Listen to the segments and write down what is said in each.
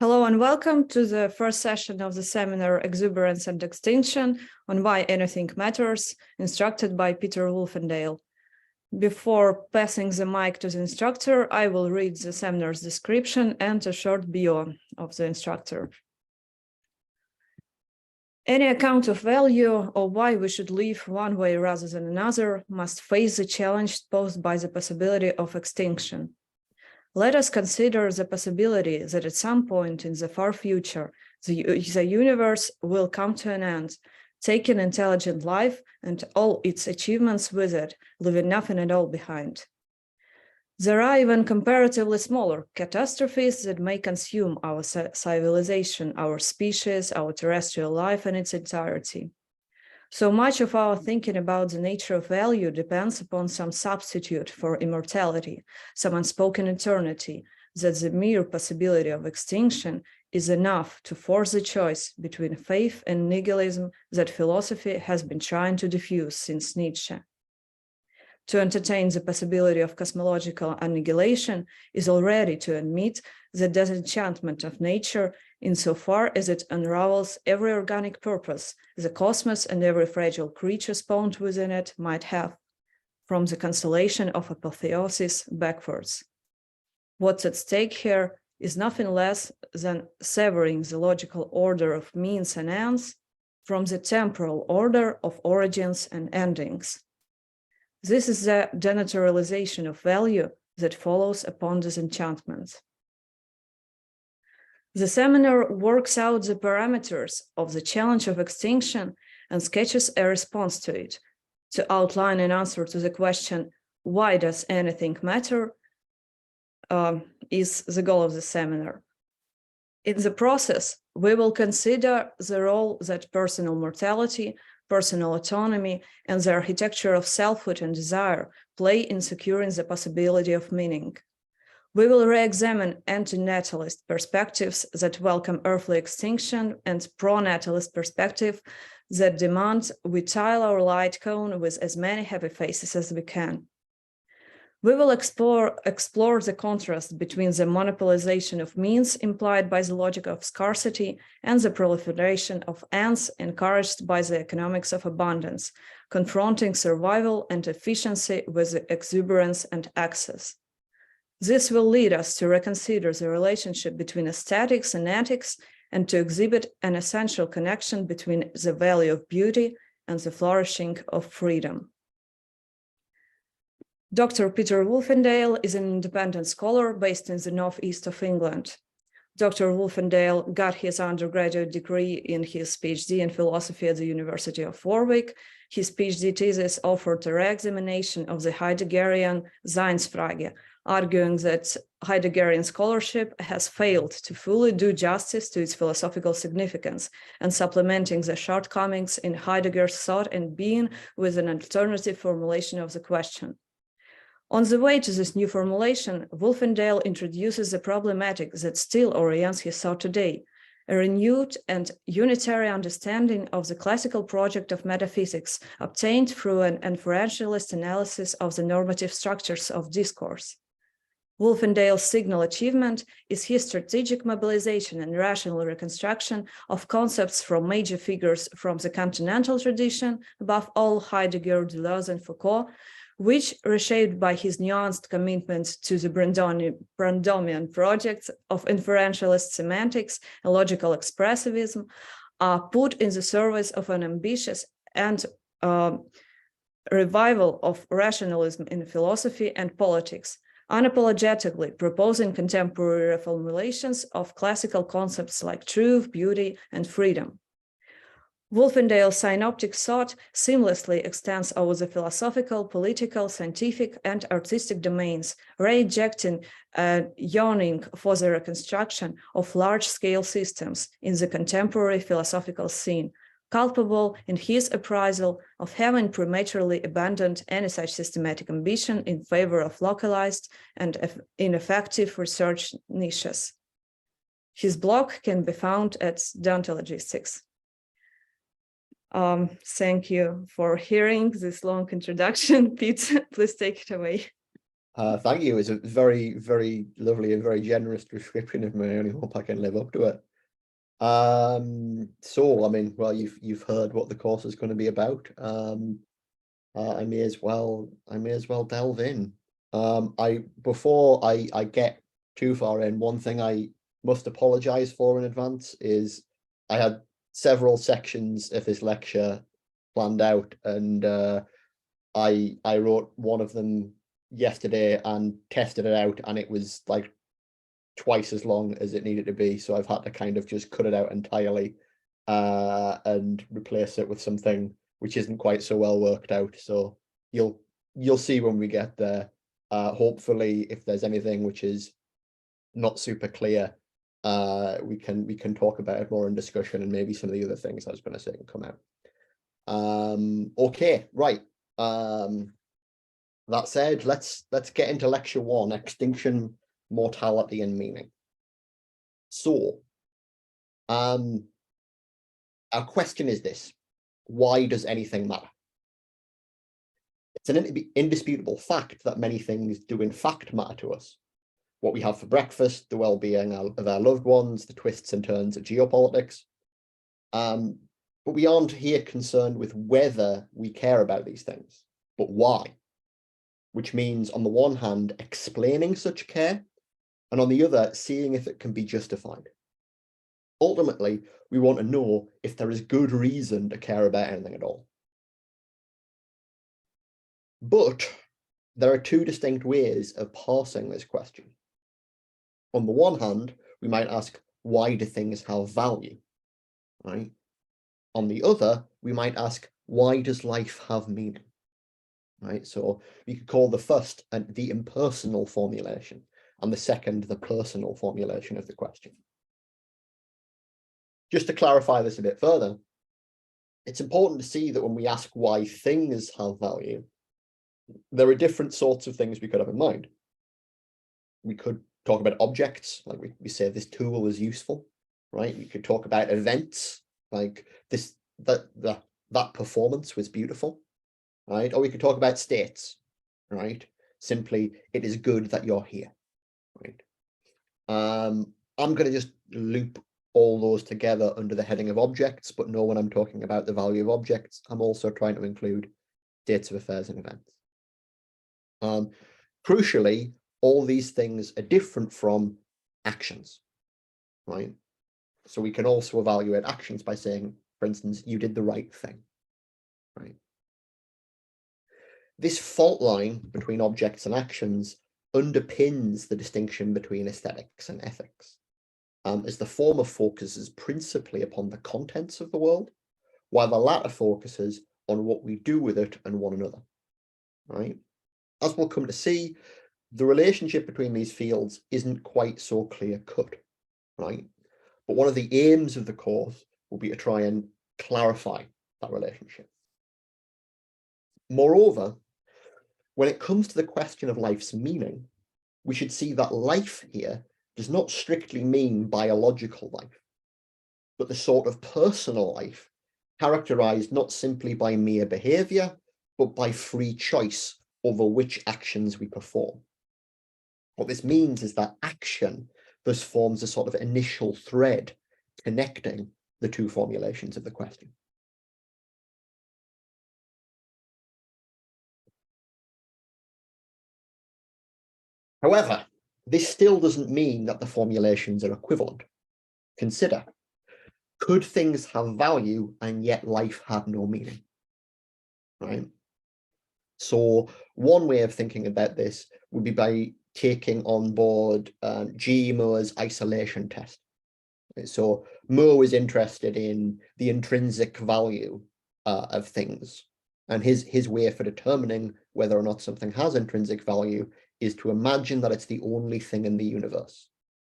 Hello and welcome to the first session of the seminar Exuberance and Extinction on Why Anything Matters, instructed by Peter Wolfendale. Before passing the mic to the instructor, I will read the seminar's description and a short bio of the instructor. Any account of value or why we should live one way rather than another must face the challenge posed by the possibility of extinction. Let us consider the possibility that at some point in the far future, the universe will come to an end, taking intelligent life and all its achievements with it, leaving nothing at all behind. There are even comparatively smaller catastrophes that may consume our civilization, our species, our terrestrial life in its entirety. So much of our thinking about the nature of value depends upon some substitute for immortality, some unspoken eternity, that the mere possibility of extinction is enough to force the choice between faith and nihilism that philosophy has been trying to diffuse since Nietzsche. To entertain the possibility of cosmological annihilation is already to admit the disenchantment of nature insofar as it unravels every organic purpose the cosmos and every fragile creature spawned within it might have, from the cancellation of apotheosis backwards. What's at stake here is nothing less than severing the logical order of means and ends from the temporal order of origins and endings. This is the denaturalization of value that follows upon disenchantment. The seminar works out the parameters of the challenge of extinction and sketches a response to it. To outline an answer to the question, why does anything matter, is the goal of the seminar. In the process, we will consider the role that personal mortality, personal autonomy, and the architecture of selfhood and desire play in securing the possibility of meaning. We will re-examine anti-natalist perspectives that welcome earthly extinction and pro-natalist perspectives that demand we tile our light cone with as many happy faces as we can. We will explore the contrast between the monopolization of means implied by the logic of scarcity and the proliferation of ends encouraged by the economics of abundance, confronting survival and efficiency with exuberance and access. This will lead us to reconsider the relationship between aesthetics and ethics and to exhibit an essential connection between the value of beauty and the flourishing of freedom. Dr. Peter Wolfendale is an independent scholar based in the northeast of England. Dr. Wolfendale got his undergraduate degree in his PhD in philosophy at the University of Warwick. His PhD thesis offered a re-examination of the Heideggerian Seinsfrage, arguing that Heideggerian scholarship has failed to fully do justice to its philosophical significance and supplementing the shortcomings in Heidegger's thought and being with an alternative formulation of the question. On the way to this new formulation, Wolfendale introduces the problematic that still orients his thought today, a renewed and unitary understanding of the classical project of metaphysics obtained through an inferentialist analysis of the normative structures of discourse. Wolfendale's signal achievement is his strategic mobilization and rational reconstruction of concepts from major figures from the continental tradition, above all Heidegger, Deleuze, and Foucault, which, reshaped by his nuanced commitment to the Brandonian projects of inferentialist semantics and logical expressivism, are put in the service of an ambitious and revival of rationalism in philosophy and politics, unapologetically proposing contemporary reformulations of classical concepts like truth, beauty, and freedom. Wolfendale's synoptic thought seamlessly extends over the philosophical, political, scientific, and artistic domains, rejecting a yearning for the reconstruction of large-scale systems in the contemporary philosophical scene, culpable in his appraisal of having prematurely abandoned any such systematic ambition in favor of localized and ineffective research niches. His blog can be found at Deontologistics. Thank you for hearing this long introduction. Pete, please take it away. Thank you. It's a very, very lovely and very generous description of me. I only hope I can live up to it. So I mean, well, you've heard what the course is going to be about. I may as well delve in. Before I get too far in, one thing I must apologize for in advance is I had several sections of this lecture planned out, and I wrote one of them yesterday and tested it out, and it was like twice as long as it needed to be. So I've had to kind of just cut it out entirely and replace it with something which isn't quite so well worked out. So you'll see when we get there. Hopefully, if there's anything which is not super clear, we can talk about it more in discussion, and maybe some of the other things I was going to say can come out. Okay, right. That said, let's get into lecture 1, Extinction, Mortality and Meaning. So, our question is this: why does anything matter? It's an indisputable fact that many things do in fact matter to us. What we have for breakfast, the well-being of our loved ones, the twists and turns of geopolitics. But we aren't here concerned with whether we care about these things, but why. Which means, on the one hand, explaining such care, and on the other, seeing if it can be justified. Ultimately, we want to know if there is good reason to care about anything at all. But there are two distinct ways of parsing this question. On the one hand, we might ask, why do things have value? Right? On the other, we might ask, why does life have meaning? Right? So we could call the first the impersonal formulation, and the second the personal formulation of the question. Just to clarify this a bit further, it's important to see that when we ask why things have value, there are different sorts of things we could have in mind. We could talk about objects, like we say this tool is useful, right? We could talk about events, like that performance was beautiful, right? Or we could talk about states, right? Simply, it is good that you're here, right? I'm going to just loop all those together under the heading of objects, but know when I'm talking about the value of objects, I'm also trying to include states of affairs and events. Crucially, all these things are different from actions, right? So we can also evaluate actions by saying, for instance, you did the right thing, right? This fault line between objects and actions underpins the distinction between aesthetics and ethics, as the former focuses principally upon the contents of the world, while the latter focuses on what we do with it and one another, right? As we'll come to see, the relationship between these fields isn't quite so clear-cut, right? But one of the aims of the course will be to try and clarify that relationship. Moreover, when it comes to the question of life's meaning, we should see that life here does not strictly mean biological life, but the sort of personal life characterized not simply by mere behavior, but by free choice over which actions we perform. What this means is that action thus forms a sort of initial thread connecting the two formulations of the question. However, this still doesn't mean that the formulations are equivalent. Consider, could things have value and yet life have no meaning? Right? So one way of thinking about this would be by taking on board G. Moore's isolation test. So Moore was interested in the intrinsic value of things, and his way for determining whether or not something has intrinsic value is to imagine that it's the only thing in the universe,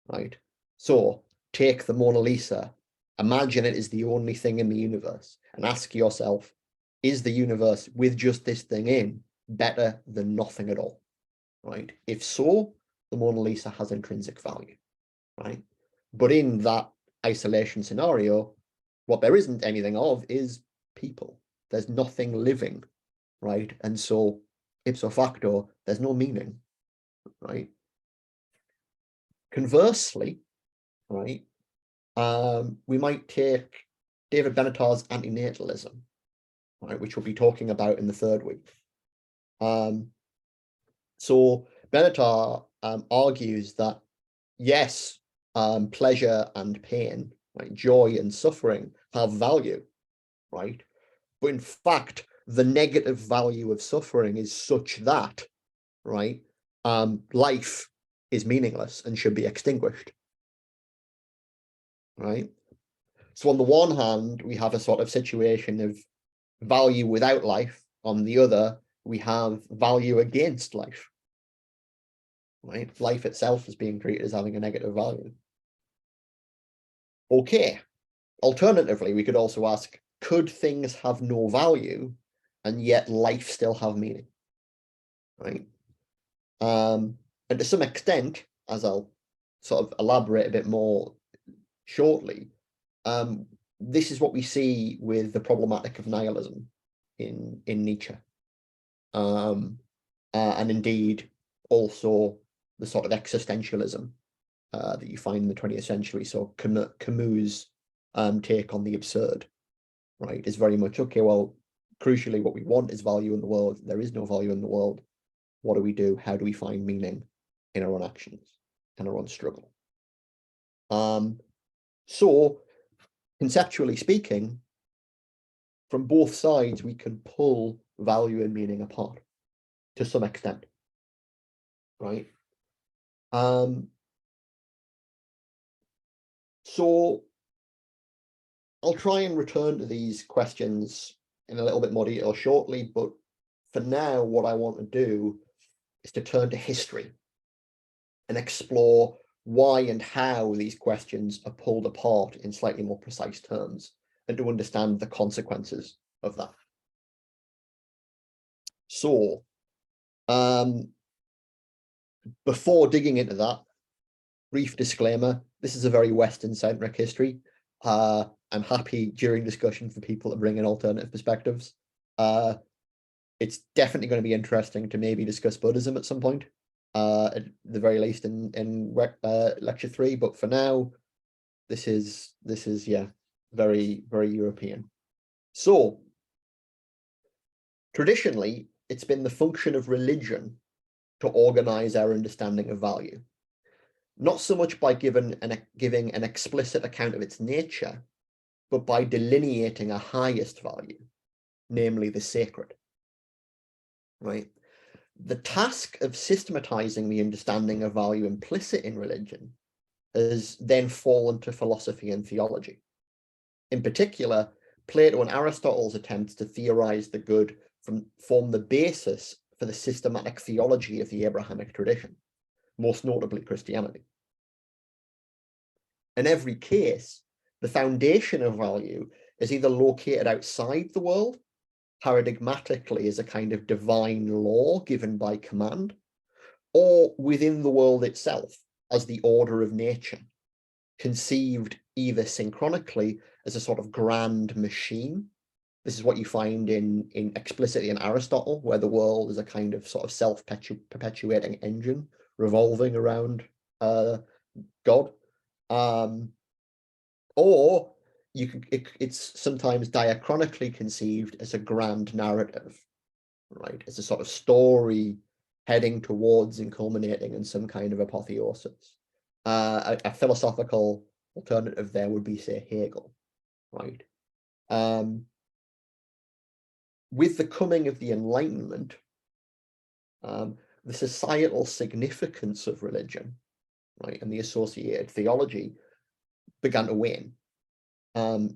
right? So take the Mona Lisa, imagine it is the only thing in the universe, and ask yourself, is the universe with just this thing in better than nothing at all, right? If so, the Mona Lisa has intrinsic value, right? But in that isolation scenario, what there isn't anything of is people. There's nothing living, right? And so ipso facto, there's no meaning, right? Conversely, right, we might take David Benatar's antinatalism, right, which we'll be talking about in the third week. So Benatar argues that, yes, pleasure and pain, right, joy and suffering have value, right? But in fact, the negative value of suffering is such that, right, life is meaningless and should be extinguished, right? So on the one hand, we have a sort of situation of value without life. On the other, we have value against life, right? Life itself is being treated as having a negative value. Okay. Alternatively, we could also ask, could things have no value and yet life still have meaning, right? And to some extent, as I'll sort of elaborate a bit more shortly, this is what we see with the problematic of nihilism in Nietzsche, and indeed also the sort of existentialism that you find in the 20th century. So Camus' take on the absurd, right, is very much, okay, well, crucially, what we want is value in the world. There is no value in the world. What do we do? How do we find meaning in our own actions and our own struggle? So conceptually speaking, from both sides, we can pull value and meaning apart to some extent, right? So I'll try and return to these questions in a little bit more detail shortly, but for now, what I want to do is to turn to history and explore why and how these questions are pulled apart in slightly more precise terms, and to understand the consequences of that. So, before digging into that, brief disclaimer, this is a very Western-centric history. I'm happy during discussion for people to bring in alternative perspectives. It's definitely going to be interesting to maybe discuss Buddhism at some point, at the very least in lecture 3. But for now, this is yeah, very, very European. So traditionally, it's been the function of religion to organize our understanding of value, not so much by giving an explicit account of its nature, but by delineating a highest value, namely the sacred, right? The task of systematizing the understanding of value implicit in religion has then fallen to philosophy and theology. In particular, Plato and Aristotle's attempts to theorize the good form the basis for the systematic theology of the Abrahamic tradition, most notably Christianity. In every case, the foundation of value is either located outside the world, paradigmatically as a kind of divine law given by command, or within the world itself as the order of nature, conceived either synchronically as a sort of grand machine. This is what you find in explicitly in Aristotle, where the world is a kind of sort of self-perpetuating engine revolving around God. Or it's sometimes diachronically conceived as a grand narrative, right? It's a sort of story heading towards and culminating in some kind of apotheosis. A philosophical alternative there would be, say, Hegel, right? With the coming of the Enlightenment, the societal significance of religion, right, and the associated theology began to wane,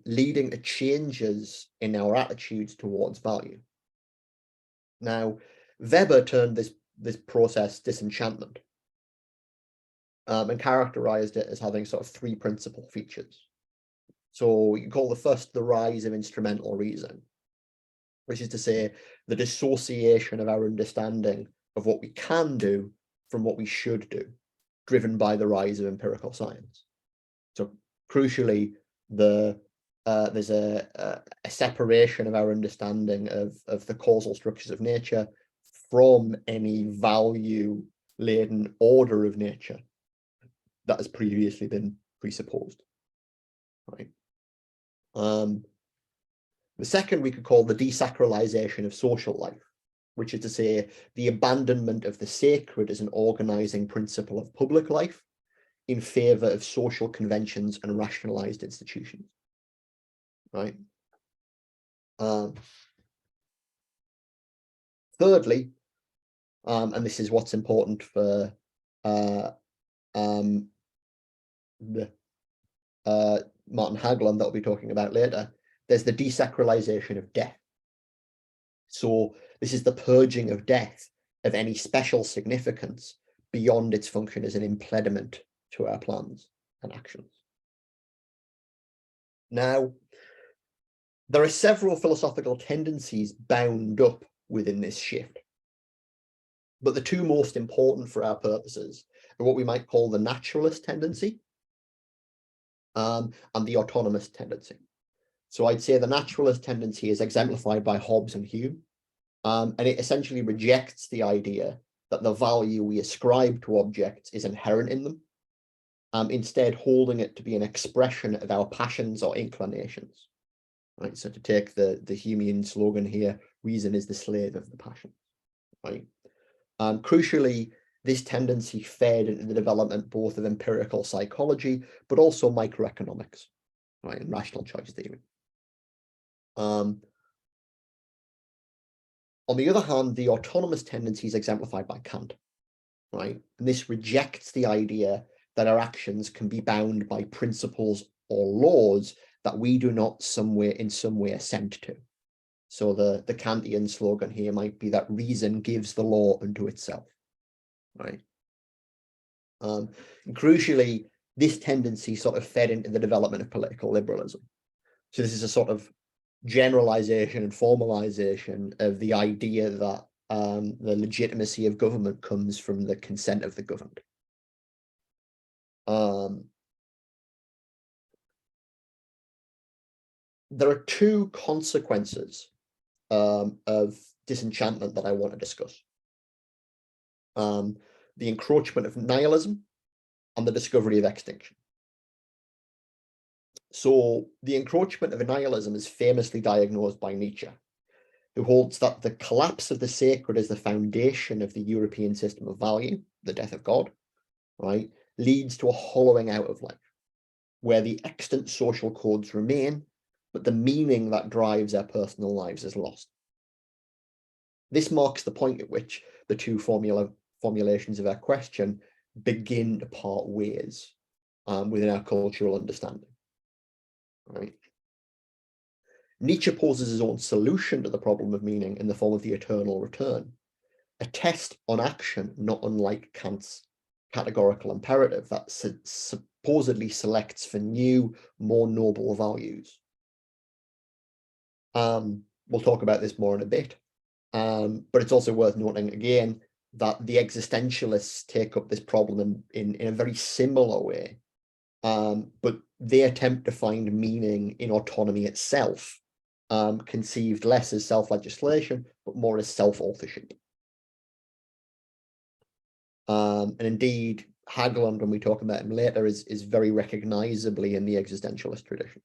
leading to changes in our attitudes towards value. Now, Weber termed this process disenchantment, and characterized it as having sort of 3 principal features. So you call the first the rise of instrumental reason, which is to say the dissociation of our understanding of what we can do from what we should do, driven by the rise of empirical science. So crucially, there's a separation of our understanding of the causal structures of nature from any value laden order of nature that has previously been presupposed, right? The second we could call the desacralization of social life, which is to say the abandonment of the sacred as an organizing principle of public life in favor of social conventions and rationalized institutions, right? Thirdly, and this is what's important for Martin Hagelin that we'll be talking about later, there's the desacralization of death. So this is the purging of death of any special significance beyond its function as an impediment to our plans and actions. Now, there are several philosophical tendencies bound up within this shift, but the two most important for our purposes are what we might call the naturalist tendency and the autonomous tendency. So I'd say the naturalist tendency is exemplified by Hobbes and Hume, and it essentially rejects the idea that the value we ascribe to objects is inherent in them, instead holding it to be an expression of our passions or inclinations. Right, so to take the Humean slogan here, reason is the slave of the passions, right? Crucially, this tendency fed into the development both of empirical psychology, but also microeconomics, right, and rational choice theory. On the other hand, the autonomous tendency is exemplified by Kant, right? And this rejects the idea that our actions can be bound by principles or laws that we do not in some way assent to. So the Kantian slogan here might be that reason gives the law unto itself, right? And crucially, this tendency sort of fed into the development of political liberalism. So this is a sort of generalization and formalization of the idea that the legitimacy of government comes from the consent of the governed. There are two consequences of disenchantment that I want to discuss. The encroachment of nihilism and the discovery of extinction. So the encroachment of nihilism is famously diagnosed by Nietzsche, who holds that the collapse of the sacred as the foundation of the European system of value, the death of God, right, leads to a hollowing out of life, where the extant social codes remain, but the meaning that drives our personal lives is lost. This marks the point at which the two formulations of our question begin to part ways within our cultural understanding. Right? Nietzsche poses his own solution to the problem of meaning in the form of the eternal return, a test on action not unlike Kant's categorical imperative that supposedly selects for new, more noble values. We'll talk about this more in a bit, but it's also worth noting again that the existentialists take up this problem in a very similar way, but they attempt to find meaning in autonomy itself, conceived less as self-legislation, but more as self-authorship. And indeed, Hagelin, when we talk about him later, is very recognizably in the existentialist tradition.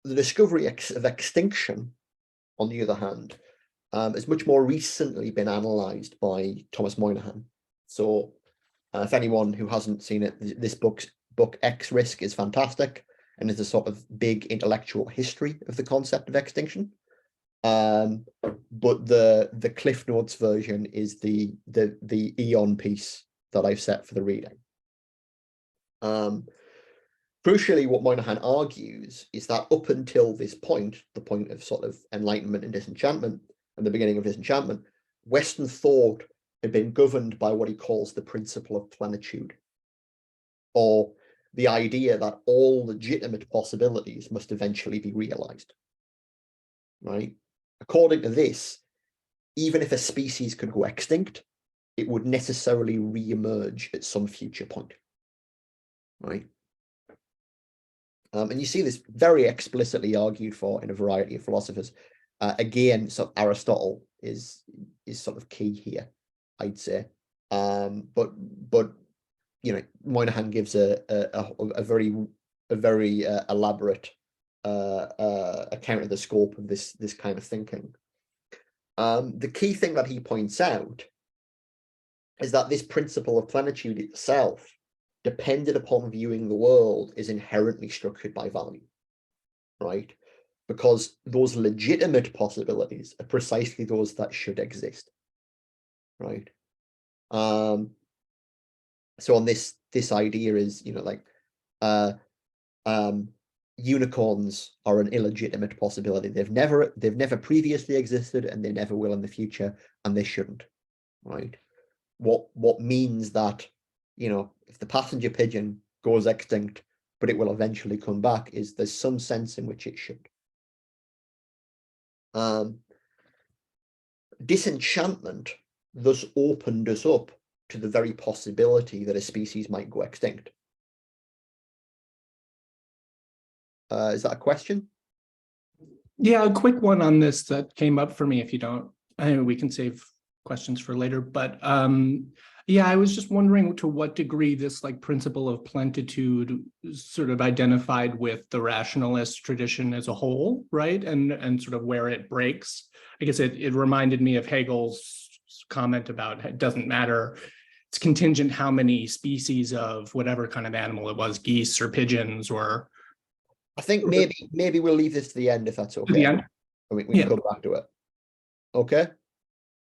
The discovery of extinction, on the other hand, has much more recently been analysed by Thomas Moynihan. So if anyone who hasn't seen it, this book X Risk is fantastic and is a sort of big intellectual history of the concept of extinction. But the Cliff Notes version is the Eon piece that I've set for the reading. Crucially, what Moynihan argues is that up until this point, the point of sort of enlightenment and disenchantment, and the beginning of disenchantment, Western thought had been governed by what he calls the principle of plenitude, or the idea that all legitimate possibilities must eventually be realized. Right? According to this, even if a species could go extinct, it would necessarily re-emerge at some future point. Right? And you see this very explicitly argued for in a variety of philosophers. Again, sort of Aristotle is sort of key here, I'd say. But Moynihan gives a very elaborate account of the scope of this kind of thinking. The key thing that he points out is that this principle of plenitude itself, dependent upon viewing the world, is inherently structured by value, right? Because those legitimate possibilities are precisely those that should exist, right? So on this idea is, unicorns are an illegitimate possibility. They've never previously existed, and they never will in the future, and they shouldn't, right? What means that, if the passenger pigeon goes extinct, but it will eventually come back, is there's some sense in which it should. Disenchantment thus opened us up to the very possibility that a species might go extinct. Is that a question? Yeah, a quick one on this that came up for me. If you don't, we can save questions for later. But yeah, I was just wondering to what degree this principle of plenitude sort of identified with the rationalist tradition as a whole, right? And sort of where it breaks. I guess it reminded me of Hegel's comment about it doesn't matter. It's contingent how many species of whatever kind of animal it was, geese or pigeons or. I think maybe we'll leave this to the end if that's okay. To the end? We can come back to it. Okay.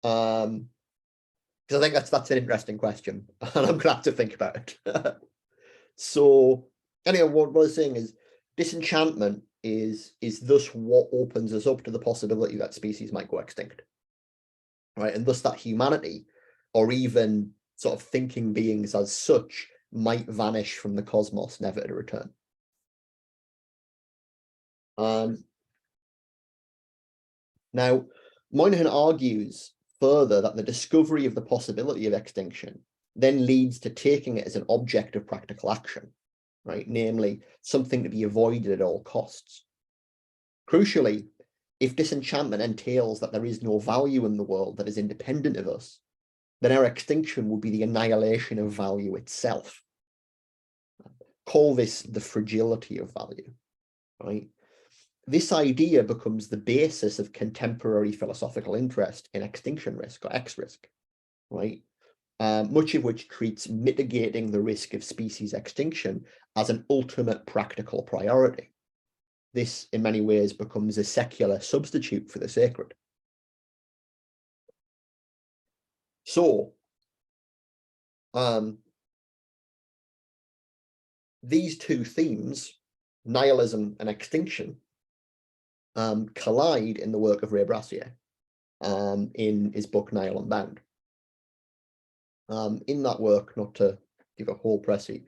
Because I think that's an interesting question, and I'm gonna have to think about it. So anyway, what I was saying is disenchantment is thus what opens us up to the possibility that species might go extinct, right? And thus that humanity, or even sort of thinking beings as such, might vanish from the cosmos, never to return. Now, Moynihan argues further that the discovery of the possibility of extinction then leads to taking it as an object of practical action, right? Namely, something to be avoided at all costs. Crucially, if disenchantment entails that there is no value in the world that is independent of us, then our extinction would be the annihilation of value itself. Call this the fragility of value, right? This idea becomes the basis of contemporary philosophical interest in extinction risk, or X risk, right? Much of which treats mitigating the risk of species extinction as an ultimate practical priority. This, in many ways, becomes a secular substitute for the sacred. So, these two themes, nihilism and extinction, collide in the work of Ray Brassier in his book Nihil Unbound. In that work, not to give a whole pressy,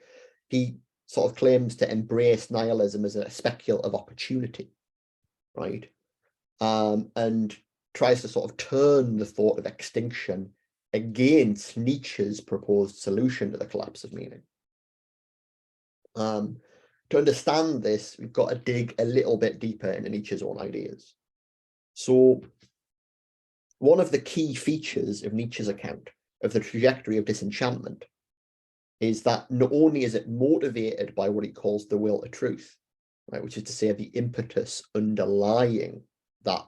he sort of claims to embrace nihilism as a speculative opportunity, right? And tries to sort of turn the thought of extinction against Nietzsche's proposed solution to the collapse of meaning. To understand this, we've got to dig a little bit deeper into Nietzsche's own ideas. So, one of the key features of Nietzsche's account of the trajectory of disenchantment is that not only is it motivated by what he calls the will to truth, right, which is to say the impetus underlying that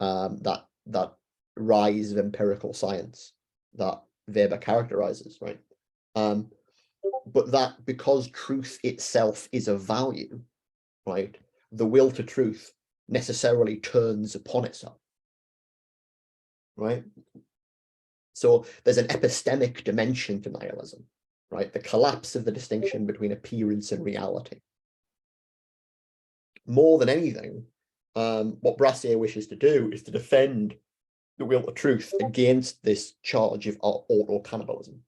that rise of empirical science that Weber characterizes, right? But that because truth itself is a value, right, the will to truth necessarily turns upon itself, right? So there's an epistemic dimension to nihilism, right? The collapse of the distinction between appearance and reality. More than anything, what Brassier wishes to do is to defend the will to truth against this charge of auto-cannibalism.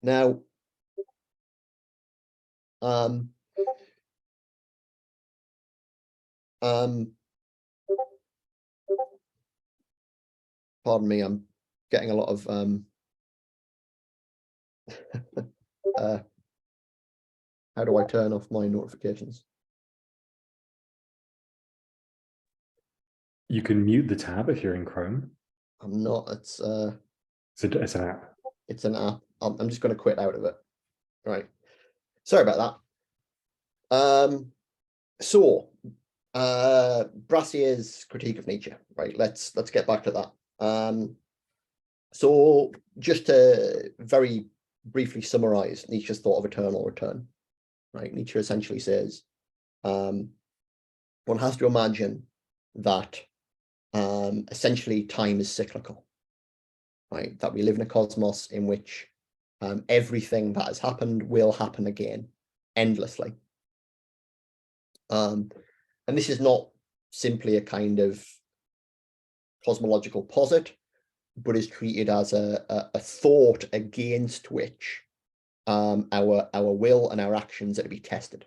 Now, pardon me, I'm getting a lot of how do I turn off my notifications? You can mute the tab if you're in Chrome. I'm not. It's an app. It's an app. I'm just going to quit out of it. Right. Sorry about that. So Brassier's critique of Nietzsche. Right. Let's get back to that. So just to very briefly summarize Nietzsche's thought of eternal return. Right. Nietzsche essentially says one has to imagine that essentially time is cyclical. Right, that we live in a cosmos in which everything that has happened will happen again, endlessly. And this is not simply a kind of cosmological posit, but is treated as a thought against which our will and our actions are to be tested.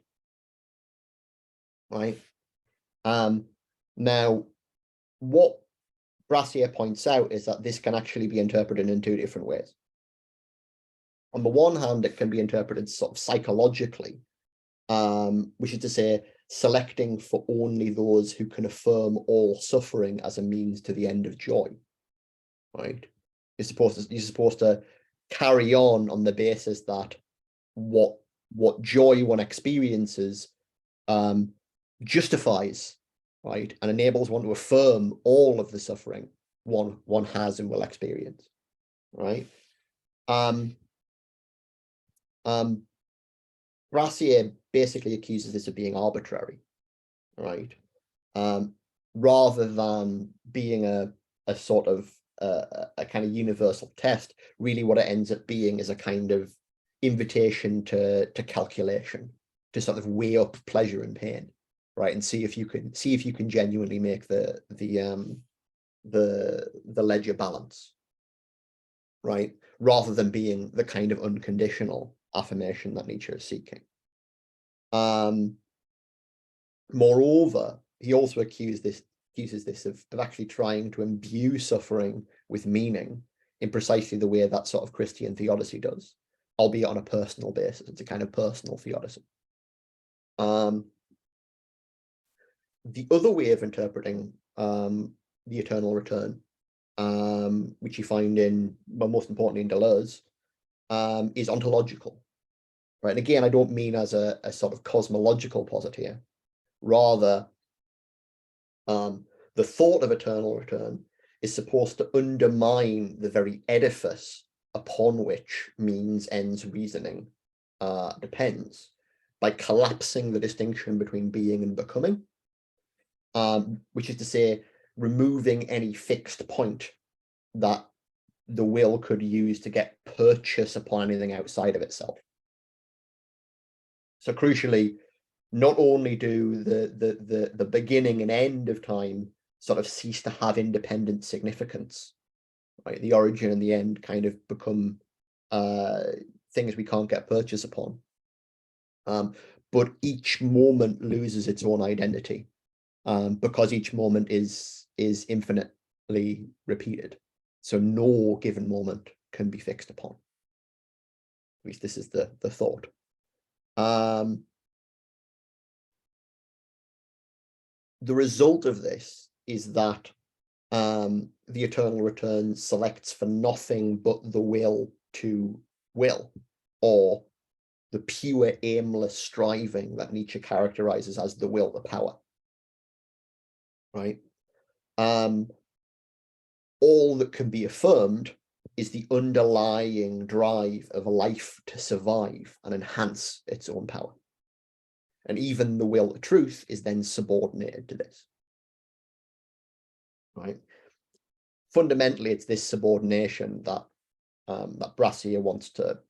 Right. Now, what Brassier points out is that this can actually be interpreted in two different ways. On the one hand, it can be interpreted sort of psychologically, which is to say, selecting for only those who can affirm all suffering as a means to the end of joy. Right? You're supposed to carry on the basis that what joy one experiences justifies, right, and enables one to affirm all of the suffering one has and will experience, right? Brassier basically accuses this of being arbitrary, right? Rather than being a sort of a kind of universal test, really what it ends up being is a kind of invitation to calculation, to sort of weigh up pleasure and pain, right, and see if you can genuinely make the ledger balance, right, rather than being the kind of unconditional affirmation that Nietzsche is seeking. Moreover, he also accuses this of actually trying to imbue suffering with meaning in precisely the way that sort of Christian theodicy does, albeit on a personal basis. It's a kind of personal theodicy. The other way of interpreting the eternal return, which you find in, well, most importantly in Deleuze, is ontological. Right, and again, I don't mean as a sort of cosmological posit here. Rather, the thought of eternal return is supposed to undermine the very edifice upon which means, ends, reasoning depends, by collapsing the distinction between being and becoming, which is to say, removing any fixed point that the will could use to get purchase upon anything outside of itself. So crucially, not only do the beginning and end of time sort of cease to have independent significance, right? The origin and the end kind of become things we can't get purchase upon. But each moment loses its own identity because each moment is infinitely repeated. So no given moment can be fixed upon. At least this is the thought. The result of this is that the eternal return selects for nothing but the will to will, or the pure aimless striving that Nietzsche characterizes as the will to power. Right? All that can be affirmed is the underlying drive of a life to survive and enhance its own power. And even the will to truth is then subordinated to this. Right? Fundamentally, it's this subordination that that Brassier wants to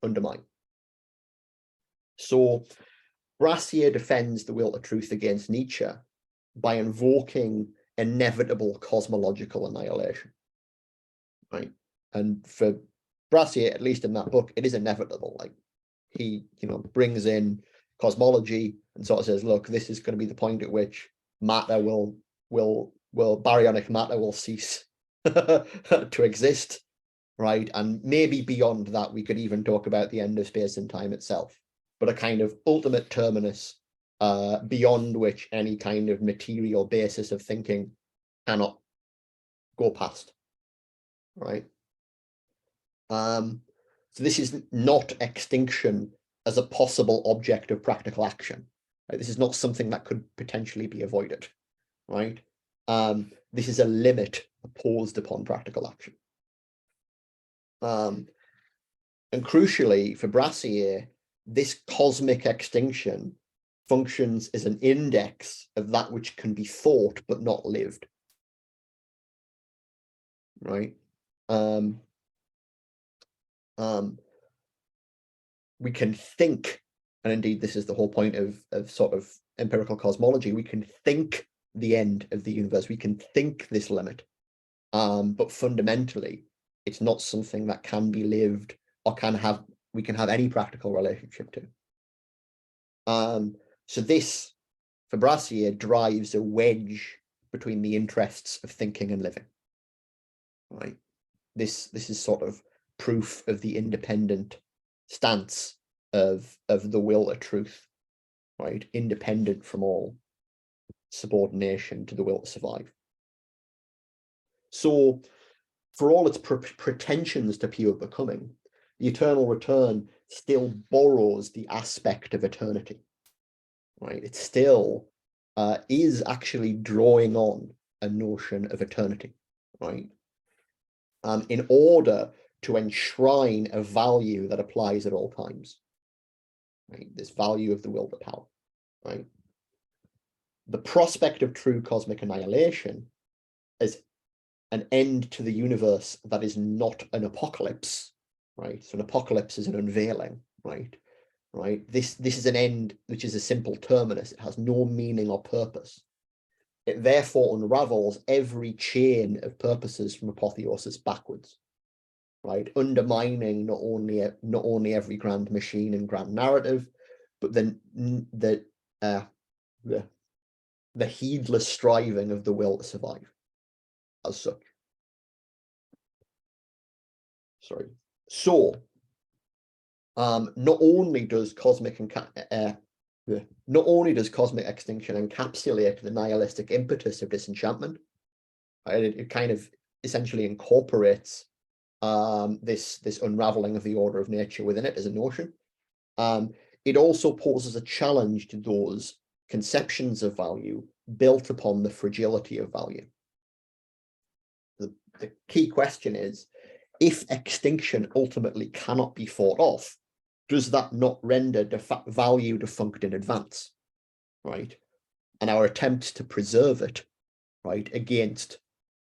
undermine. So Brassier defends the will to truth against Nietzsche by invoking inevitable cosmological annihilation. Right? And for Brassier, at least in that book, it is inevitable. Like, he, brings in cosmology and sort of says, look, this is going to be the point at which matter will baryonic matter will cease to exist, right? And maybe beyond that, we could even talk about the end of space and time itself, but a kind of ultimate terminus beyond which any kind of material basis of thinking cannot go past, right? So this is not extinction as a possible object of practical action. Right? This is not something that could potentially be avoided, right? This is a limit imposed upon practical action. And crucially, for Brassier, this cosmic extinction functions as an index of that which can be thought but not lived, right? We can think, and indeed this is the whole point of sort of empirical cosmology, we can think the end of the universe, we can think this limit, but fundamentally it's not something that can be lived or we can have any practical relationship to. So this, for Brassier, drives a wedge between the interests of thinking and living, right? This is sort of proof of the independent stance of the will of truth, right? Independent from all subordination to the will to survive. So for all its pretensions to pure becoming, the eternal return still borrows the aspect of eternity, right? It still is actually drawing on a notion of eternity, right? In order to enshrine a value that applies at all times, right? This value of the will to power, right? The prospect of true cosmic annihilation as an end to the universe that is not an apocalypse, right? So an apocalypse is an unveiling, right? This is an end which is a simple terminus. It has no meaning or purpose. It therefore unravels every chain of purposes from apotheosis backwards, right? Undermining not only every grand machine and grand narrative, but then the heedless striving of the will to survive as such. Sorry. So not only does cosmic extinction encapsulate the nihilistic impetus of disenchantment, right? It kind of essentially incorporates this unraveling of the order of nature within it as a notion. It also poses a challenge to those conceptions of value built upon the fragility of value. The key question is, if extinction ultimately cannot be fought off, does that not render value defunct in advance, right? And our attempts to preserve it, right, against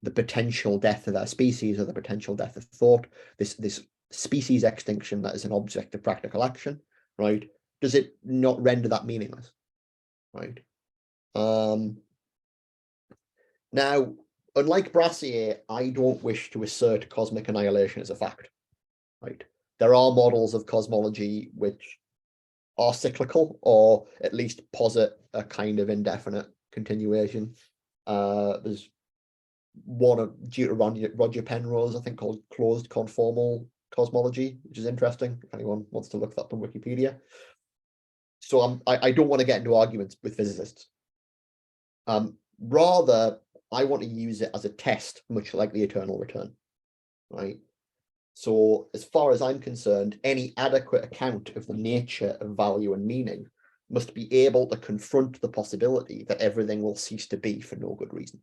the potential death of our species or the potential death of thought, this species extinction that is an object of practical action, right? Does it not render that meaningless, right? Now, unlike Brassier, I don't wish to assert cosmic annihilation as a fact, right? There are models of cosmology which are cyclical or at least posit a kind of indefinite continuation. There's one due to Roger Penrose, I think, called closed conformal cosmology, which is interesting if anyone wants to look that up on Wikipedia. So I don't want to get into arguments with physicists. Rather, I want to use it as a test, much like the eternal return, right? So as far as I'm concerned, any adequate account of the nature of value and meaning must be able to confront the possibility that everything will cease to be for no good reason.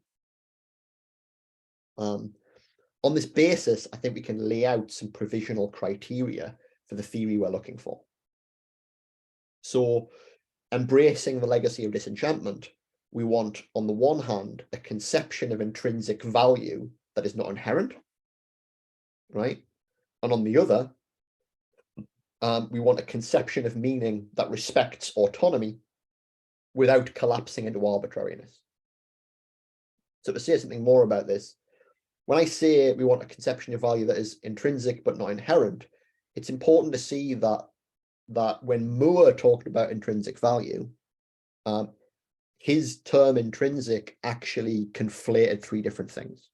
On this basis, I think we can lay out some provisional criteria for the theory we're looking for. So, embracing the legacy of disenchantment, we want, on the one hand, a conception of intrinsic value that is not inherent, right? And on the other, we want a conception of meaning that respects autonomy without collapsing into arbitrariness. So to say something more about this, when I say we want a conception of value that is intrinsic but not inherent, it's important to see that when Moore talked about intrinsic value, his term intrinsic actually conflated three different things,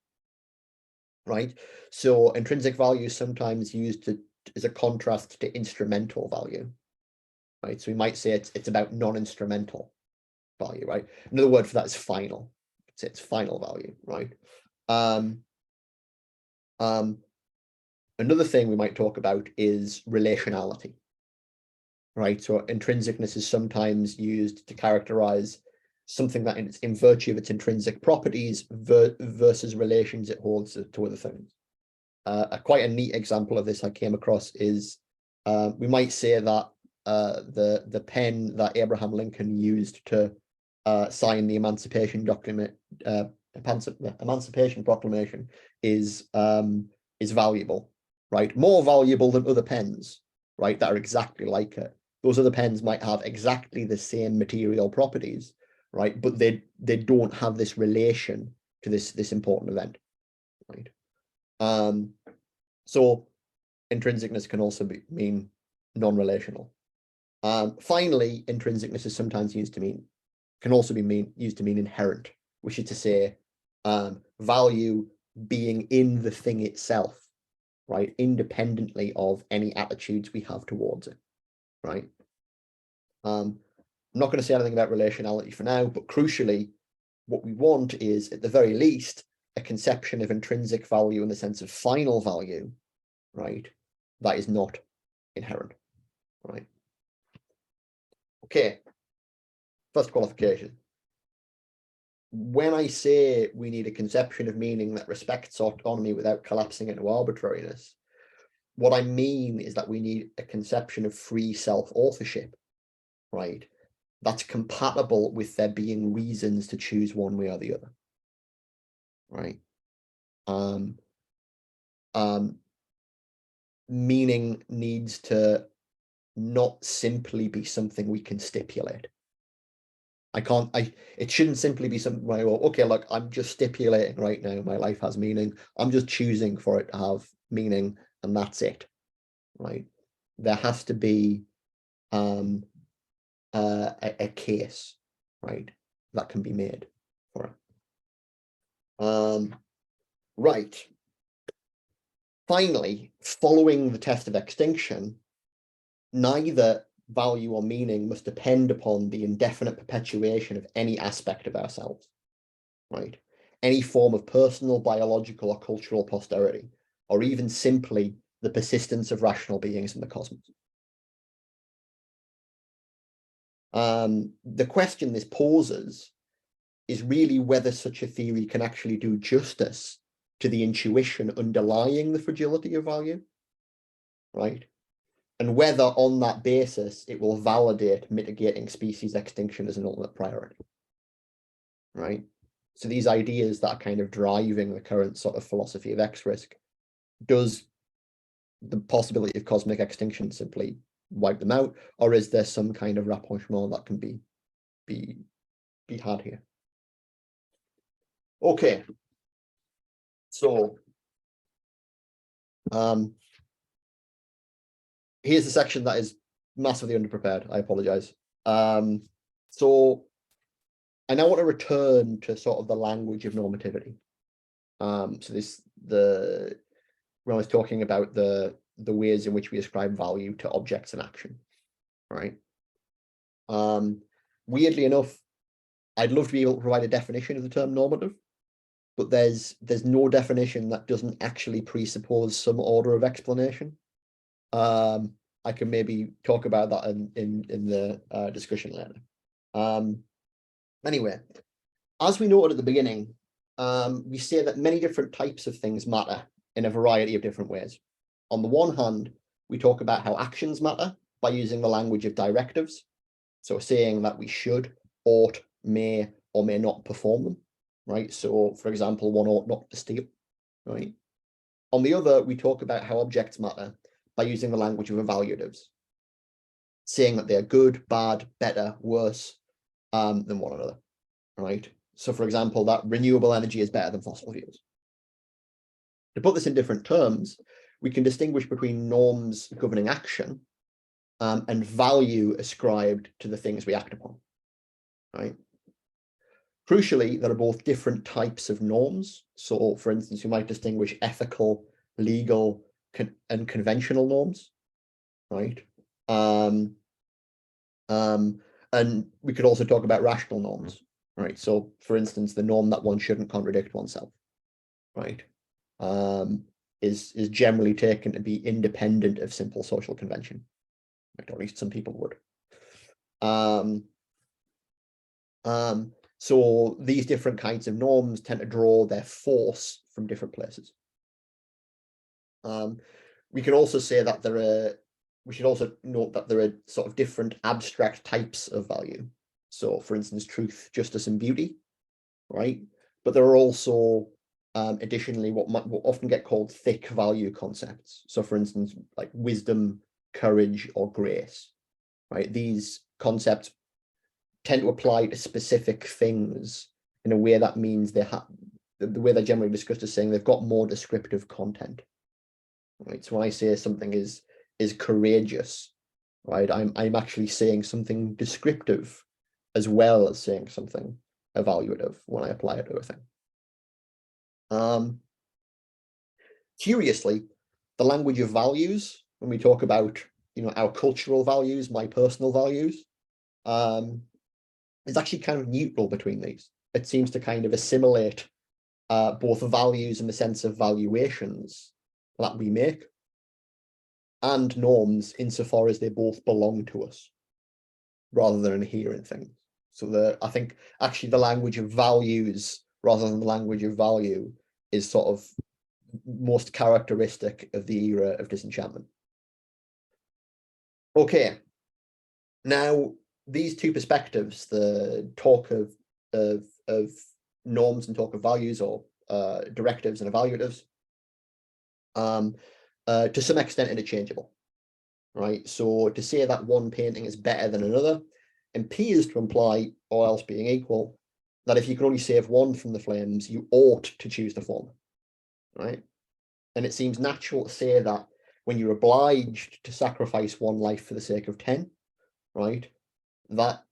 right? So intrinsic value is sometimes used as a contrast to instrumental value, right? So we might say it's about non-instrumental value, right? Another word for that is final. It's final value, right? Another thing we might talk about is relationality, right? So intrinsicness is sometimes used to characterize something that in virtue of its intrinsic properties versus relations it holds to other things. Quite a neat example of this I came across is we might say that the pen that Abraham Lincoln used to sign the Emancipation Proclamation is valuable, right? More valuable than other pens, right? That are exactly like it. Those other pens might have exactly the same material properties, right? But they don't have this relation to this important event, right? So intrinsicness can also mean non-relational. Finally, intrinsicness is sometimes used to mean inherent, which is to say value being in the thing itself, right? Independently of any attitudes we have towards it, right? I'm not going to say anything about relationality for now, but crucially, what we want is, at the very least, a conception of intrinsic value in the sense of final value, right? That is not inherent, right? Okay, first qualification. When I say we need a conception of meaning that respects autonomy without collapsing into arbitrariness, what I mean is that we need a conception of free self-authorship, right? That's compatible with there being reasons to choose one way or the other, right? Meaning needs to not simply be something we can stipulate. It shouldn't simply be something where I go, okay, look, I'm just stipulating right now, my life has meaning. I'm just choosing for it to have meaning, and that's it, right? There has to be a case, right, that can be made for it. Right. Finally, following the test of extinction, neither value or meaning must depend upon the indefinite perpetuation of any aspect of ourselves, right? Any form of personal, biological, or cultural posterity, or even simply the persistence of rational beings in the cosmos. The question this poses is really whether such a theory can actually do justice to the intuition underlying the fragility of value, right? And whether on that basis it will validate mitigating species extinction as an ultimate priority, right? So these ideas that are kind of driving the current sort of philosophy of X-risk, does the possibility of cosmic extinction simply wipe them out, or is there some kind of rapprochement that can be had here? Okay, so here's the section that is massively underprepared. I apologize. So I now want to return to sort of the language of normativity. When I was talking about the ways in which we ascribe value to objects and action, right? Weirdly enough, I'd love to be able to provide a definition of the term normative, but there's no definition that doesn't actually presuppose some order of explanation. I can maybe talk about that in the discussion later. Anyway, as we noted at the beginning, we say that many different types of things matter in a variety of different ways. On the one hand, we talk about how actions matter by using the language of directives. So saying that we should, ought, may, or may not perform them, right? So for example, one ought not to steal, right? On the other, we talk about how objects matter by using the language of evaluatives, saying that they're good, bad, better, worse than one another, right? So for example, that renewable energy is better than fossil fuels. To put this in different terms, we can distinguish between norms governing action and value ascribed to the things we act upon, right? Crucially, there are both different types of norms. So for instance, we might distinguish ethical, legal, and conventional norms, right? And And we could also talk about rational norms, right? So for instance, the norm that one shouldn't contradict oneself, right? Is generally taken to be independent of simple social convention, right? Or at least some people would. So these different kinds of norms tend to draw their force from different places. We can also say that we should also note that there are sort of different abstract types of value. So for instance, truth, justice, and beauty, right? But there are also additionally what will often get called thick value concepts. So for instance, like wisdom, courage, or grace, right? These concepts tend to apply to specific things in a way that means they have, the way they're generally discussed is saying they've got more descriptive content, right? So when I say something is courageous, right, I'm actually saying something descriptive as well as saying something evaluative when I apply it to a thing. Curiously, the language of values, when we talk about, our cultural values, my personal values, is actually kind of neutral between these. It seems to kind of assimilate both values in the sense of valuations that we make and norms insofar as they both belong to us rather than inherent things. So I think actually the language of values rather than the language of value is sort of most characteristic of the era of disenchantment. Okay, now these two perspectives, the talk of norms and talk of values, or directives and evaluatives, to some extent interchangeable, right? So to say that one painting is better than another appears to imply, all else being equal, that if you can only save one from the flames, you ought to choose the former, right? And it seems natural to say that when you're obliged to sacrifice one life for the sake of 10, right, that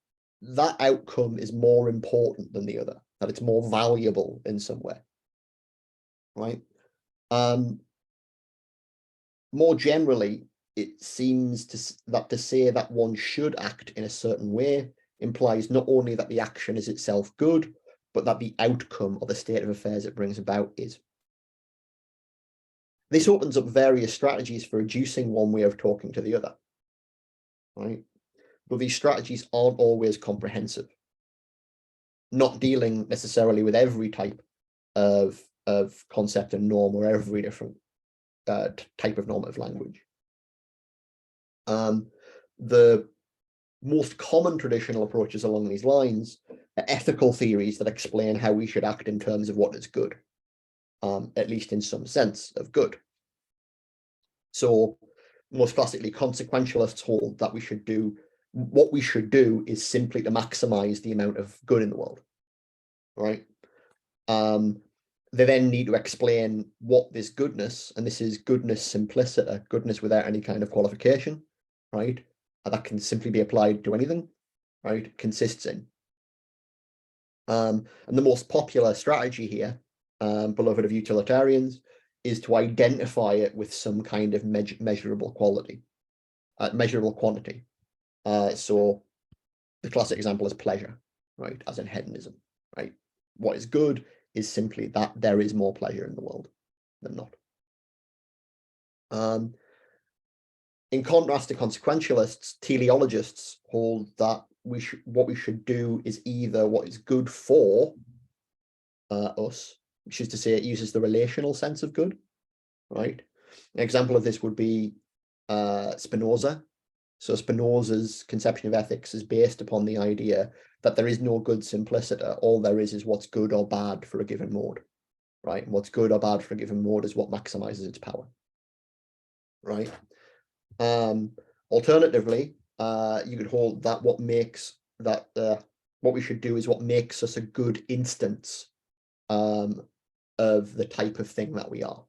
outcome is more important than the other, that it's more valuable in some way, right? More generally, it seems to say that one should act in a certain way implies not only that the action is itself good, but that the outcome or the state of affairs it brings about is. This opens up various strategies for reducing one way of talking to the other, right? But these strategies aren't always comprehensive, not dealing necessarily with every type of concept and norm or every different type of normative language. The most common traditional approaches along these lines are ethical theories that explain how we should act in terms of what is good, at least in some sense of good. So most classically, consequentialists hold that what we should do is simply to maximize the amount of good in the world, right? They then need to explain what this goodness, and this is goodness simpliciter, goodness without any kind of qualification, right? That can simply be applied to anything, right? Consists in. And the most popular strategy here, beloved of utilitarians, is to identify it with some kind of measurable quality, measurable quantity. So the classic example is pleasure, right? As in hedonism, right? What is good is simply that there is more pleasure in the world than not. In contrast to consequentialists, teleologists hold that what we should do is either what is good for us, which is to say it uses the relational sense of good, right? An example of this would be Spinoza. So Spinoza's conception of ethics is based upon the idea that there is no good simpliciter. All there is what's good or bad for a given mode, right? And what's good or bad for a given mode is what maximizes its power, right? Alternatively, you could hold that what we should do is what makes us a good instance of the type of thing that we are,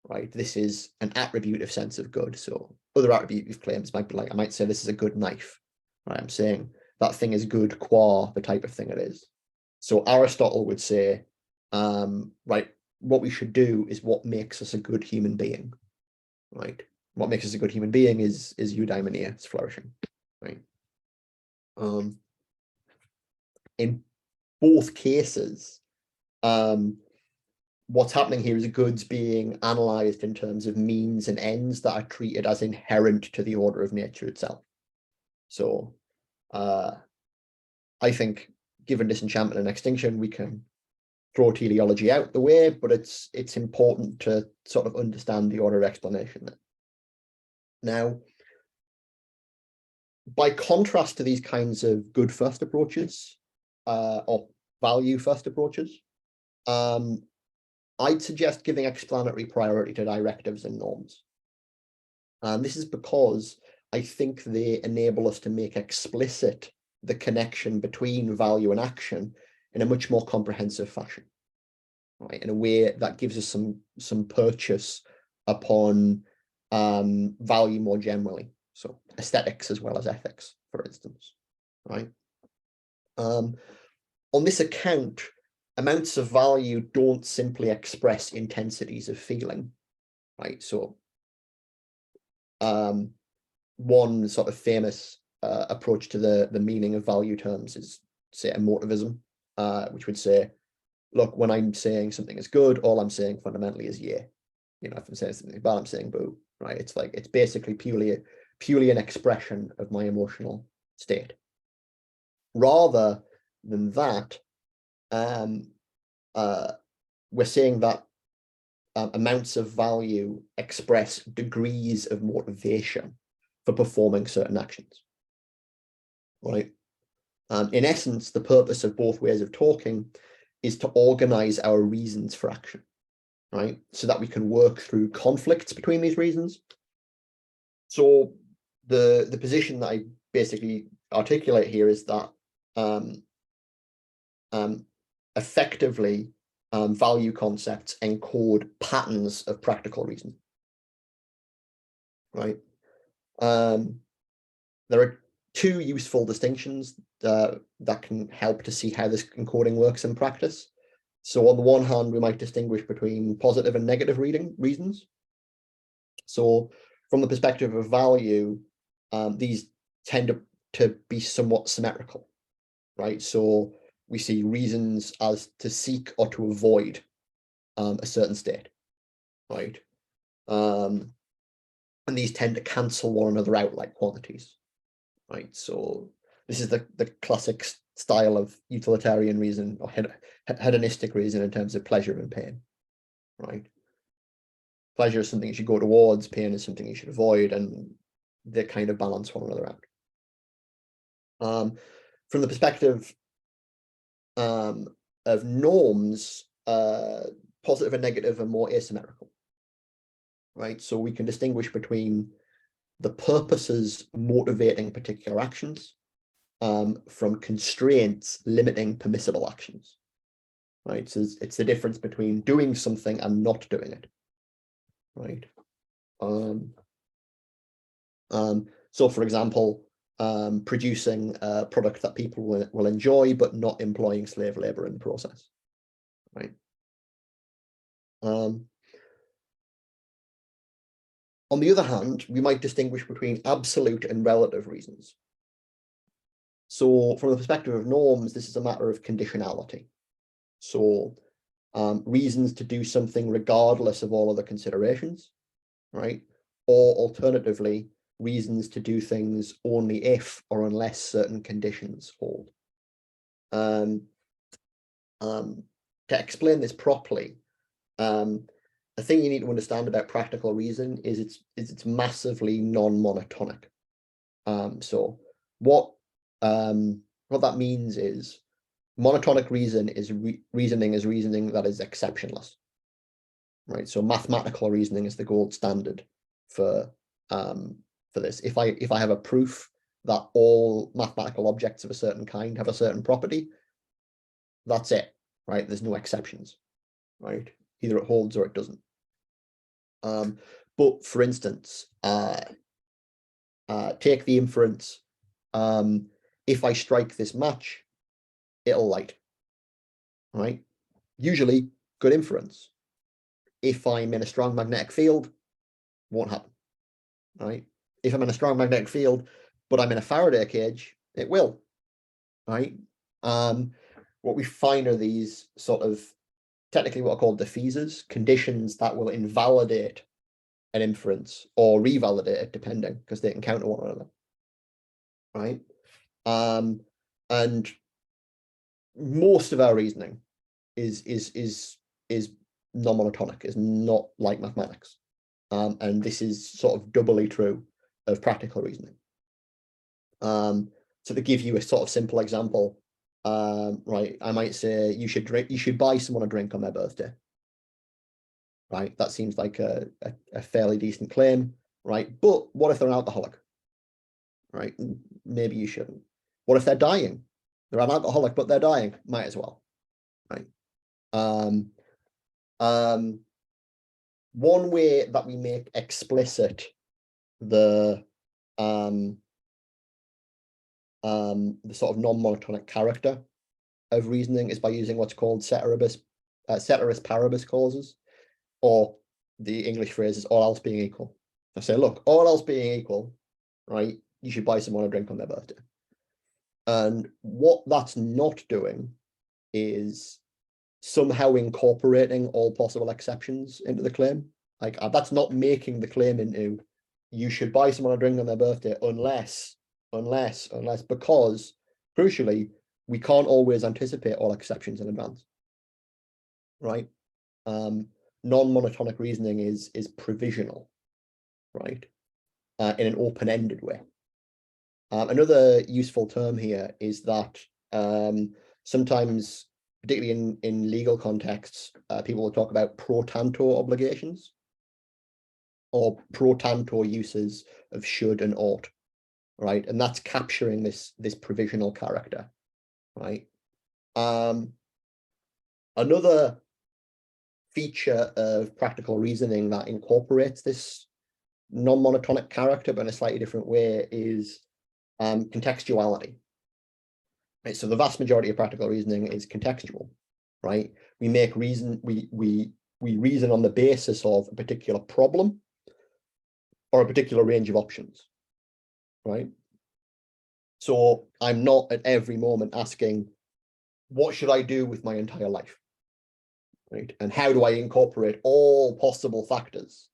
right? This is an attributive sense of good. So other attributive claims might be like, I might say this is a good knife, right? I'm saying that thing is good qua the type of thing it is. So Aristotle would say, right, what we should do is what makes us a good human being, right? What makes us a good human being is eudaimonia, it's flourishing, right? in both cases, what's happening here is goods being analyzed in terms of means and ends that are treated as inherent to the order of nature itself. So I think, given disenchantment and extinction, we can throw teleology out the way, but it's important to sort of understand the order of explanation there. Now, by contrast to these kinds of good first approaches, or value first approaches, I'd suggest giving explanatory priority to directives and norms. And this is because I think they enable us to make explicit the connection between value and action in a much more comprehensive fashion, right? In a way that gives us some purchase upon value more generally. So aesthetics as well as ethics, for instance, right? On this account, amounts of value don't simply express intensities of feeling, right? So one sort of famous approach to the meaning of value terms is, say, emotivism, which would say, look, when I'm saying something is good, all I'm saying fundamentally is yeah. You know, if I'm saying something bad, I'm saying boo, right? It's like, it's basically purely an expression of my emotional state. Rather than that, we're saying that amounts of value express degrees of motivation for performing certain actions, right? In essence, the purpose of both ways of talking is to organize our reasons for action, right? So that we can work through conflicts between these reasons. So the position that I basically articulate here is that effectively, value concepts encode patterns of practical reason, right? There are two useful distinctions that can help to see how this encoding works in practice. So on the one hand, we might distinguish between positive and negative reasons. So from the perspective of value, these tend to be somewhat symmetrical, right? So we see reasons as to seek or to avoid a certain state, right? And these tend to cancel one another out like quantities, right? So this is the classic style of utilitarian reason or hedonistic reason in terms of pleasure and pain, right? Pleasure is something you should go towards, pain is something you should avoid, and they kind of balance one another out. From the perspective of norms, positive and negative are more asymmetrical, right? So we can distinguish between the purposes motivating particular actions from constraints limiting permissible actions, right? So it's the difference between doing something and not doing it, right? So for example, producing a product that people will enjoy, but not employing slave labor in the process, right? On the other hand, we might distinguish between absolute and relative reasons. So from the perspective of norms, this is a matter of conditionality. So reasons to do something regardless of all other considerations, right? Or alternatively, reasons to do things only if or unless certain conditions hold. To explain this properly, the thing you need to understand about practical reason is it's massively non-monotonic. So what that means is monotonic reason is reasoning that is exceptionless, right? So mathematical reasoning is the gold standard for this. If I have a proof that all mathematical objects of a certain kind have a certain property, that's it, right? There's no exceptions, right? Either it holds or it doesn't. But for instance, take the inference, if I strike this match, it'll light, right? Usually good inference. If I'm in a strong magnetic field, won't happen, right? If I'm in a strong magnetic field, but I'm in a Faraday cage, it will, right? What we find are these sort of technically what are called diffusers, conditions that will invalidate an inference or revalidate it, depending, because they can counter one another, right? And most of our reasoning is non-monotonic, is not like mathematics, and this is sort of doubly true of practical reasoning. So to give you a sort of simple example, right, I might say you should buy someone a drink on their birthday. Right, that seems like a fairly decent claim, right? But what if they're an alcoholic? Right, maybe you shouldn't. What if they're dying? They're an alcoholic, but they're dying. Might as well, right? One way that we make explicit the sort of non-monotonic character of reasoning is by using what's called ceteris paribus clauses, or the English phrase is all else being equal. I say, look, all else being equal, right, you should buy someone a drink on their birthday. And what that's not doing is somehow incorporating all possible exceptions into the claim. Like, that's not making the claim into you should buy someone a drink on their birthday unless, because crucially, we can't always anticipate all exceptions in advance, right? Non-monotonic reasoning is provisional, right? In an open-ended way. Another useful term here is that sometimes, particularly in legal contexts, people will talk about pro tanto obligations or pro tanto uses of should and ought, right? And that's capturing this provisional character, right? Another feature of practical reasoning that incorporates this non-monotonic character but in a slightly different way is contextuality. Right, so the vast majority of practical reasoning is contextual, right? We make reason, we reason on the basis of a particular problem or a particular range of options, right? So I'm not at every moment asking, what should I do with my entire life? Right? And how do I incorporate all possible factors?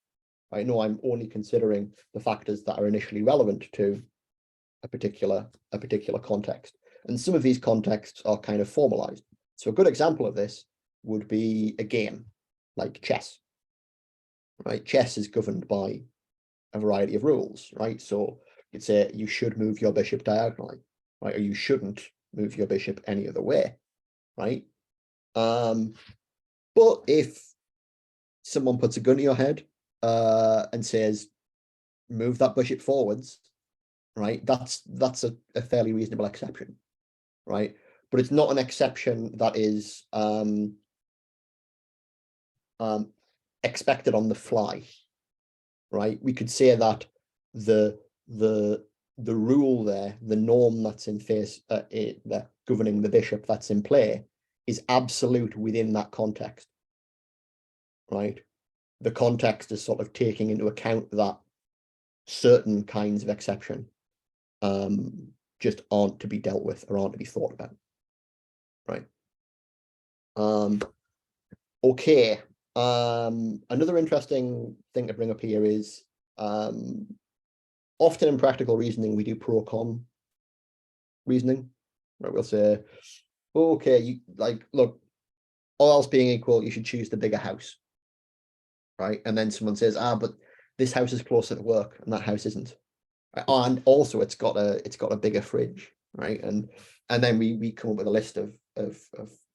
Right? No, I'm only considering the factors that are initially relevant to a particular context. And some of these contexts are kind of formalized. So a good example of this would be a game like chess. Right? Chess is governed by a variety of rules, right? So you'd say you should move your bishop diagonally, right? Or you shouldn't move your bishop any other way, right? But if someone puts a gun to your head and says, move that bishop forwards, right? That's a fairly reasonable exception, right? But it's not an exception that is expected on the fly, right? We could say that the rule there, the norm that's in face, that governing the bishop that's in play, is absolute within that context, right? The context is sort of taking into account that certain kinds of exception just aren't to be dealt with or aren't to be thought about, right? Okay. Another interesting thing to bring up here is often in practical reasoning we do pro-con reasoning, right? We'll say, okay, you look, all else being equal, you should choose the bigger house, right? And then someone says, but this house is closer to work and that house isn't, right? And also it's got a bigger fridge, right? And then we come up with a list of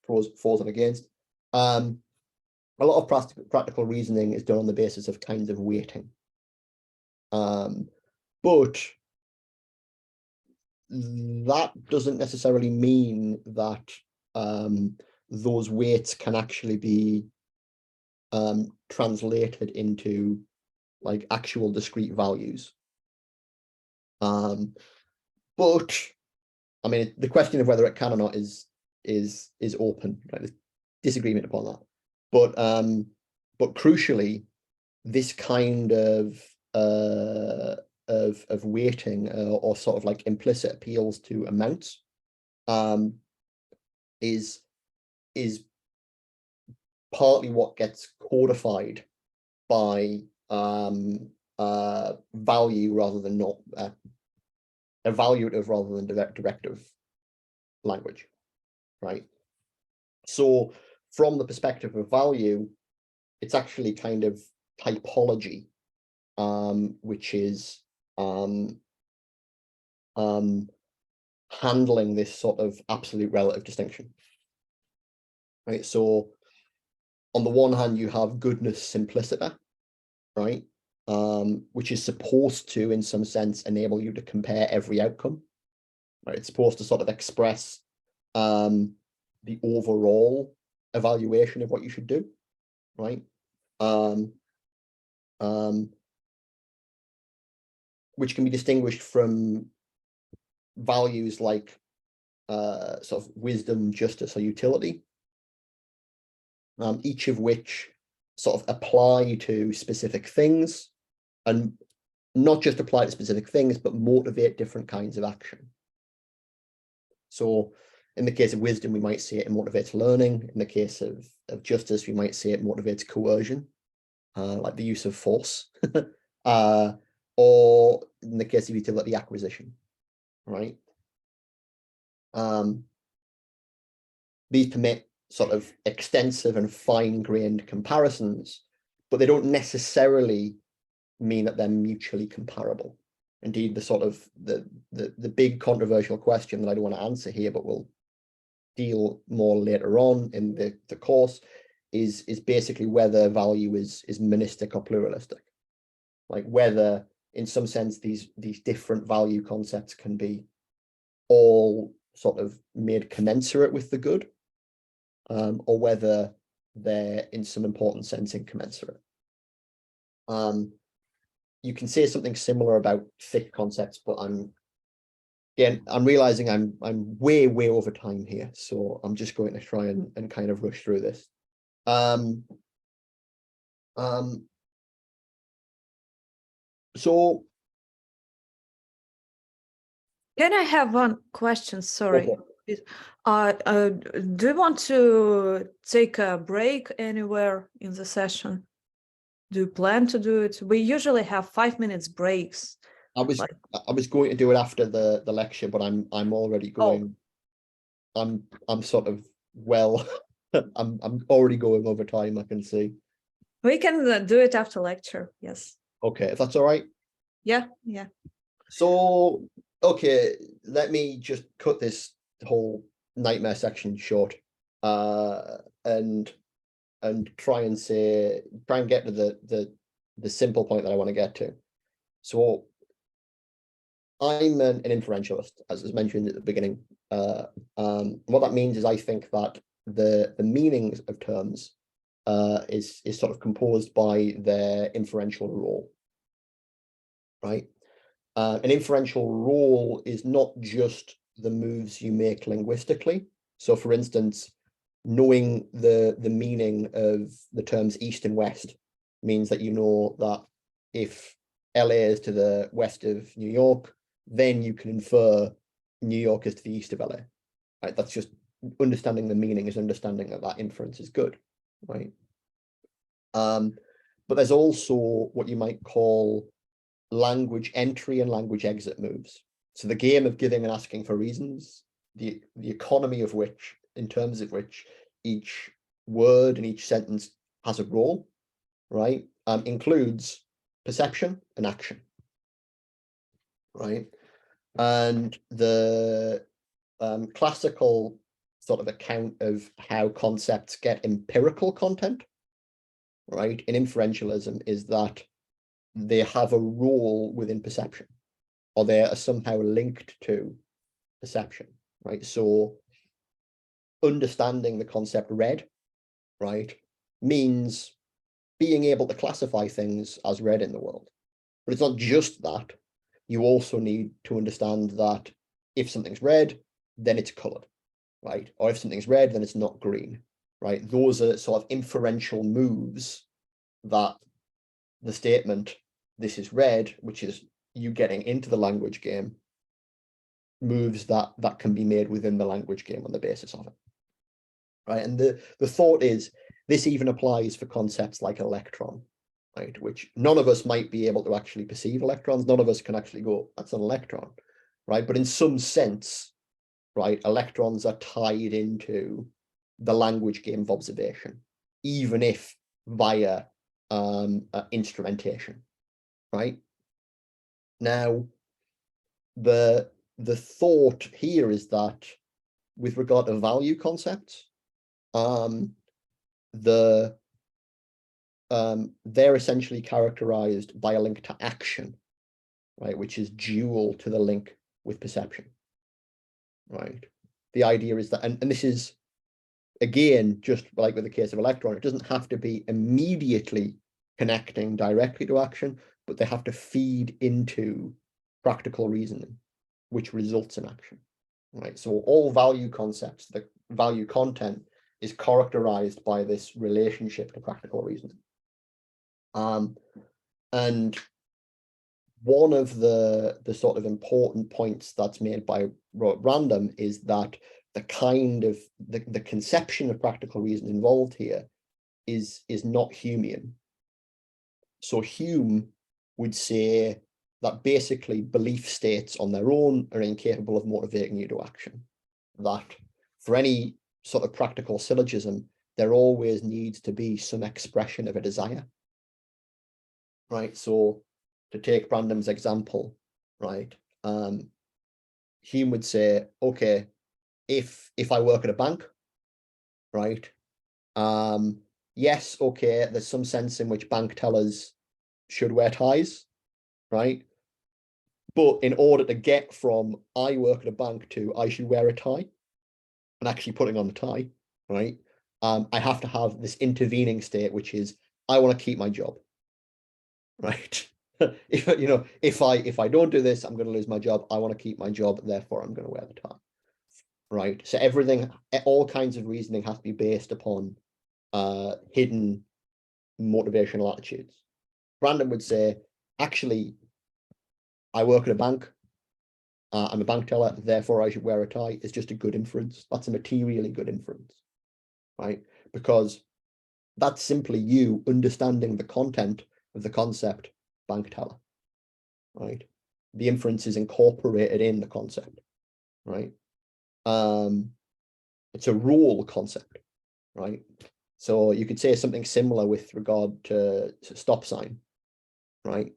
pros and against. A lot of practical reasoning is done on the basis of kinds of weighting, but that doesn't necessarily mean that those weights can actually be translated into like actual discrete values. But I mean, the question of whether it can or not is open, right? There's disagreement upon that. But crucially, this kind of weighting or sort of like implicit appeals to amounts is partly what gets codified by value rather than not evaluative rather than directive language, right? So from the perspective of value, it's actually kind of typology, which is handling this sort of absolute relative distinction, right? So on the one hand, you have goodness simplicity, right? Which is supposed to, in some sense, enable you to compare every outcome, right? It's supposed to sort of express the overall evaluation of what you should do, right? Which can be distinguished from values like sort of wisdom, justice, or utility, each of which sort of apply to specific things, and not just apply to specific things, but motivate different kinds of action. So in the case of wisdom, we might say it motivates learning. In the case of justice, we might say it motivates coercion, like the use of force, or in the case of utility, acquisition, right? These permit sort of extensive and fine-grained comparisons, but they don't necessarily mean that they're mutually comparable. Indeed, the sort of the big controversial question that I don't want to answer here, but we'll deal more later on in the course, is basically whether value is monistic or pluralistic, like whether in some sense these different value concepts can be all sort of made commensurate with the good, or whether they're in some important sense incommensurate. You can say something similar about thick concepts, but I'm realizing I'm way over time here, so I'm just going to try and kind of rush through this. So Can I have one question? Sorry. okay. Do you want to take a break anywhere in the session? Do you plan to do it? We usually have 5 minutes breaks. I was going to do it after the lecture, but I'm already going. I'm sort of I'm already going over time, I can see. We can do it after lecture. Yes. Okay, if that's all right. Yeah. So okay, let me just cut this whole nightmare section short, and try and get to the simple point that I want to get to. So I'm an inferentialist, as was mentioned at the beginning. What that means is I think that the meanings of terms is sort of composed by their inferential role, right? An inferential role is not just the moves you make linguistically. So for instance, knowing the meaning of the terms east and west means that you know that if LA is to the west of New York, then you can infer New York is to the east of LA, right? That's just understanding the meaning is understanding that inference is good, right? But there's also what you might call language entry and language exit moves. So the game of giving and asking for reasons, the economy of which, in terms of which each word and each sentence has a role, right, includes perception and action, right? And the classical sort of account of how concepts get empirical content, right, in inferentialism is that they have a role within perception, or they are somehow linked to perception, right? So understanding the concept red, right, means being able to classify things as red in the world. But it's not just that. You also need to understand that if something's red, then it's colored, right? Or if something's red, then it's not green, right? Those are sort of inferential moves that the statement, this is red, which is you getting into the language game, moves that can be made within the language game on the basis of it, right? And the thought is this even applies for concepts like electron, right? Which none of us might be able to actually perceive electrons. None of us can actually go, that's an electron, right? But in some sense, right, electrons are tied into the language game of observation, even if via instrumentation, right? Now, the thought here is that with regard to value concepts, they're essentially characterized by a link to action, right, which is dual to the link with perception, right? The idea is that, and this is, again, just like with the case of electron, it doesn't have to be immediately connecting directly to action, but they have to feed into practical reasoning, which results in action, right? So all value concepts, the value content is characterized by this relationship to practical reasoning. And one of the sort of important points that's made by Random is that the kind of the conception of practical reason involved here is not Humean. So Hume would say that basically belief states on their own are incapable of motivating you to action. That for any sort of practical syllogism, there always needs to be some expression of a desire, right? So to take Brandom's example, right, Hume would say, okay, if I work at a bank, right, yes, okay, there's some sense in which bank tellers should wear ties, right? But in order to get from I work at a bank to I should wear a tie and actually putting on the tie, right? I have to have this intervening state, which is I want to keep my job, right? If I don't do this, I'm going to lose my job. I want to keep my job, therefore I'm going to wear the tie, right? So everything, all kinds of reasoning has to be based upon hidden motivational attitudes. Brandon would say, actually, I work at a bank. I'm a bank teller, therefore I should wear a tie. It's just a good inference. That's a materially good inference, right? Because that's simply you understanding the content of the concept bank teller, right? The inference is incorporated in the concept, right? It's a role concept, right? So you could say something similar with regard to stop sign, right?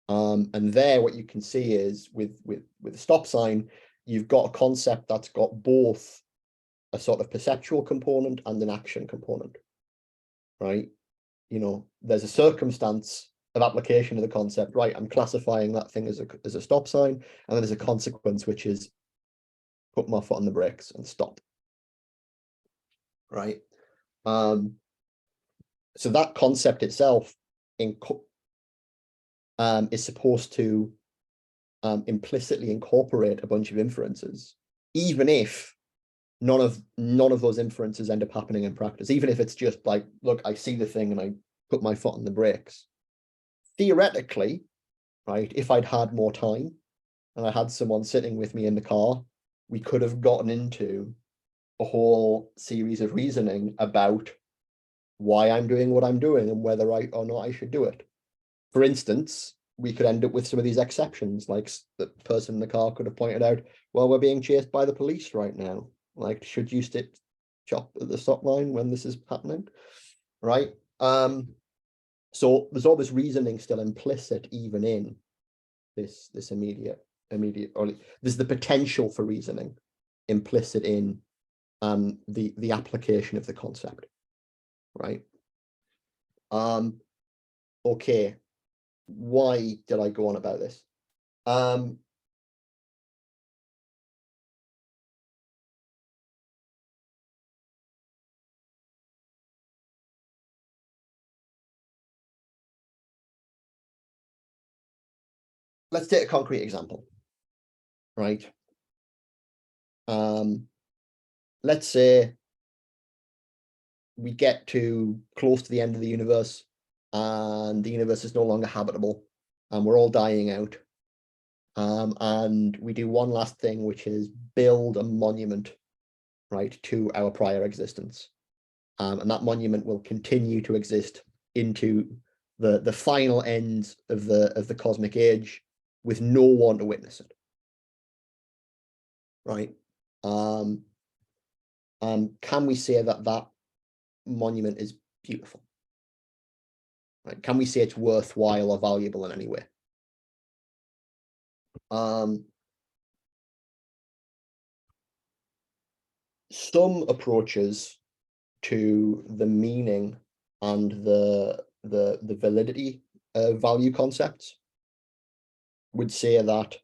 And there what you can see is with the stop sign, you've got a concept that's got both a sort of perceptual component and an action component, right? There's a circumstance of application of the concept, right? I'm classifying that thing as a stop sign, and then there's a consequence, which is put my foot on the brakes and stop, right? So that concept itself is supposed to implicitly incorporate a bunch of inferences, even if none of those inferences end up happening in practice, even if it's just like, look, I see the thing and I put my foot on the brakes. Theoretically, right, if I'd had more time and I had someone sitting with me in the car, we could have gotten into a whole series of reasoning about why I'm doing what I'm doing and whether or not I should do it. For instance, we could end up with some of these exceptions, like the person in the car could have pointed out, well, we're being chased by the police right now. Like, should you stop at the stop line when this is happening, right? So there's all this reasoning still implicit even in this immediate, or there's the potential for reasoning implicit in the application of the concept, right? Okay, why did I go on about this? Let's take a concrete example, right? Let's say we get to close to the end of the universe and the universe is no longer habitable and we're all dying out. And we do one last thing, which is build a monument, right, to our prior existence. And that monument will continue to exist into the final end of the cosmic age with no one to witness it. Right? Can we say that that monument is beautiful? Right? Can we say it's worthwhile or valuable in any way? Some approaches to the meaning and the validity of value concepts would say that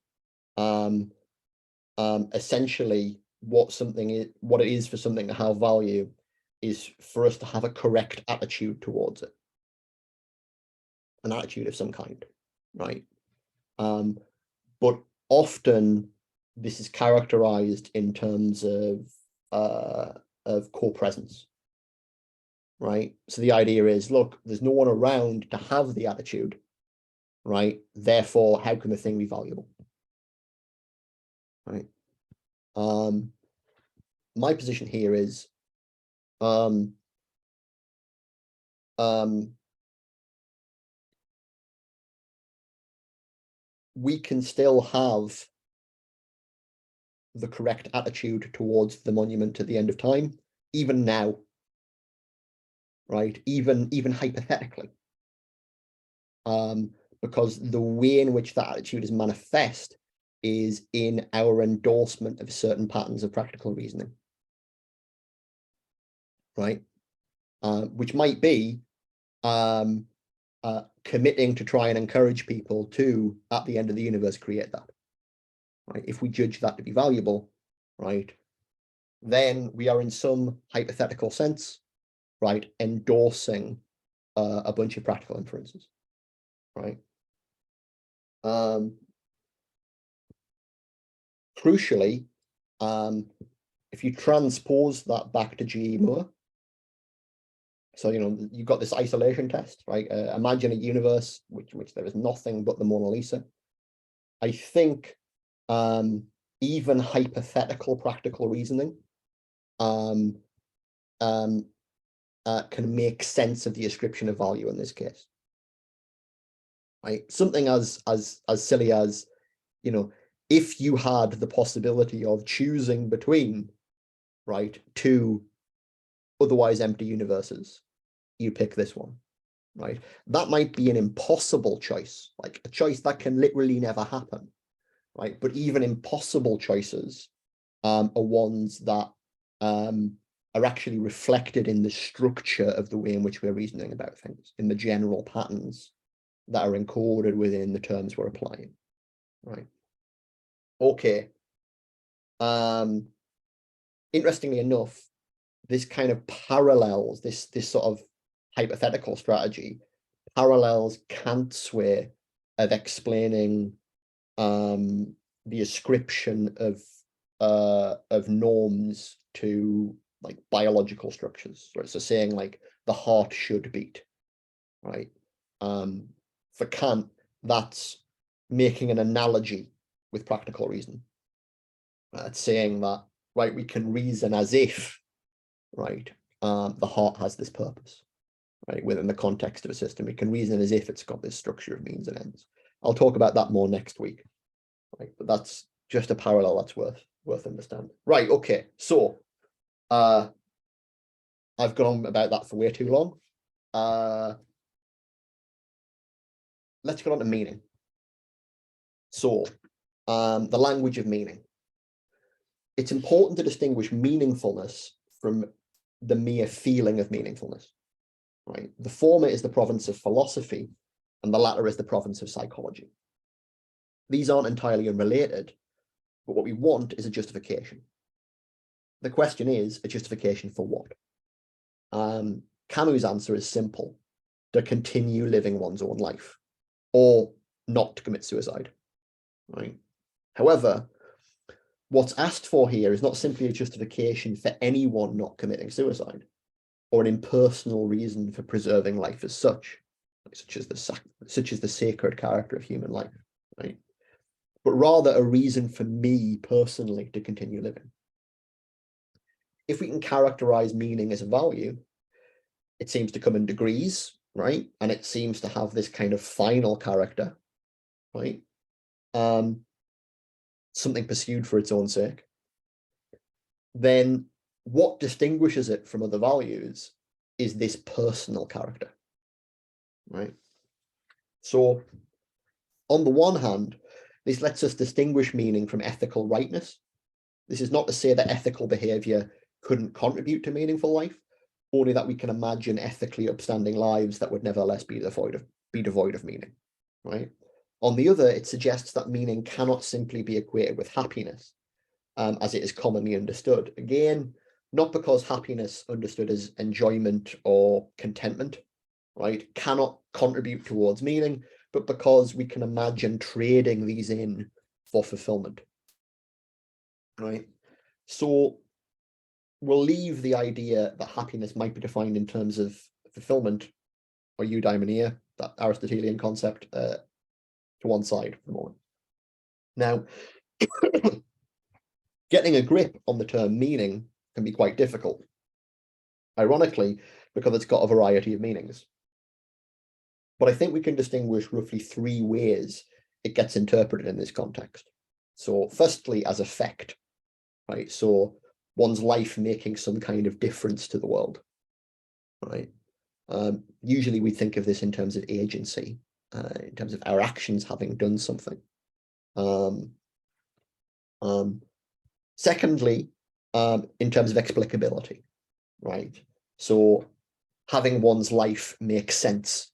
essentially what it is for something to have value is for us to have a correct attitude towards it, an attitude of some kind, right? But often this is characterized in terms of co-presence, right? So the idea is, look, there's no one around to have the attitude, right? Therefore, how can the thing be valuable, right? My position here is, we can still have the correct attitude towards the monument at the end of time, even now, right? Even hypothetically, because the way in which that attitude is manifest is in our endorsement of certain patterns of practical reasoning, right? Which might be committing to try and encourage people to, at the end of the universe, create that, right? If we judge that to be valuable, right, then we are in some hypothetical sense, right, endorsing a bunch of practical inferences, right? Crucially, if you transpose that back to G.E. Moore, so, you know, you've got this isolation test, right? Imagine a universe which there is nothing but the Mona Lisa. I think even hypothetical practical reasoning can make sense of the ascription of value in this case, right? Something as silly as, you know, if you had the possibility of choosing between, right, two otherwise empty universes, you pick this one, right? That might be an impossible choice, like a choice that can literally never happen, right? But even impossible choices are ones that are actually reflected in the structure of the way in which we're reasoning about things, in the general patterns that are encoded within the terms we're applying, right? Okay. Interestingly enough, this kind of parallels, this sort of hypothetical strategy parallels Kant's way of explaining the ascription of norms to like biological structures, right? So saying like the heart should beat, right? For Kant, that's making an analogy with practical reason. It's saying that, right, we can reason as if, right, the heart has this purpose, right, within the context of a system. We can reason as if it's got this structure of means and ends. I'll talk about that more next week, right? But that's just a parallel that's worth understanding. Right, okay, so I've gone on about that for way too long. Let's get on to meaning. So, the language of meaning. It's important to distinguish meaningfulness from the mere feeling of meaningfulness, right? The former is the province of philosophy, and the latter is the province of psychology. These aren't entirely unrelated, but what we want is a justification. The question is, a justification for what? Camus' answer is simple: to continue living one's own life, or not to commit suicide, right? However, what's asked for here is not simply a justification for anyone not committing suicide, or an impersonal reason for preserving life as such, such as the sacred character of human life, right? But rather a reason for me personally to continue living. if we can characterize meaning as a value, it seems to come in degrees, right? And it seems to have this kind of final character, right? Something pursued for its own sake. Then what distinguishes it from other values is this personal character, right? So on the one hand, this lets us distinguish meaning from ethical rightness. This is not to say that ethical behavior couldn't contribute to meaningful life, only that we can imagine ethically upstanding lives that would nevertheless be devoid of meaning, right? On the other, it suggests that meaning cannot simply be equated with happiness, as it is commonly understood. Again, not because happiness understood as enjoyment or contentment, right, cannot contribute towards meaning, but because we can imagine trading these in for fulfillment, right? So we'll leave the idea that happiness might be defined in terms of fulfillment or eudaimonia, that Aristotelian concept, to one side for the moment. Now, getting a grip on the term meaning can be quite difficult, ironically, because it's got a variety of meanings. But I think we can distinguish roughly 3 ways it gets interpreted in this context. So firstly, as effect, right? So one's life making some kind of difference to the world, right? Usually we think of this in terms of agency, in terms of our actions having done something. Secondly, in terms of explicability, right? So having one's life make sense,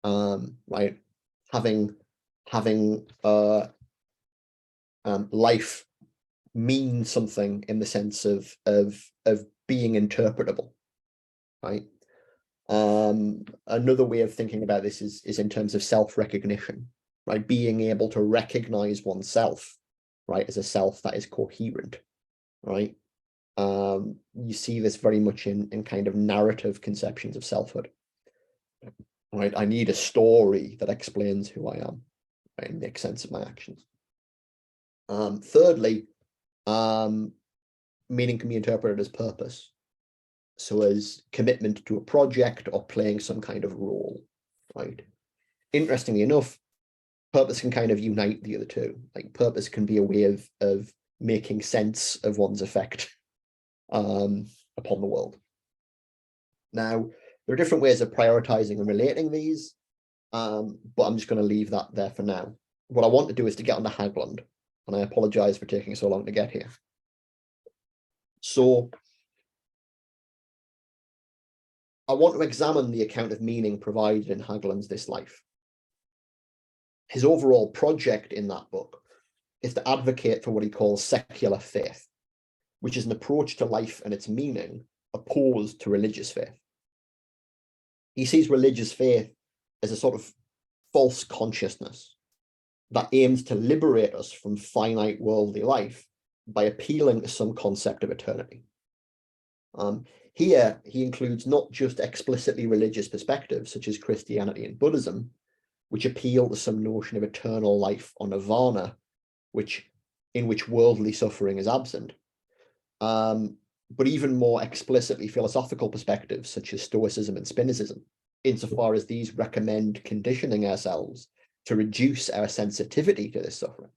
right? Having life mean something in the sense of being interpretable, right? Another way of thinking about this is in terms of self-recognition, right? Being able to recognize oneself, right, as a self that is coherent, right? You see this very much in kind of narrative conceptions of selfhood, right? I need a story that explains who I am, right, and makes sense of my actions. Thirdly, meaning can be interpreted as purpose, so as commitment to a project or playing some kind of role, right? Interestingly enough, purpose can kind of unite the other two. Like purpose can be a way of making sense of one's effect upon the world. Now, there are different ways of prioritizing and relating these, but I'm just going to leave that there for now. What I want to do is to get on to Haglund, and I apologize for taking so long to get here. So I want to examine the account of meaning provided in Haglund's This Life. His overall project in that book is to advocate for what he calls secular faith, which is an approach to life and its meaning opposed to religious faith. He sees religious faith as a sort of false consciousness that aims to liberate us from finite worldly life by appealing to some concept of eternity. Here, he includes not just explicitly religious perspectives, such as Christianity and Buddhism, which appeal to some notion of eternal life or nirvana, in which worldly suffering is absent, but even more explicitly philosophical perspectives, such as Stoicism and Spinozism, insofar as these recommend conditioning ourselves to reduce our sensitivity to this suffering.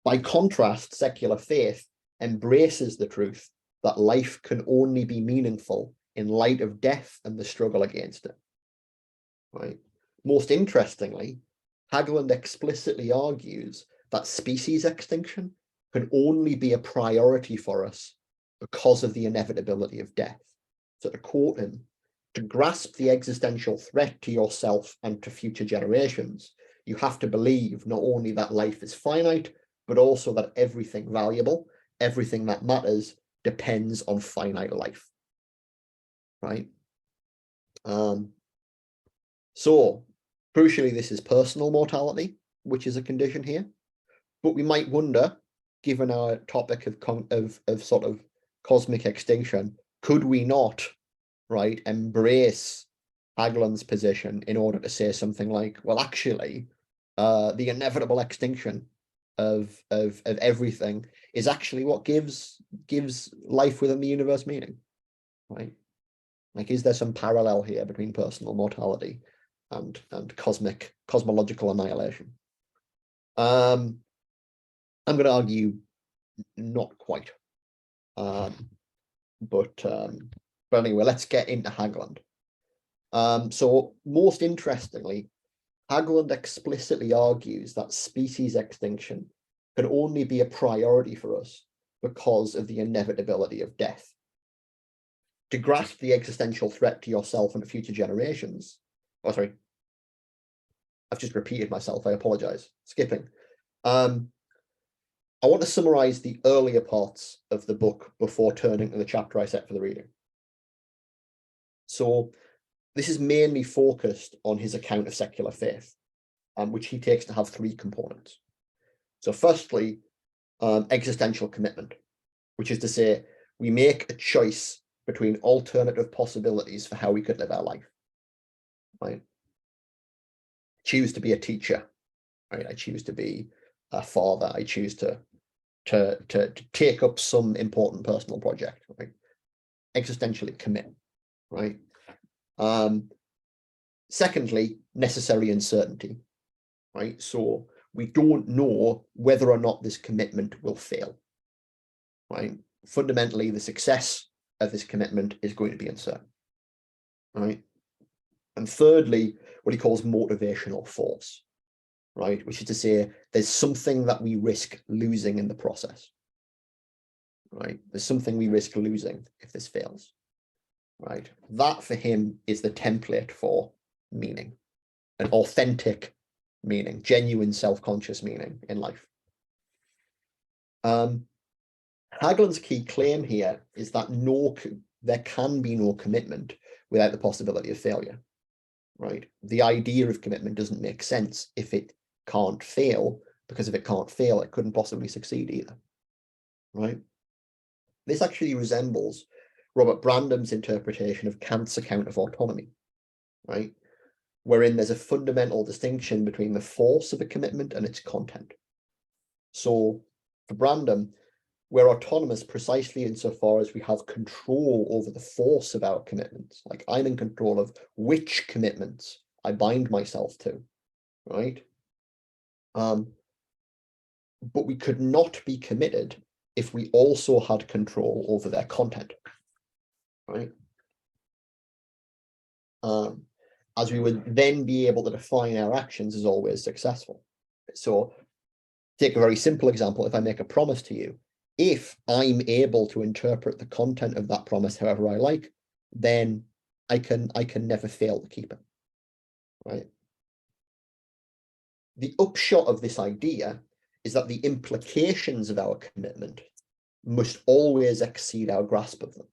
By contrast, secular faith embraces the truth that life can only be meaningful in light of death and the struggle against it, right? Most interestingly, Haglund explicitly argues that species extinction can only be a priority for us because of the inevitability of death. So to quote him, to grasp the existential threat to yourself and to future generations, you have to believe not only that life is finite, but also that everything valuable, everything that matters, depends on finite life, right? So crucially, this is personal mortality, which is a condition here. But we might wonder, given our topic of sort of cosmic extinction, could we not, right, embrace Haglund's position in order to say something like, well, actually, the inevitable extinction of everything is actually what gives life within the universe meaning, right? Like, is there some parallel here between personal mortality and cosmological annihilation? I'm going to argue not quite. But anyway, let's get into Haglund. So most interestingly, Haglund explicitly argues that species extinction can only be a priority for us because of the inevitability of death. To grasp the existential threat to yourself and to future generations, oh sorry, I've just repeated myself, I apologize, skipping. I want to summarize the earlier parts of the book before turning to the chapter I set for the reading. So this is mainly focused on his account of secular faith, which he takes to have three components. So firstly, existential commitment, which is to say, we make a choice between alternative possibilities for how we could live our life, right? Choose to be a teacher, right? I choose to be a father. I choose to take up some important personal project, right? Existentially commit, right? Secondly, necessary uncertainty, right? So we don't know whether or not this commitment will fail, right? Fundamentally, the success of this commitment is going to be uncertain, right? And thirdly, what he calls motivational force, right? Which is to say, there's something that we risk losing in the process, right? There's something we risk losing if this fails, right? That for him is the template for meaning, an authentic meaning, genuine self-conscious meaning in life. Haglund's key claim here is that there can be no commitment without the possibility of failure, right? The idea of commitment doesn't make sense if it can't fail, because if it can't fail, it couldn't possibly succeed either, right? This actually resembles Robert Brandam's interpretation of Kant's account of autonomy, right? Wherein there's a fundamental distinction between the force of a commitment and its content. So for Brandam, we're autonomous precisely insofar as we have control over the force of our commitments. Like, I'm in control of which commitments I bind myself to, right? But we could not be committed if we also had control over their content, right? As we would then be able to define our actions as always successful. So take a very simple example. If I make a promise to you, if I'm able to interpret the content of that promise however I like, then I can never fail to keep it, right? The upshot of this idea is that the implications of our commitment must always exceed our grasp of them,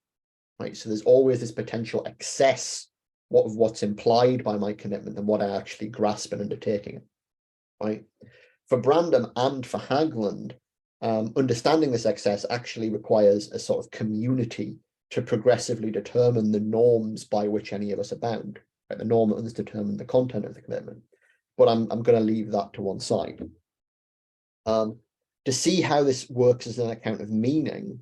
right? So there's always this potential excess of what's implied by my commitment and what I actually grasp in undertaking it, right? For Brandam and for Haglund, understanding this excess actually requires a sort of community to progressively determine the norms by which any of us are bound, right? The norm that determine the content of the commitment. But I'm going to leave that to one side. To see how this works as an account of meaning,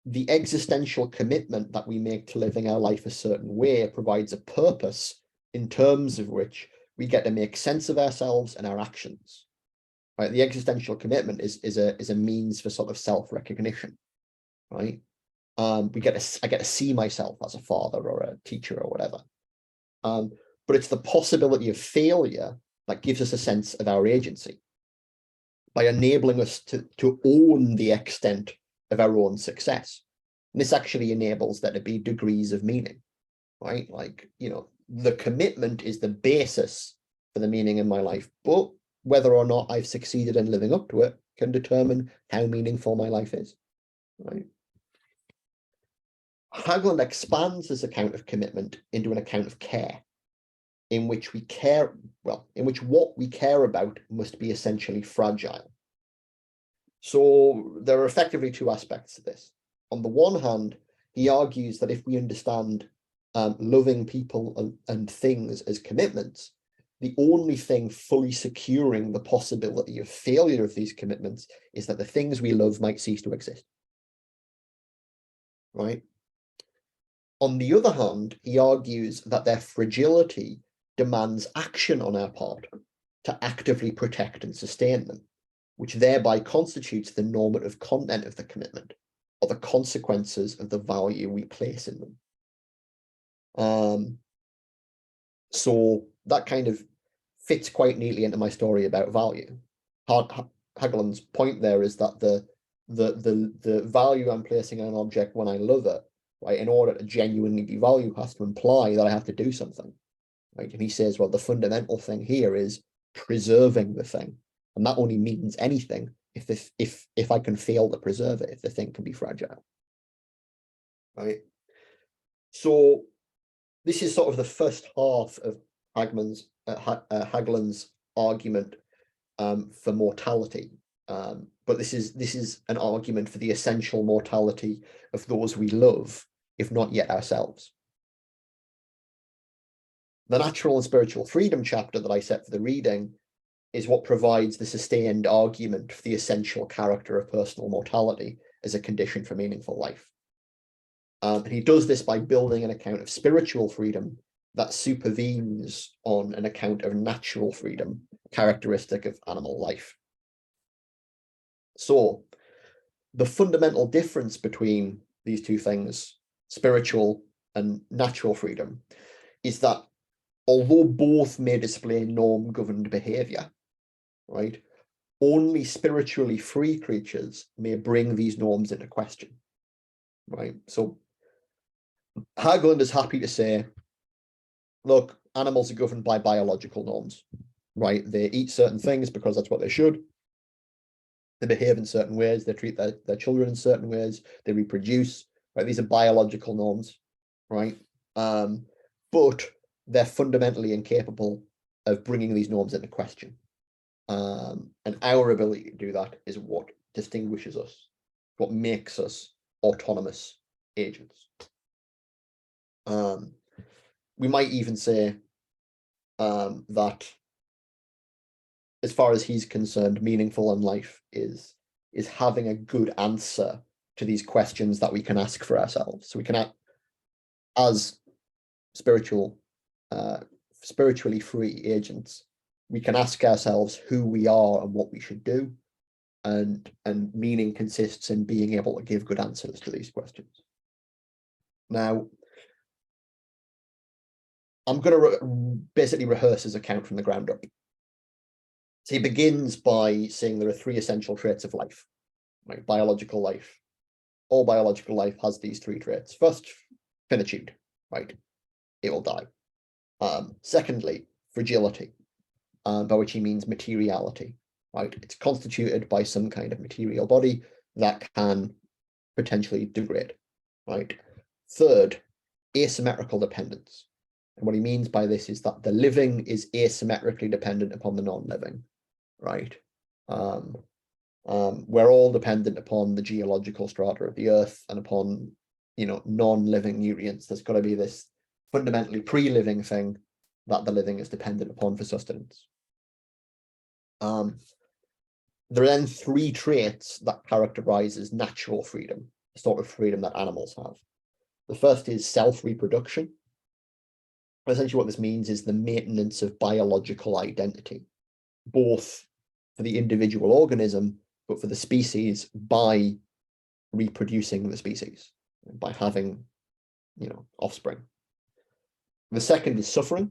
the existential commitment that we make to living our life a certain way provides a purpose in terms of which we get to make sense of ourselves and our actions. Right? The existential commitment is a means for sort of self-recognition, right? I get to see myself as a father or a teacher or whatever. But it's the possibility of failure that gives us a sense of our agency by enabling us to own the extent of our own success. And this actually enables there to be degrees of meaning, right? Like, you know, the commitment is the basis for the meaning in my life, but whether or not I've succeeded in living up to it can determine how meaningful my life is, right? Haglund expands this account of commitment into an account of care, in which what we care about must be essentially fragile. So there are effectively two aspects to this. On the one hand, he argues that if we understand loving people and things as commitments, the only thing fully securing the possibility of failure of these commitments is that the things we love might cease to exist. Right? On the other hand, he argues that their fragility demands action on our part to actively protect and sustain them, which thereby constitutes the normative content of the commitment, or the consequences of the value we place in them. So that kind of fits quite neatly into my story about value. Hageland's point there is that the value I'm placing on an object when I love it, right, in order to genuinely be value, has to imply that I have to do something, right? And he says, well, the fundamental thing here is preserving the thing, and that only means anything if I can fail to preserve it, if the thing can be fragile, right? So this is sort of the first half of Hageland's argument for mortality, but this is an argument for the essential mortality of those we love, if not yet ourselves. The natural and spiritual freedom chapter that I set for the reading is what provides the sustained argument for the essential character of personal mortality as a condition for meaningful life. And he does this by building an account of spiritual freedom that supervenes on an account of natural freedom, characteristic of animal life. So the fundamental difference between these two things, spiritual and natural freedom, is that although both may display norm-governed behavior, right, only spiritually free creatures may bring these norms into question, right? So Hageland is happy to say, look, animals are governed by biological norms, right? They eat certain things because that's what they should. They behave in certain ways. They treat their children in certain ways. They reproduce, right? These are biological norms, right? But they're fundamentally incapable of bringing these norms into question. And our ability to do that is what distinguishes us, what makes us autonomous agents. We might even say that, as far as he's concerned, meaningful in life is having a good answer to these questions that we can ask for ourselves. So we can, as spiritually free agents, we can ask ourselves who we are and what we should do, and meaning consists in being able to give good answers to these questions. Now, I'm going to basically rehearse his account from the ground up. So he begins by saying there are three essential traits of life, right? Biological life. All biological life has these three traits. First, finitude, right? It will die. Secondly, fragility, by which he means materiality, right? It's constituted by some kind of material body that can potentially degrade, right? Third, asymmetrical dependence. And what he means by this is that the living is asymmetrically dependent upon the non-living, right? We're all dependent upon the geological strata of the earth and upon, non-living nutrients. There's got to be this fundamentally pre-living thing that the living is dependent upon for sustenance. There are then three traits that characterizes natural freedom, the sort of freedom that animals have. The first is self-reproduction. Essentially what this means is the maintenance of biological identity, both for the individual organism, but for the species by reproducing the species, by having, offspring. The second is suffering,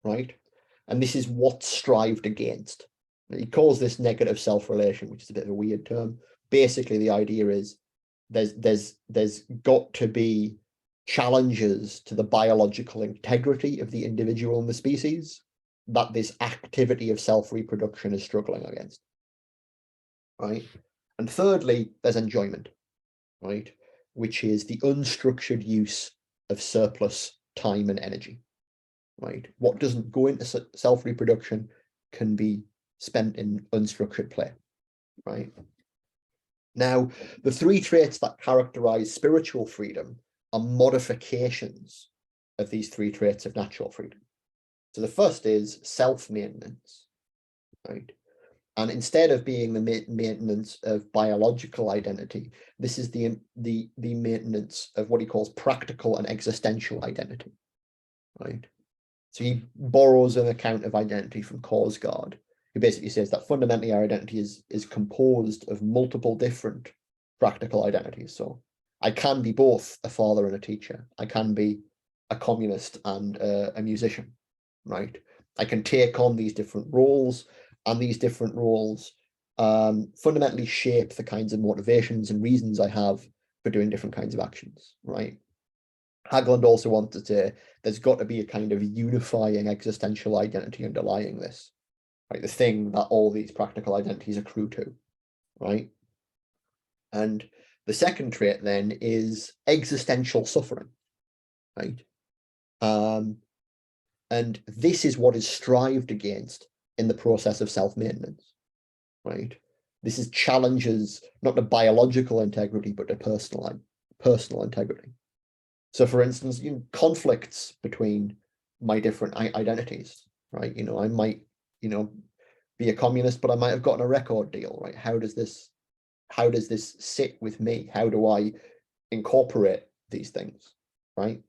right? And this is what's strived against. He calls this negative self-relation, which is a bit of a weird term. Basically, the idea is there's got to be challenges to the biological integrity of the individual and the species that this activity of self-reproduction is struggling against, right? And thirdly, there's enjoyment, right? Which is the unstructured use of surplus time and energy, right? What doesn't go into self-reproduction can be spent in unstructured play, right? Now, the three traits that characterize spiritual freedom are modifications of these three traits of natural freedom, So the first is self-maintenance, right? And instead of being the maintenance of biological identity, this is the maintenance of what he calls practical and existential identity, right? So he borrows an account of identity from Korsgaard, who basically says that fundamentally our identity is composed of multiple different practical identities. So I can be both a father and a teacher. I can be a communist and a musician, right? I can take on these different roles, and these different roles fundamentally shape the kinds of motivations and reasons I have for doing different kinds of actions, right? Hageland also wanted to say there's got to be a kind of unifying existential identity underlying this, right? The thing that all these practical identities accrue to, right? And the second trait then is existential suffering, right? And this is what is strived against in the process of self-maintenance, right? This is challenges not to biological integrity, but to personal integrity. So for instance, conflicts between my different identities, right? I might, be a communist, but I might have gotten a record deal, right? How does this sit with me? How do I incorporate these things, right?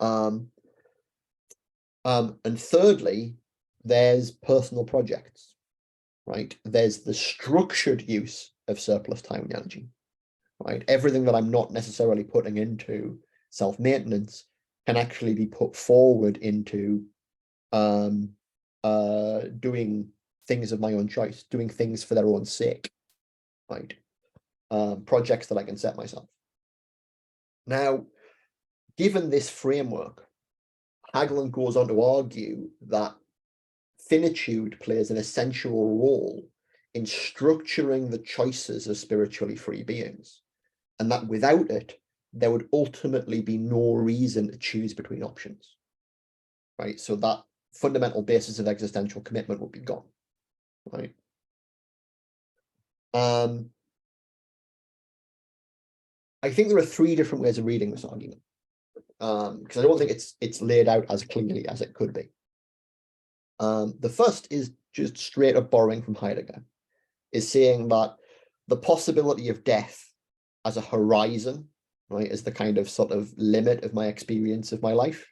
And thirdly, there's personal projects, right? There's the structured use of surplus time and energy, right? Everything that I'm not necessarily putting into self-maintenance can actually be put forward into doing things of my own choice, doing things for their own sake, right? Projects that I can set myself. Now, given this framework, Hageland goes on to argue that finitude plays an essential role in structuring the choices of spiritually free beings, and that without it, there would ultimately be no reason to choose between options, right? So that fundamental basis of existential commitment would be gone, right? I think there are three different ways of reading this argument, because I don't think it's laid out as clearly as it could be. The first is just straight up borrowing from Heidegger, is saying that the possibility of death as a horizon, right, as the kind of sort of limit of my experience of my life,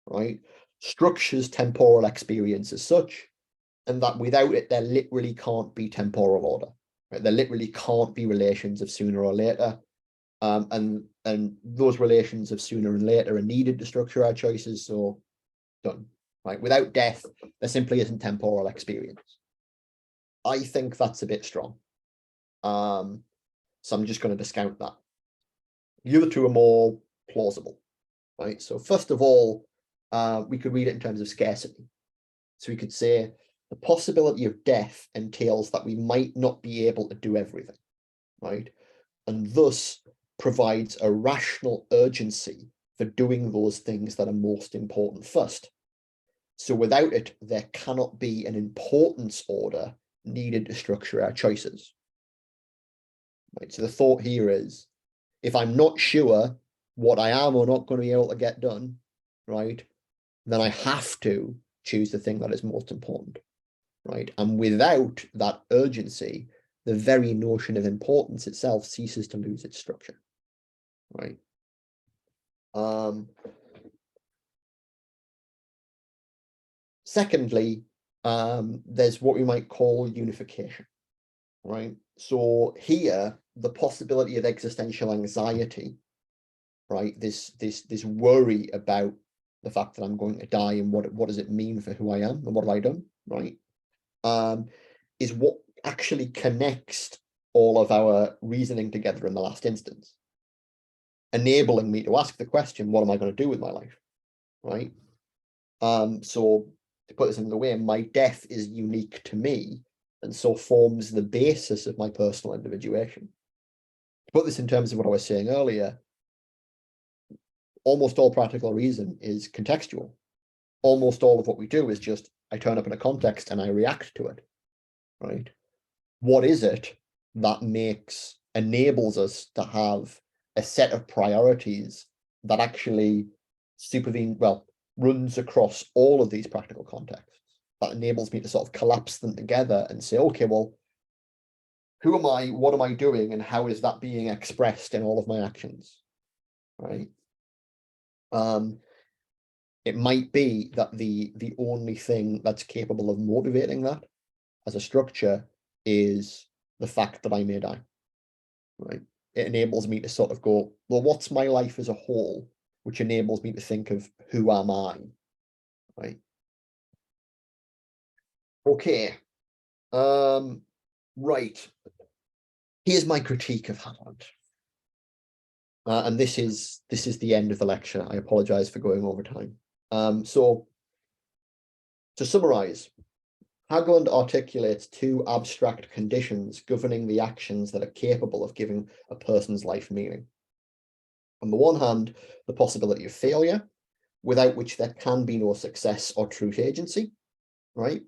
right, structures temporal experience as such, and that without it, there literally can't be temporal order, right? There literally can't be relations of sooner or later. And those relations of sooner and later are needed to structure our choices, so done, right? Without death, there simply isn't temporal experience. I think that's a bit strong. So I'm just going to discount that. The other two are more plausible, right? So first of all, we could read it in terms of scarcity. So we could say the possibility of death entails that we might not be able to do everything, right? And thus provides a rational urgency for doing those things that are most important first. So without it, there cannot be an importance order needed to structure our choices. Right? So the thought here is, if I'm not sure what I am or not going to be able to get done, right, then I have to choose the thing that is most important, right? And without that urgency, the very notion of importance itself ceases to lose its structure, right? Secondly, there's what we might call unification, right? So here, the possibility of existential anxiety, right? This worry about the fact that I'm going to die and what does it mean for who I am and what have I done, right? Is what actually connects all of our reasoning together in the last instance, enabling me to ask the question, what am I going to do with my life, right? So to put this in the way, my death is unique to me and so forms the basis of my personal individuation. To put this in terms of what I was saying earlier, almost all practical reason is contextual. Almost all of what we do is just, I turn up in a context and I react to it, right? What is it that enables us to have a set of priorities that actually supervene, well, runs across all of these practical contexts. That enables me to sort of collapse them together and say, okay, well, who am I, what am I doing, and how is that being expressed in all of my actions, right? It might be that the only thing that's capable of motivating that as a structure is the fact that I may die, right? It enables me to sort of go, well, what's my life as a whole, which enables me to think of who am I, right? Okay, right. Here's my critique of Hagland. And this is the end of the lecture. I apologize for going over time. So to summarize, Hagland articulates two abstract conditions governing the actions that are capable of giving a person's life meaning. On the one hand, the possibility of failure, without which there can be no success or true agency, right?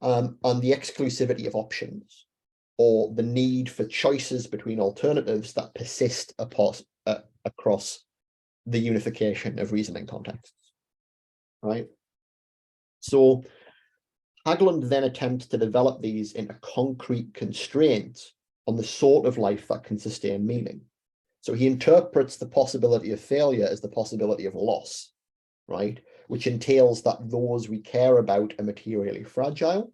And the exclusivity of options, or the need for choices between alternatives that persist across the unification of reasoning contexts, right? So Hagland then attempts to develop these into concrete constraints on the sort of life that can sustain meaning. So he interprets the possibility of failure as the possibility of loss, right? Which entails that those we care about are materially fragile.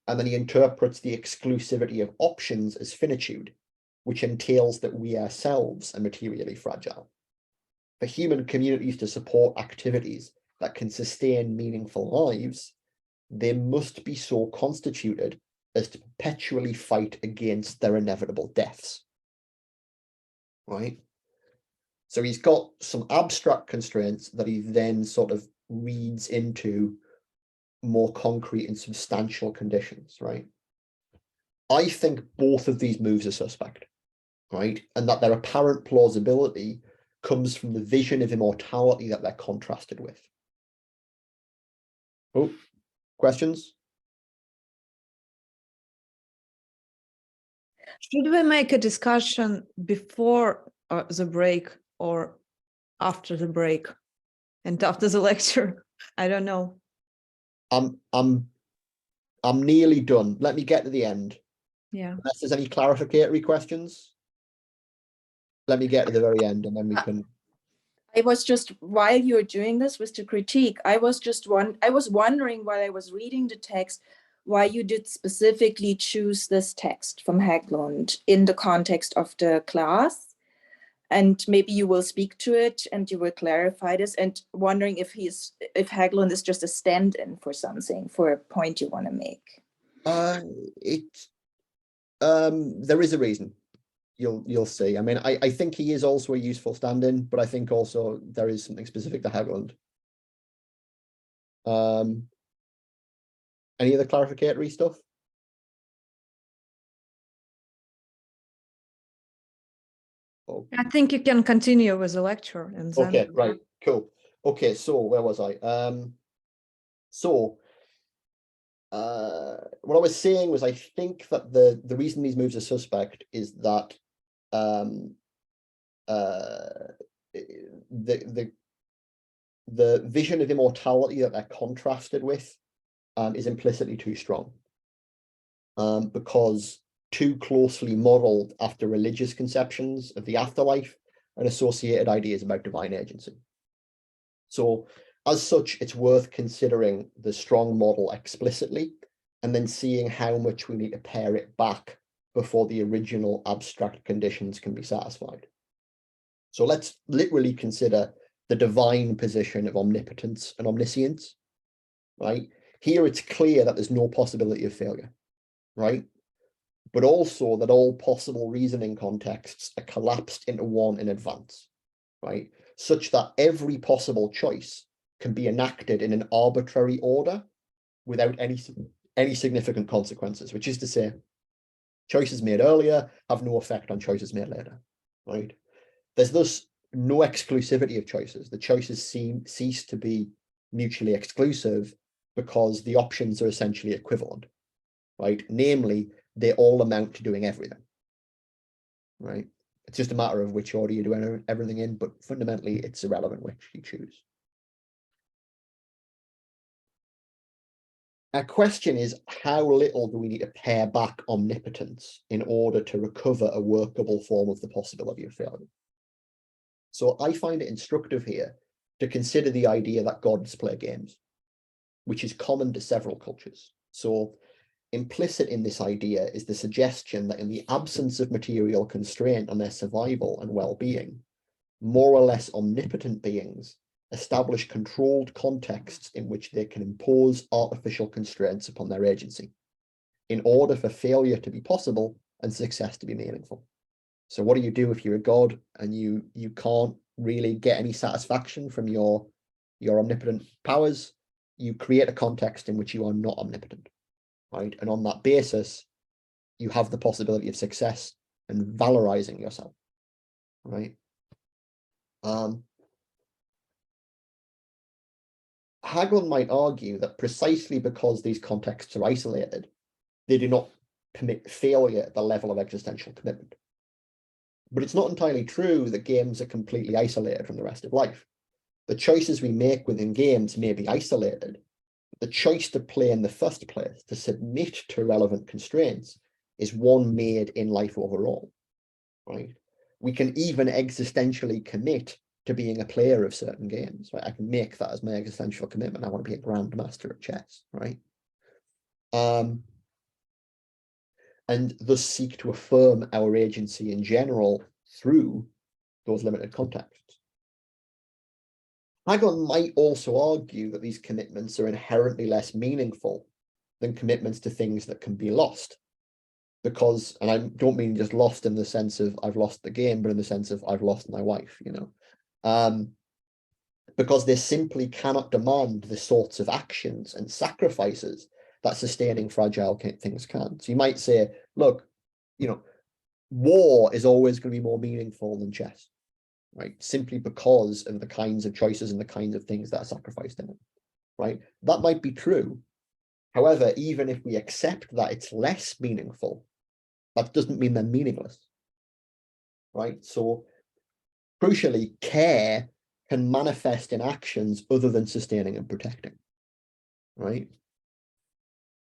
And then he interprets the exclusivity of options as finitude, which entails that we ourselves are materially fragile. For human communities to support activities that can sustain meaningful lives, they must be so constituted as to perpetually fight against their inevitable deaths, right? So he's got some abstract constraints that he then sort of reads into more concrete and substantial conditions, right? I think both of these moves are suspect, right? And that their apparent plausibility comes from the vision of immortality that they're contrasted with. Oh, questions? Should we make a discussion before the break or after the break and after the lecture? I don't know. I'm nearly done. Let me get to the end. Yeah. Unless there's any clarificatory questions, let me get to the very end and then we can. I was just, while you were doing this with the critique, I was wondering while I was reading the text, why you did specifically choose this text from Hagland in the context of the class. And maybe you will speak to it and you will clarify this, and wondering if Hagland is just a stand-in for something, for a point you want to make. There is a reason. You'll see. I mean, I think he is also a useful stand-in, but I think also there is something specific to Hagland. Any other clarificatory stuff? Oh. I think you can continue with the lecture and then. Okay, right, cool. Okay, so where was I? What I was saying was I think that the reason these moves are suspect is that the vision of immortality that they're contrasted with is implicitly too strong, because too closely modeled after religious conceptions of the afterlife and associated ideas about divine agency. So as such, it's worth considering the strong model explicitly and then seeing how much we need to pare it back before the original abstract conditions can be satisfied. So let's literally consider the divine position of omnipotence and omniscience, right? Here it's clear that there's no possibility of failure, right? But also that all possible reasoning contexts are collapsed into one in advance, right? Such that every possible choice can be enacted in an arbitrary order without any significant consequences, which is to say, choices made earlier have no effect on choices made later, right? There's thus no exclusivity of choices. The choices cease to be mutually exclusive because the options are essentially equivalent, right? Namely, they all amount to doing everything, right? It's just a matter of which order you do everything in, but fundamentally it's irrelevant which you choose. Our question is, how little do we need to pare back omnipotence in order to recover a workable form of the possibility of failure? So I find it instructive here to consider the idea that gods play games, which is common to several cultures. So implicit in this idea is the suggestion that in the absence of material constraint on their survival and well-being, more or less omnipotent beings establish controlled contexts in which they can impose artificial constraints upon their agency in order for failure to be possible and success to be meaningful. So what do you do if you're a god and you can't really get any satisfaction from your omnipotent powers? You create a context in which you are not omnipotent, right? And on that basis, you have the possibility of success and valorizing yourself, right? Hagelin might argue that precisely because these contexts are isolated, they do not permit failure at the level of existential commitment. But it's not entirely true that games are completely isolated from the rest of life. The choices we make within games may be isolated. The choice to play in the first place, to submit to relevant constraints, is one made in life overall, right? We can even existentially commit to being a player of certain games, right? I can make that as my existential commitment. I want to be a grandmaster at chess, right? And thus seek to affirm our agency in general through those limited contexts. Hagelin might also argue that these commitments are inherently less meaningful than commitments to things that can be lost. Because, and I don't mean just lost in the sense of I've lost the game, but in the sense of I've lost my wife, you know. Because they simply cannot demand the sorts of actions and sacrifices that sustaining fragile things can. So you might say, look, you know, war is always going to be more meaningful than chess, right? Simply because of the kinds of choices and the kinds of things that are sacrificed in it, right? That might be true. However, even if we accept that it's less meaningful, that doesn't mean they're meaningless, right? So crucially, care can manifest in actions other than sustaining and protecting, right?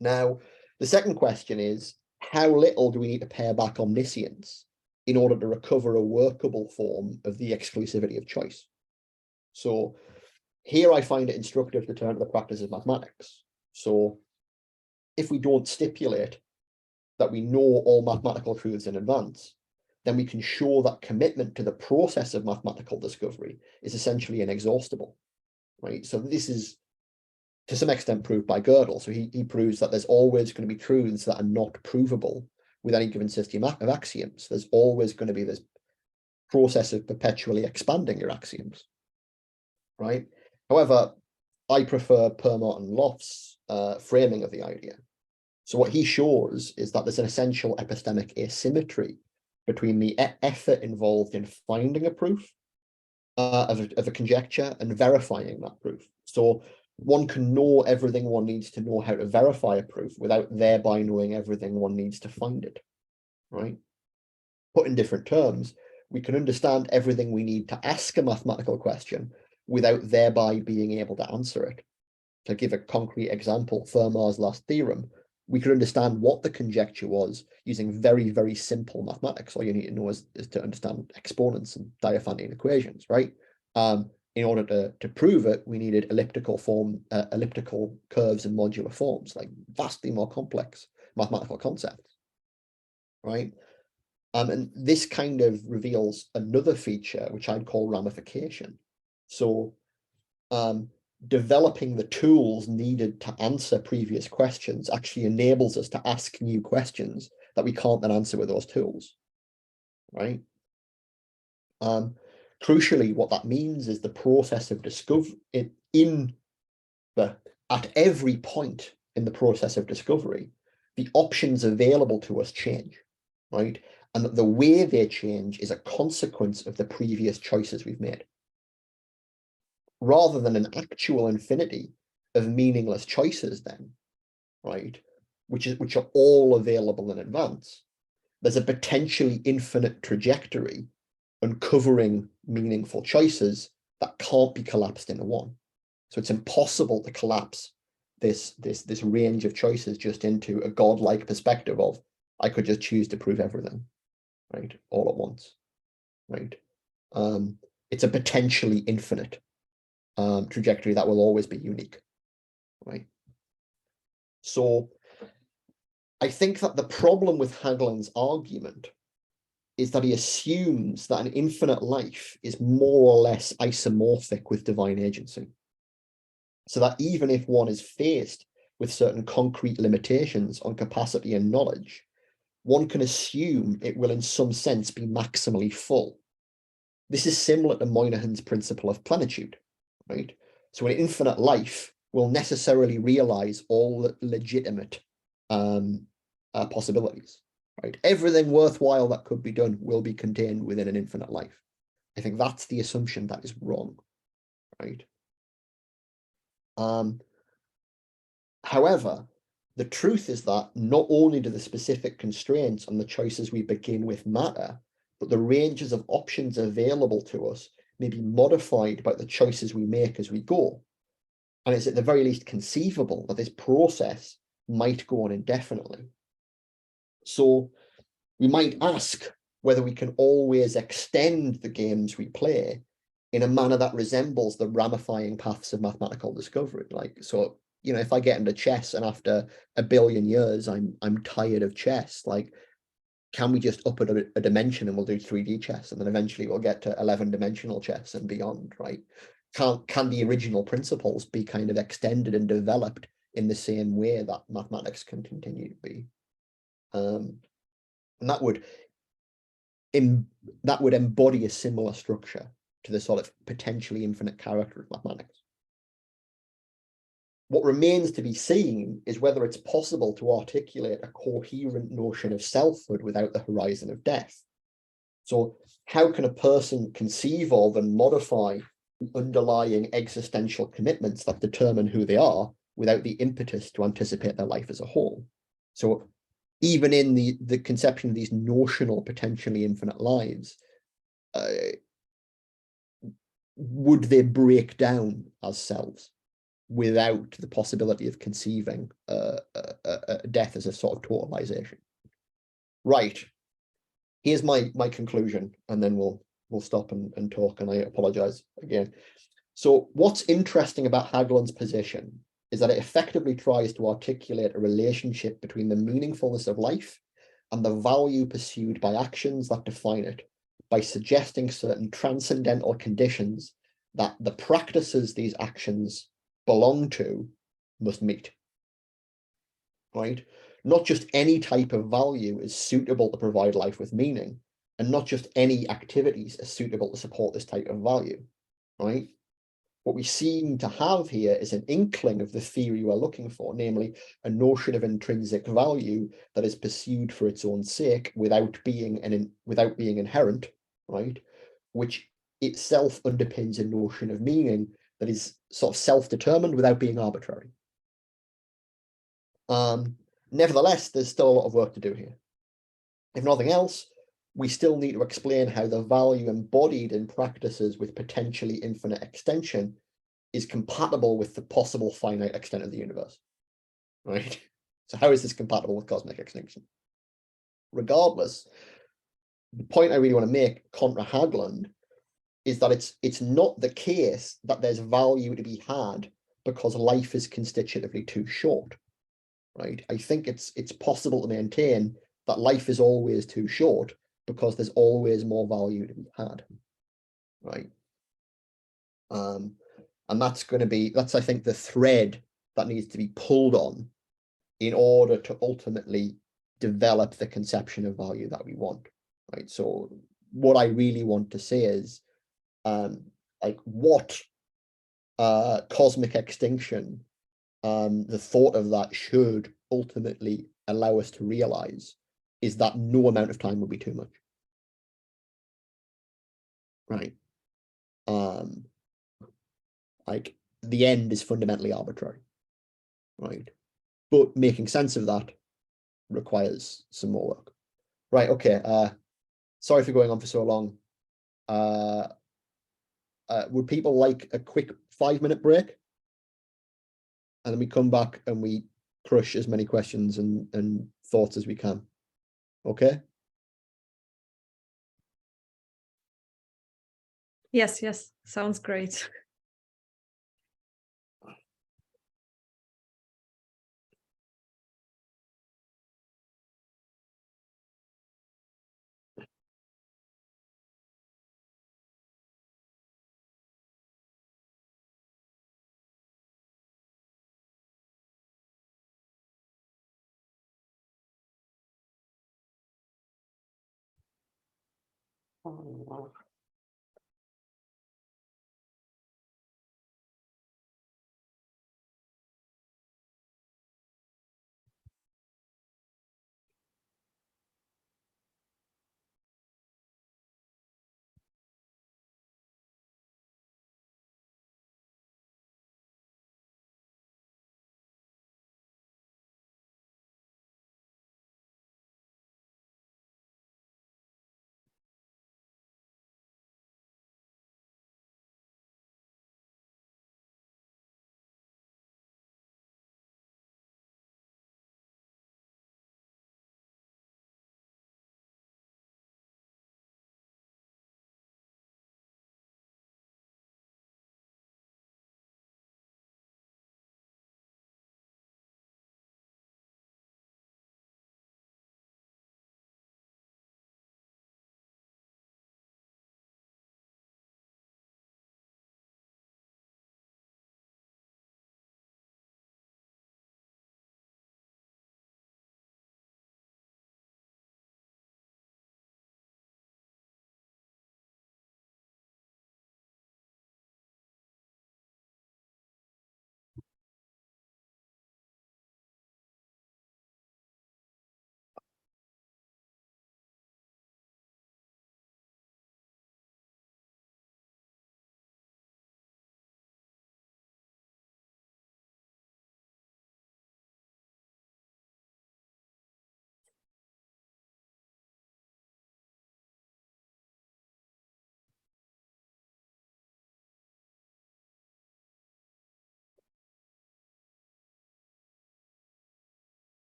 Now, the second question is, how little do we need to pare back omniscience in order to recover a workable form of the exclusivity of choice? So here I find it instructive to turn to the practice of mathematics. So if we don't stipulate that we know all mathematical truths in advance, then we can show that commitment to the process of mathematical discovery is essentially inexhaustible, right? So this is to some extent proved by Gödel. So he proves that there's always going to be truths that are not provable with any given system of axioms. There's always going to be this process of perpetually expanding your axioms, right? However, I prefer Per Martin Loft's framing of the idea. So what he shows is that there's an essential epistemic asymmetry between the effort involved in finding a proof of a conjecture and verifying that proof. So one can know everything one needs to know how to verify a proof without thereby knowing everything one needs to find it, right? Put in different terms, we can understand everything we need to ask a mathematical question without thereby being able to answer it. To give a concrete example, Fermat's last theorem, we could understand what the conjecture was using very, very simple mathematics. All you need to know is to understand exponents and Diophantine equations, right? In order to prove it, we needed elliptical curves and modular forms, like vastly more complex mathematical concepts, right? And this kind of reveals another feature, which I'd call ramification. So developing the tools needed to answer previous questions actually enables us to ask new questions that we can't then answer with those tools, right? Crucially, what that means is the process of discovery at every point in the process of discovery, the options available to us change, right? And that the way they change is a consequence of the previous choices we've made. Rather than an actual infinity of meaningless choices then, right, which are all available in advance, there's a potentially infinite trajectory uncovering meaningful choices that can't be collapsed into one. So it's impossible to collapse this range of choices just into a godlike perspective of I could just choose to prove everything, right, all at once, right? It's a potentially infinite trajectory that will always be unique, right? So I think that the problem with Hagelin's argument is that he assumes that an infinite life is more or less isomorphic with divine agency. So that even if one is faced with certain concrete limitations on capacity and knowledge, one can assume it will in some sense be maximally full. This is similar to Moynihan's principle of plenitude, right? So an infinite life will necessarily realize all legitimate possibilities, right? Everything worthwhile that could be done will be contained within an infinite life. I think that's the assumption that is wrong, right? However, the truth is that not only do the specific constraints on the choices we begin with matter, but the ranges of options available to us may be modified by the choices we make as we go. And it's at the very least conceivable that this process might go on indefinitely. So we might ask whether we can always extend the games we play in a manner that resembles the ramifying paths of mathematical discovery. Like, so, you know, if I get into chess and after a billion years, I'm tired of chess, like, can we just up a dimension and we'll do 3D chess, and then eventually we'll get to 11-dimensional chess and beyond, right? Can the original principles be kind of extended and developed in the same way that mathematics can continue to be? And that would embody a similar structure to the sort of potentially infinite character of mathematics. What remains to be seen is whether it's possible to articulate a coherent notion of selfhood without the horizon of death. So how can a person conceive of and modify the underlying existential commitments that determine who they are without the impetus to anticipate their life as a whole? So even in the conception of these notional, potentially infinite lives, would they break down as selves without the possibility of conceiving death as a sort of totalization? Right. Here's my conclusion, and then we'll stop and talk, and I apologize again. So what's interesting about Hagelin's position is that it effectively tries to articulate a relationship between the meaningfulness of life and the value pursued by actions that define it, by suggesting certain transcendental conditions that the practices these actions belong to must meet, right? Not just any type of value is suitable to provide life with meaning, and not just any activities are suitable to support this type of value, right? What we seem to have here is an inkling of the theory we're looking for, namely a notion of intrinsic value that is pursued for its own sake without being inherent, right? Which itself underpins a notion of meaning that is sort of self-determined without being arbitrary. Nevertheless, there's still a lot of work to do here. If nothing else, we still need to explain how the value embodied in practices with potentially infinite extension is compatible with the possible finite extent of the universe, right? So how is this compatible with cosmic extinction? Regardless, the point I really want to make contra Hagelin is that it's not the case that there's value to be had because life is constitutively too short, right? I think it's possible to maintain that life is always too short because there's always more value to be had, right? And that's I think the thread that needs to be pulled on in order to ultimately develop the conception of value that we want, right? So what I really want to say is, like, what cosmic extinction, the thought of that should ultimately allow us to realize is that no amount of time would be too much, right? Like, the end is fundamentally arbitrary, right? But making sense of that requires some more work, right? Okay. Sorry for going on for so long. Would people like a quick 5-minute break? and then we come back and we crush as many questions and thoughts as we can. Okay? Yes, yes, sounds great.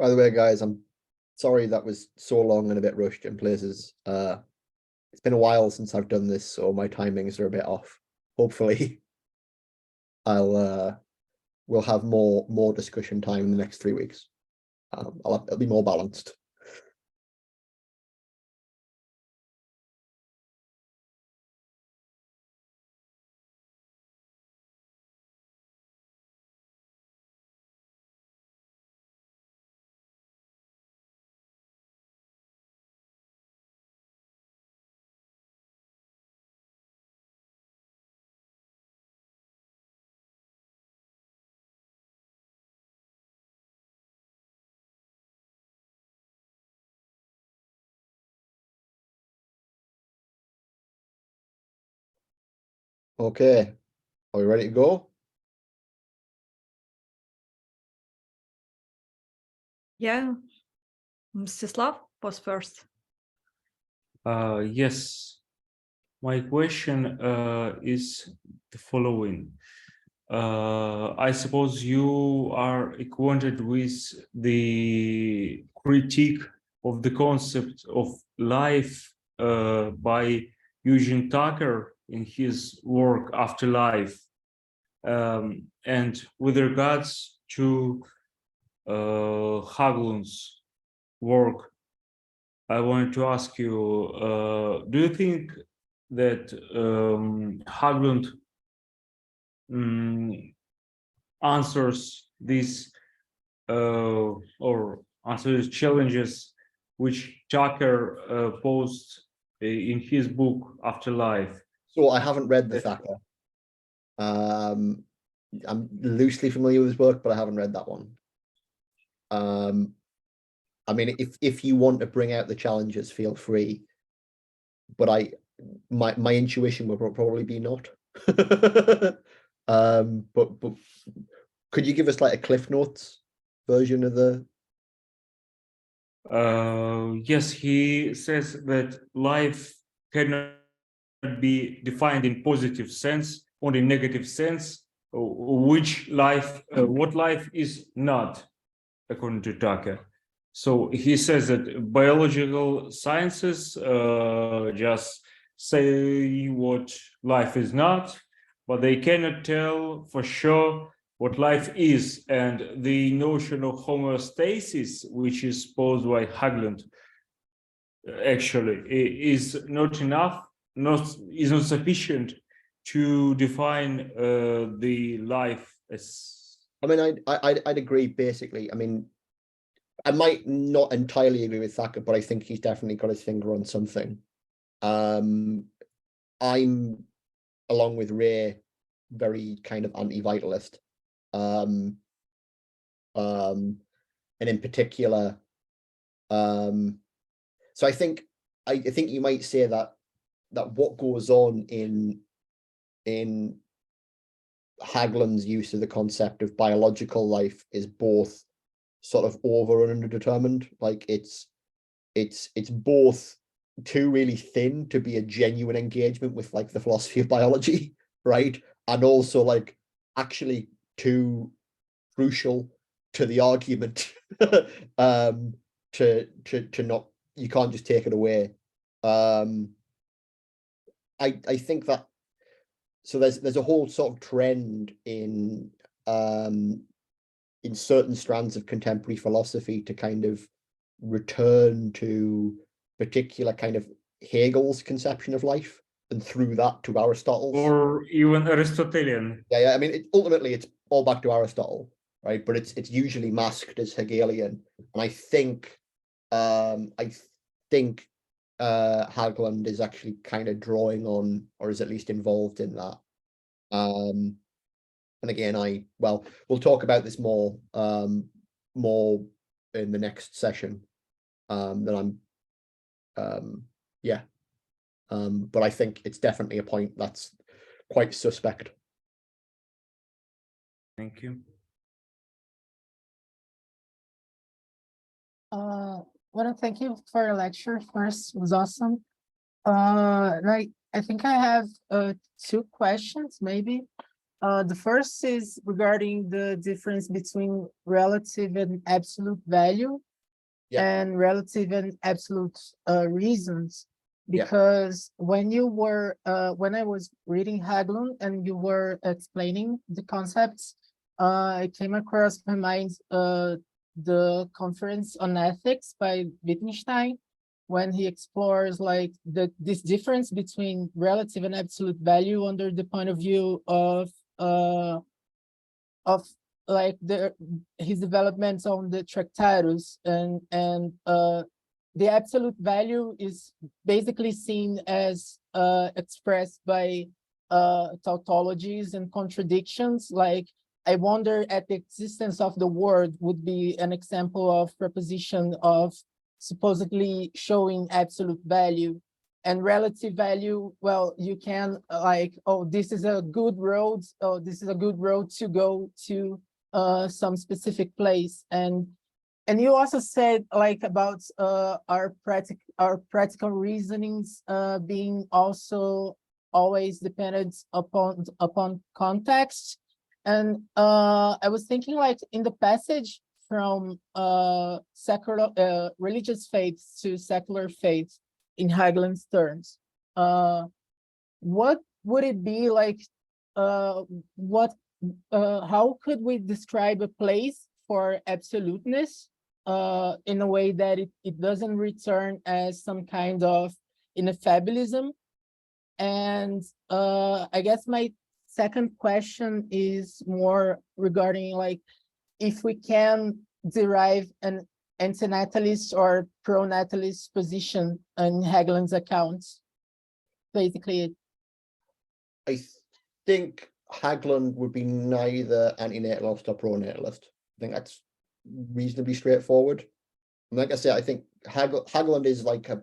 By the way, guys, I'm sorry that was so long and a bit rushed in places. It's been a while since I've done this, so my timings are a bit off. Hopefully, we'll have more discussion time in the next 3 weeks. It'll be more balanced. Okay, are we ready to go? Yeah, Mstislav was first. Yes, my question is the following. I suppose you are acquainted with the critique of the concept of life by Eugene Tucker in his work Afterlife. And with regards to Haglund's work, I wanted to ask you, do you think that Haglund answers these or answers challenges which Tucker posed in his book Afterlife? So I haven't read the Thacker. I'm loosely familiar with his work, but I haven't read that one. I mean, if you want to bring out the challenges, feel free. But my intuition would probably be not. But could you give us like a Cliff Notes version of the? Yes, he says that life cannot be defined in positive sense, only negative sense. What life is not, according to Tucker. So he says that biological sciences just say what life is not, but they cannot tell for sure what life is. And the notion of homeostasis, which is posed by Haglund, actually is not enough, is not sufficient to define the life as. I mean, I'd agree basically. I mean, I might not entirely agree with Thacker, but I think he's definitely got his finger on something. I'm, along with Ray, very kind of anti-vitalist. And in particular, so I think you might say that what goes on in Haglund's use of the concept of biological life is both sort of over and underdetermined. Like it's both too really thin to be a genuine engagement with like the philosophy of biology, right? And also like actually too crucial to the argument to not, you can't just take it away. I think that, so there's a whole sort of trend in certain strands of contemporary philosophy to kind of return to particular kind of Hegel's conception of life, and through that to Aristotle's, Or even Aristotelian. Yeah. I mean, ultimately it's all back to Aristotle, right? But it's usually masked as Hegelian, and I think Haglund is actually kind of drawing on, or is at least involved in that. And again, we'll talk about this more more in the next session. But I think it's definitely a point that's quite suspect. Thank you. Want to thank you for your lecture. First, it was awesome. I think I have 2 questions, maybe. The first is regarding the difference between relative and absolute value and relative and absolute reasons. Yeah. Because when I was reading Haglund and you were explaining the concepts, it came across my mind the Conference on Ethics by Wittgenstein, when he explores like this difference between relative and absolute value under the point of view of like his developments on the Tractatus, and the absolute value is basically seen as expressed by tautologies and contradictions. Like, I wonder at the existence of the word would be an example of preposition of supposedly showing absolute value. And relative value, well, you can like, oh, this is a good road. Oh, this is a good road to go to some specific place. And you also said like about our practical reasonings being also always dependent upon context. And I was thinking, like, in the passage from secular religious faiths to secular faiths in Haglund's terms, what would it be like? How could we describe a place for absoluteness in a way that it doesn't return as some kind of ineffabilism? And I guess my second question is more regarding, like, if we can derive an antinatalist or pronatalist position in Haglund's accounts, basically. I think Haglund would be neither antinatalist or pronatalist. I think that's reasonably straightforward. And like I say, I think Haglund is like a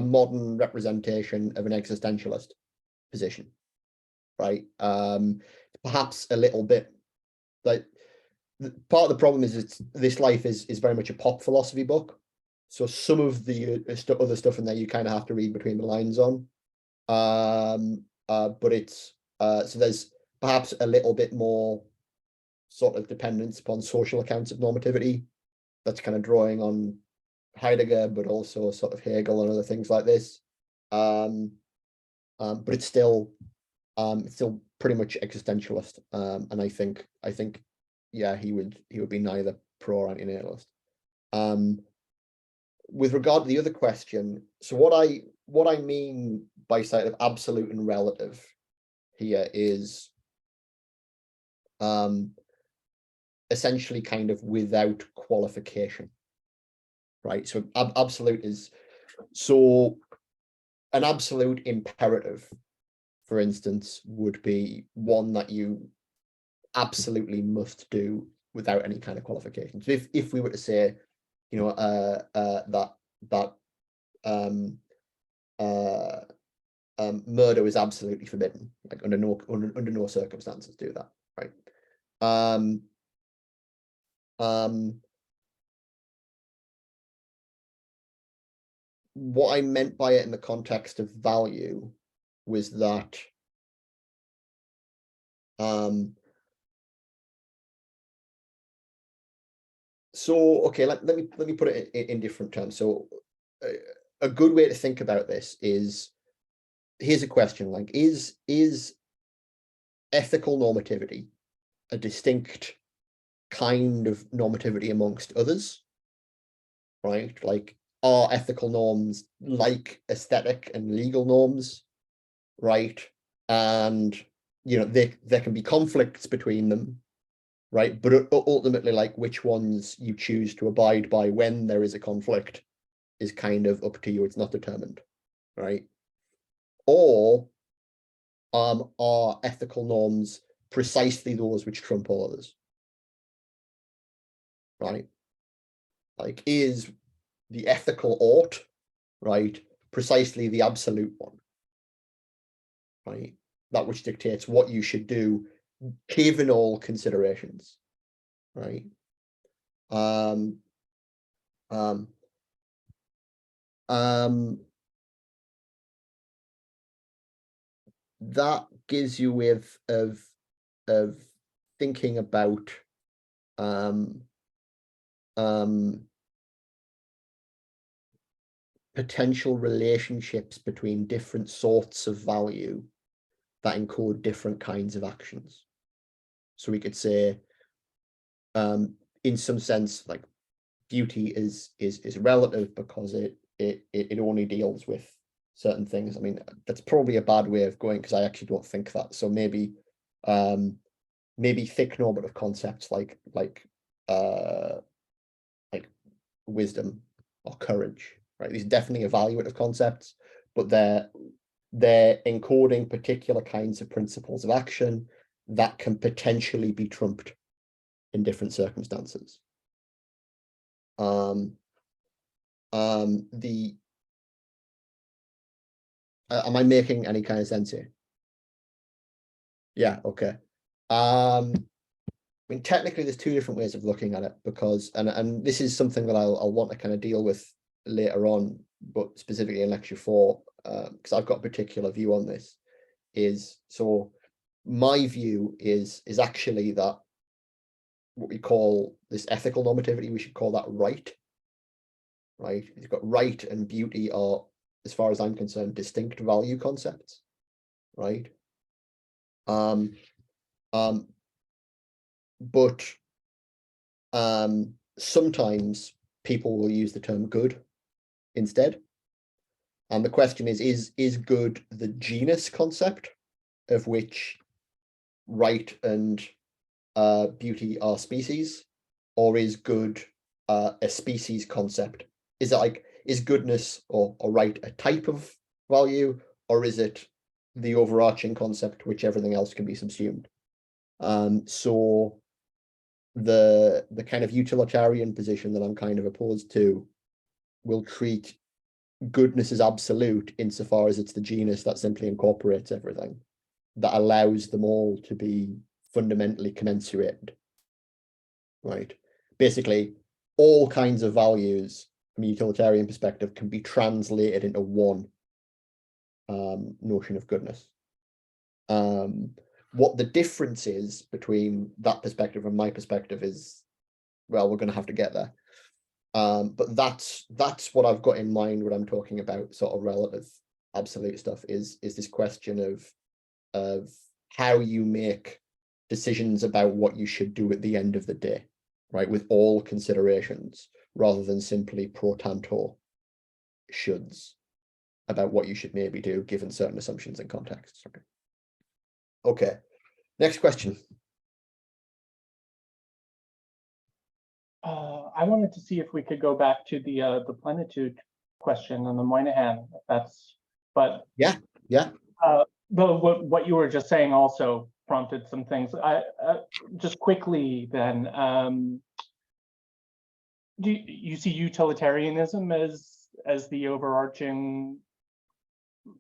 modern representation of an existentialist position, right? Perhaps a little bit like part of the problem is this life is very much a pop philosophy book, so some of the other stuff in there you kind of have to read between the lines on. But it's so there's perhaps a little bit more sort of dependence upon social accounts of normativity that's kind of drawing on Heidegger, but also sort of Hegel and other things like this. But it's still pretty much existentialist. And I think yeah, he would be neither pro or antinatalist. With regard to the other question, so what I mean by sort of absolute and relative here is essentially kind of without qualification, right? So absolute is, so an absolute imperative, for instance, would be one that you absolutely must do without any kind of qualification. So if we were to say, you know, murder is absolutely forbidden, like under no circumstances do that, right? What I meant by it in the context of value was that so okay, let me put it in different terms. So a good way to think about this is, here's a question, like, is ethical normativity a distinct kind of normativity amongst others, right? Like, are ethical norms like aesthetic and legal norms, right? And you know, there can be conflicts between them, right? But ultimately, like, which ones you choose to abide by when there is a conflict is kind of up to you. It's not determined, right? Or are ethical norms precisely those which trump all others, right? Like, is the ethical ought, right, precisely the absolute one, right? That which dictates what you should do given all considerations, right? That gives you a way of thinking about potential relationships between different sorts of value that encode different kinds of actions. So we could say, in some sense, like beauty is relative because it only deals with certain things. I mean, that's probably a bad way of going because I actually don't think that. So maybe maybe thick normative concepts like wisdom or courage, right? These are definitely evaluative concepts, but they're encoding particular kinds of principles of action that can potentially be trumped in different circumstances. Am I making any kind of sense here? Yeah, okay. I mean, technically, there's two different ways of looking at it because, and this is something that I'll want to kind of deal with later on, but specifically in lecture 4, because I've got a particular view on this. So my view is actually that what we call this ethical normativity, we should call that right. Right? You've got right and beauty are, as far as I'm concerned, distinct value concepts. Right? But sometimes people will use the term good instead. And the question is good the genus concept of which right and beauty are species, or is good a species concept? Is it like, is goodness or right a type of value, or is it the overarching concept which everything else can be subsumed? So the kind of utilitarian position that I'm kind of opposed to will treat goodness as absolute insofar as it's the genus that simply incorporates everything, that allows them all to be fundamentally commensurate. Right? Basically, all kinds of values from a utilitarian perspective can be translated into one notion of goodness. What the difference is between that perspective and my perspective is, well, we're going to have to get there. But that's what I've got in mind when I'm talking about sort of relative absolute stuff, is this question of how you make decisions about what you should do at the end of the day, right? With all considerations, rather than simply pro tanto shoulds about what you should maybe do given certain assumptions and contexts. Okay, next question. I wanted to see if we could go back to the plenitude question on the Moynihan. But what you were just saying also prompted some things. I just quickly then, do you see utilitarianism as the overarching,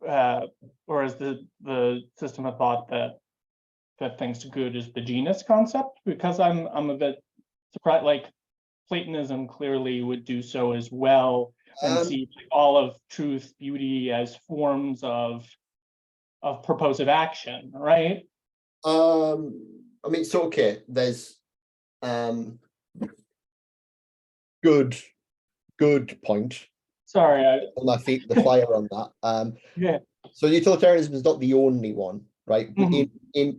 or as the system of thought that thinks good is the genus concept? Because I'm a bit surprised. Like Platonism clearly would do so as well, and see all of truth, beauty as forms of purposive action, right? I mean, so okay, there's good point. Sorry, On my feet, the fire on that. yeah. So utilitarianism is not the only one, right? Mhm. In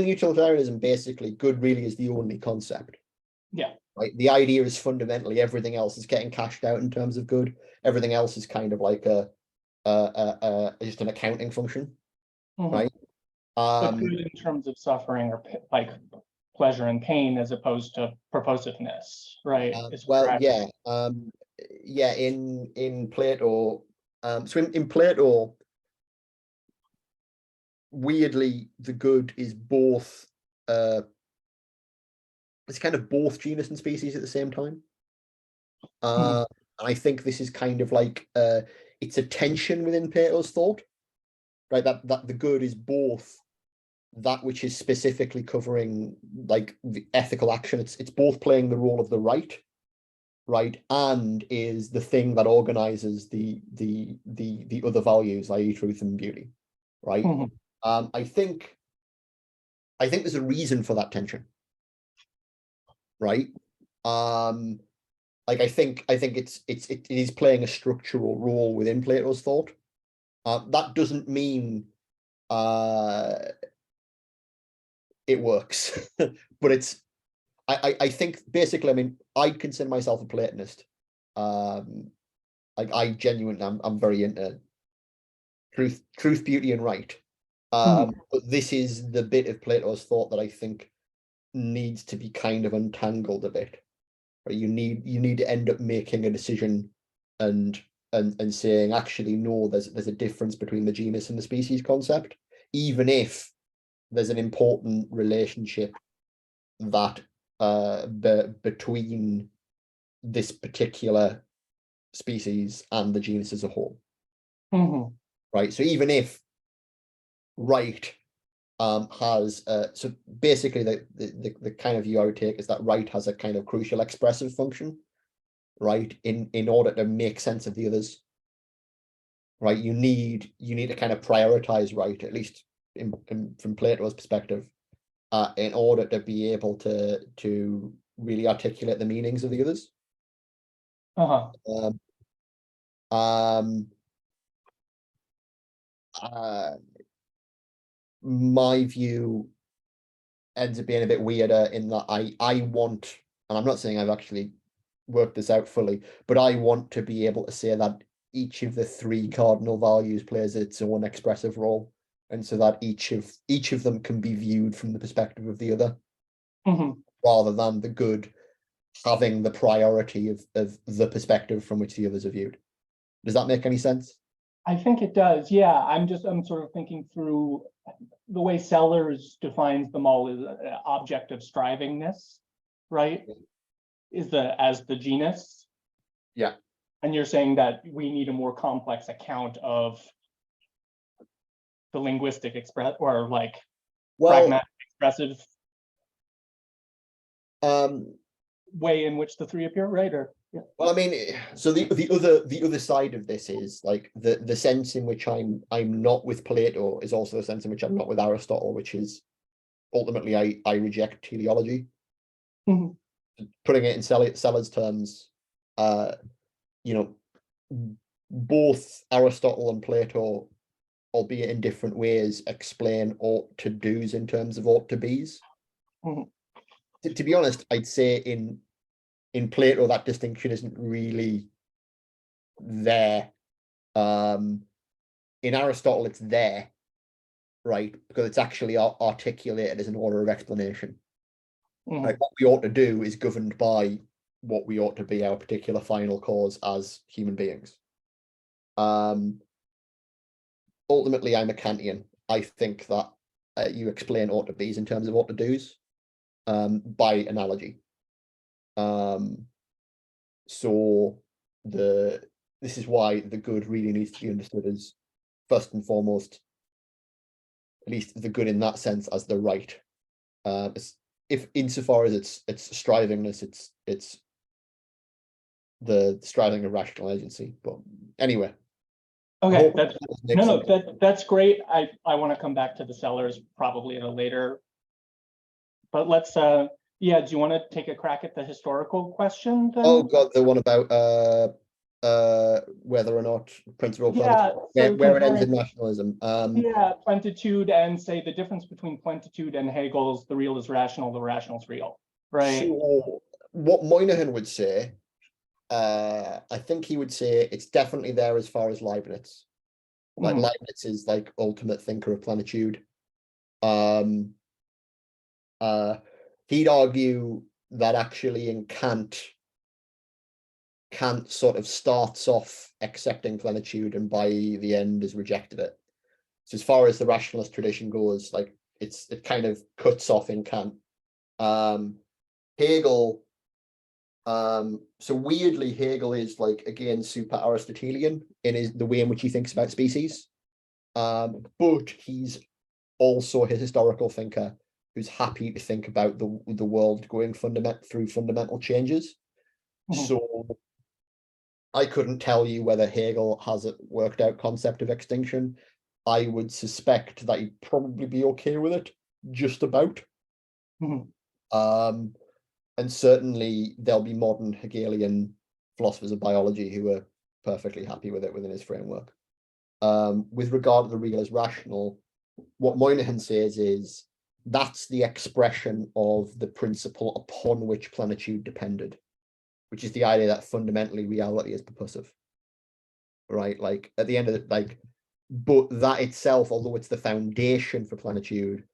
utilitarianism, basically, good really is the only concept. Yeah. Right. The idea is fundamentally everything else is getting cashed out in terms of good. Everything else is kind of like just an accounting function, right? But good in terms of suffering or like pleasure and pain, as opposed to purposiveness, right? Well, yeah, yeah. In Plato, so in Plato, weirdly, the good is both. It's kind of both genus and species at the same time. I think this is kind of like it's a tension within Plato's thought, right? That the good is both that which is specifically covering like the ethical action. It's both playing the role of the right, and is the thing that organizes the other values, i.e., truth and beauty, right? I think I think there's a reason for that tension, right? Like I think it is playing a structural role within Plato's thought. That doesn't mean it works, but it's I think basically, I mean, I'd consider myself a Platonist. Like I genuinely, I'm very into truth, beauty, and right. But this is the bit of Plato's thought that I think needs to be kind of untangled a bit. Right? You need to end up making a decision and saying, actually, no, there's a difference between the genus and the species concept, even if there's an important relationship that between this particular species and the genus as a whole. Right. So even if right has so basically the kind of view I would take is that right has a kind of crucial expressive function, right, in order to make sense of the others. Right, you need to kind of prioritize right, at least from Plato's perspective, in order to be able to really articulate the meanings of the others. My view ends up being a bit weirder in that I want, and I'm not saying I've actually worked this out fully, but I want to be able to say that each of the three cardinal values plays its own expressive role, and so that each of them can be viewed from the perspective of the other, rather than the good having the priority of the perspective from which the others are viewed. Does that make any sense? I think it does. Yeah, I'm sort of thinking through the way Sellers defines them all as an object of strivingness, right? As the genus. Yeah. And you're saying that we need a more complex account of the linguistic or like pragmatic expressive way in which the three appear, right? Or yeah. Well, I mean, so the other side of this is like the sense in which I'm not with Plato is also the sense in which I'm not with Aristotle, which is ultimately I reject teleology. Putting it in Sellers terms, you know, both Aristotle and Plato, albeit in different ways, explain ought to do's in terms of ought to be's. To be honest, I'd say in Plato that distinction isn't really there. In Aristotle, it's there, right? Because it's actually articulated as an order of explanation. Like what we ought to do is governed by what we ought to be our particular final cause as human beings. Ultimately, I'm a Kantian. I think that you explain ought to be's in terms of ought to do's by analogy. So this is why the good really needs to be understood as first and foremost, at least the good in that sense, as the right. If insofar as it's strivingness, it's the striving of rational agency. But anyway. Okay, that's great. I want to come back to the Sellers probably in a later. But let's yeah, do you want to take a crack at the historical question then? Oh God, the one about whether or not principle where it ends in nationalism. Yeah, plenitude, and say the difference between plenitude and Hegel's the real is rational, the rational is real, right? So what Moynihan would say, I think he would say it's definitely there as far as Leibniz. Like Leibniz is like ultimate thinker of plenitude. He'd argue that actually in Kant sort of starts off accepting plenitude and by the end has rejected it. So as far as the rationalist tradition goes, like it kind of cuts off in Kant. Hegel, so weirdly, Hegel is like again super Aristotelian in the way in which he thinks about species. But he's also a historical thinker who's happy to think about the world going through fundamental changes. So I couldn't tell you whether Hegel has a worked out concept of extinction. I would suspect that he'd probably be okay with it. just about. Mhm. And certainly there'll be modern Hegelian philosophers of biology who are perfectly happy with it within his framework. With regard to the real as rational, what Moynihan says is that's the expression of the principle upon which plenitude depended, which is the idea that fundamentally reality is purposive, right? Like at the end of it, like, but that itself, although it's the foundation for plenitude,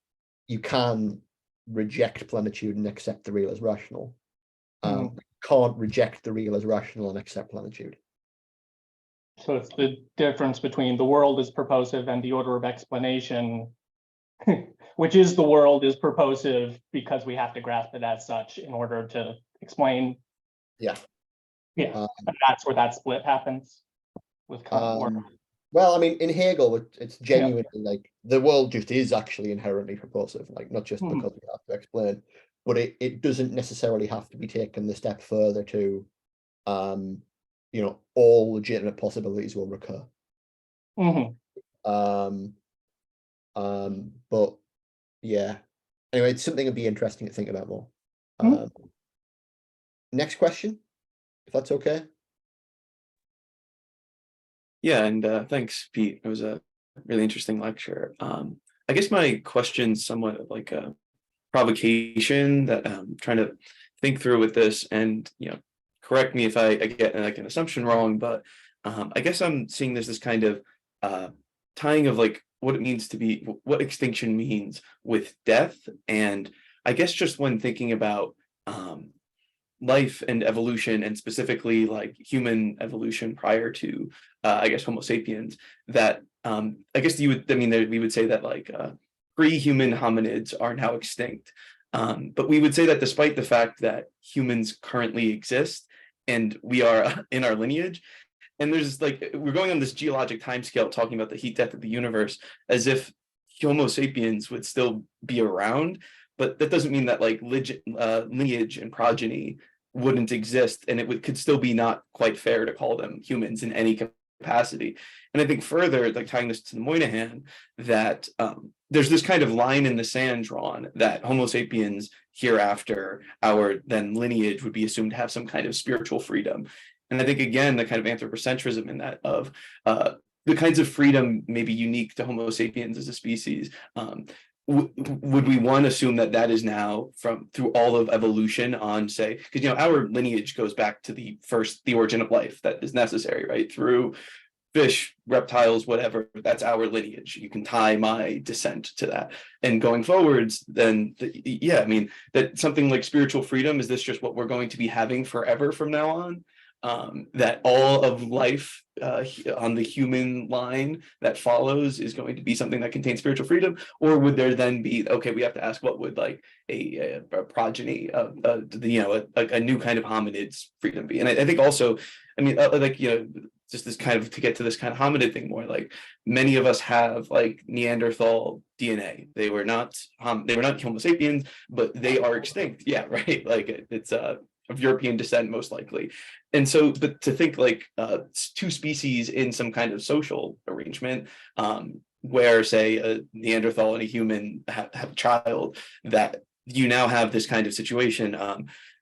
you can reject plenitude and accept the real as rational. Can't reject the real as rational and accept plenitude. So it's the difference between the world is purposive and the order of explanation, which is the world is purposive because we have to grasp it as such in order to explain. Yeah. Yeah, and that's where that split happens with order. Well, I mean, in Hegel, it's genuinely like the world just is actually inherently purposive, like not just because we have to explain, but it doesn't necessarily have to be taken the step further to, you know, all legitimate possibilities will recur. But yeah, anyway, it's something that'd be interesting to think about more. Next question, if that's okay. Yeah, and thanks, Pete. It was a really interesting lecture. I guess my question's somewhat of like a provocation that I'm trying to think through with this, and you know, correct me if I get like an assumption wrong, but I guess I'm seeing this kind of tying of like what it means to be, what extinction means with death, and I guess just when thinking about life and evolution, and specifically like human evolution prior to I guess Homo sapiens, that I guess you would, I mean, we would say that like pre-human hominids are now extinct, but we would say that despite the fact that humans currently exist and we are in our lineage, and there's like, we're going on this geologic timescale talking about the heat death of the universe as if Homo sapiens would still be around, but that doesn't mean that like lineage and progeny wouldn't exist, and it could still be not quite fair to call them humans in any capacity. And I think further, like tying this to the Moynihan, that there's this kind of line in the sand drawn that Homo sapiens hereafter, our then lineage, would be assumed to have some kind of spiritual freedom. And I think again, the kind of anthropocentrism in that of the kinds of freedom maybe unique to Homo sapiens as a species, would we one assume that that is now from through all of evolution on, say, because you know our lineage goes back to the origin of life that is necessary, right? Through fish, reptiles, whatever, that's our lineage. You can tie my descent to that. And going forwards, then yeah, I mean, that something like spiritual freedom, is this just what we're going to be having forever from now on? That all of life on the human line that follows is going to be something that contains spiritual freedom, or would there then be, okay, we have to ask what would like a progeny of you know a new kind of hominids freedom be? And I think also, I mean, like, you know, just this kind of, to get to this kind of hominid thing more, like many of us have like Neanderthal DNA. They were not Homo sapiens, but they are extinct. Yeah, right. Like it's of European descent, most likely. And so, but to think like two species in some kind of social arrangement, where say a Neanderthal and a human have a child, that you now have this kind of situation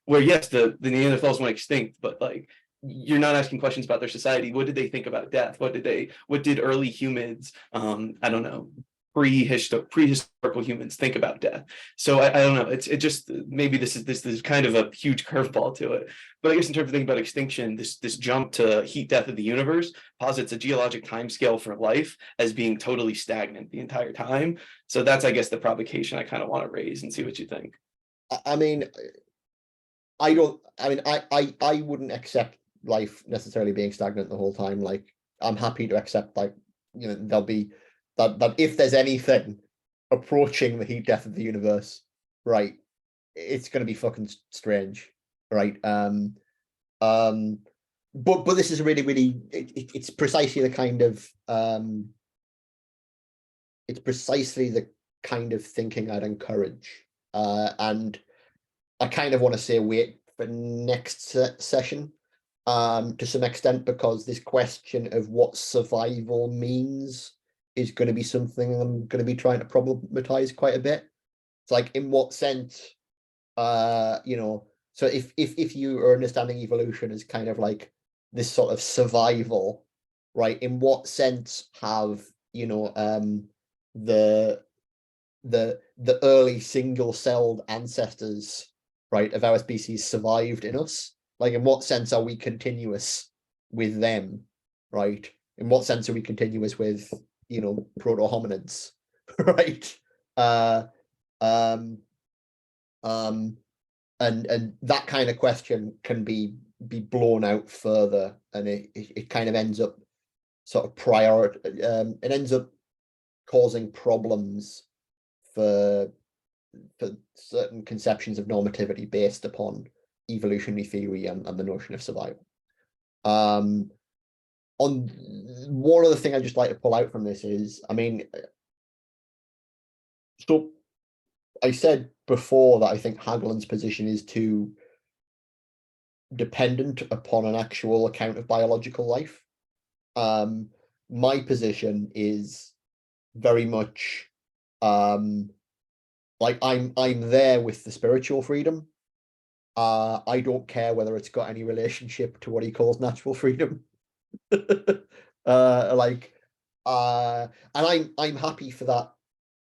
where yes, the Neanderthals went extinct, but like you're not asking questions about their society. What did they think about death? What did early humans, I don't know, prehistorical humans think about death? So I don't know. It just, maybe this is kind of a huge curveball to it. But I guess in terms of thinking about extinction, this jump to heat death of the universe posits a geologic timescale for life as being totally stagnant the entire time. So that's, I guess, the provocation I kind of want to raise and see what you think. I mean, I wouldn't accept life necessarily being stagnant the whole time. Like, I'm happy to accept, like, you know, there'll be that if there's anything approaching the heat death of the universe, right, it's going to be fucking strange, right? But this is really it's precisely the kind of thinking I'd encourage, and I kind of want to say wait for next session to some extent, because this question of what survival means is going to be something I'm going to be trying to problematize quite a bit. It's like, in what sense, you know, so if you are understanding evolution as kind of like this sort of survival, right? In what sense have, you know, the early single-celled ancestors, right, of our species survived in us? Like, in what sense are we continuous with them, right? In what sense are we continuous with, you know, proto-hominids, right? And that kind of question can be blown out further, and it kind of ends up sort of it ends up causing problems for certain conceptions of normativity based upon evolutionary theory and the notion of survival. On one other thing I'd just like to pull out from this is, I mean, so I said before that I think Hagelund's position is too dependent upon an actual account of biological life. My position is very much like I'm there with the spiritual freedom. I don't care whether it's got any relationship to what he calls natural freedom. And I'm happy for that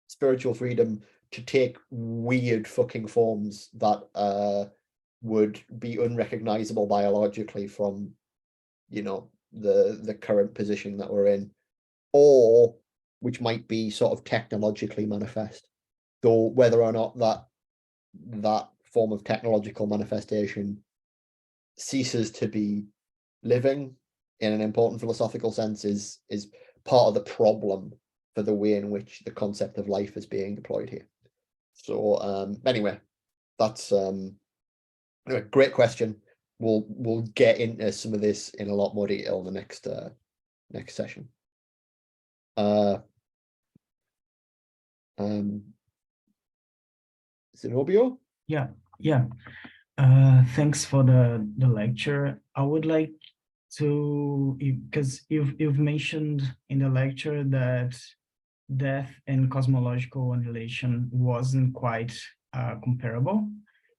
spiritual freedom to take weird fucking forms that would be unrecognizable biologically from, you know, the current position that we're in, or which might be sort of technologically manifest. Though whether or not that form of technological manifestation ceases to be living in an important philosophical sense is part of the problem for the way in which the concept of life is being deployed here. So anyway, that's anyway, great question. We'll get into some of this in a lot more detail in the next session. Zenobio? Yeah. Thanks for the lecture. I would like to, because you've mentioned in the lecture that death and cosmological annihilation wasn't quite comparable,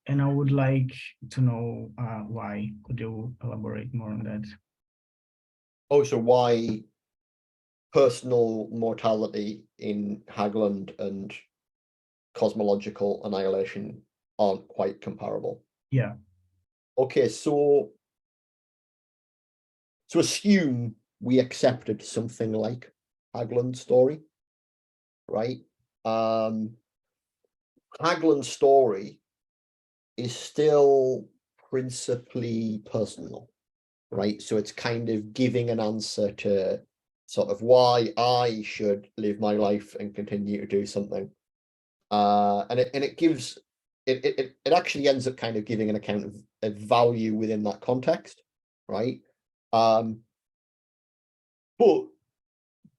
and I would like to know why. Could you elaborate more on that? Oh, so why personal mortality in Hagelund and cosmological annihilation aren't quite comparable? Yeah. Okay, so assume we accepted something like Hagelund's story, right? Hagelund's story is still principally personal, right? So it's kind of giving an answer to sort of why I should live my life and continue to do something. And it gives it actually ends up kind of giving an account of value within that context, right? But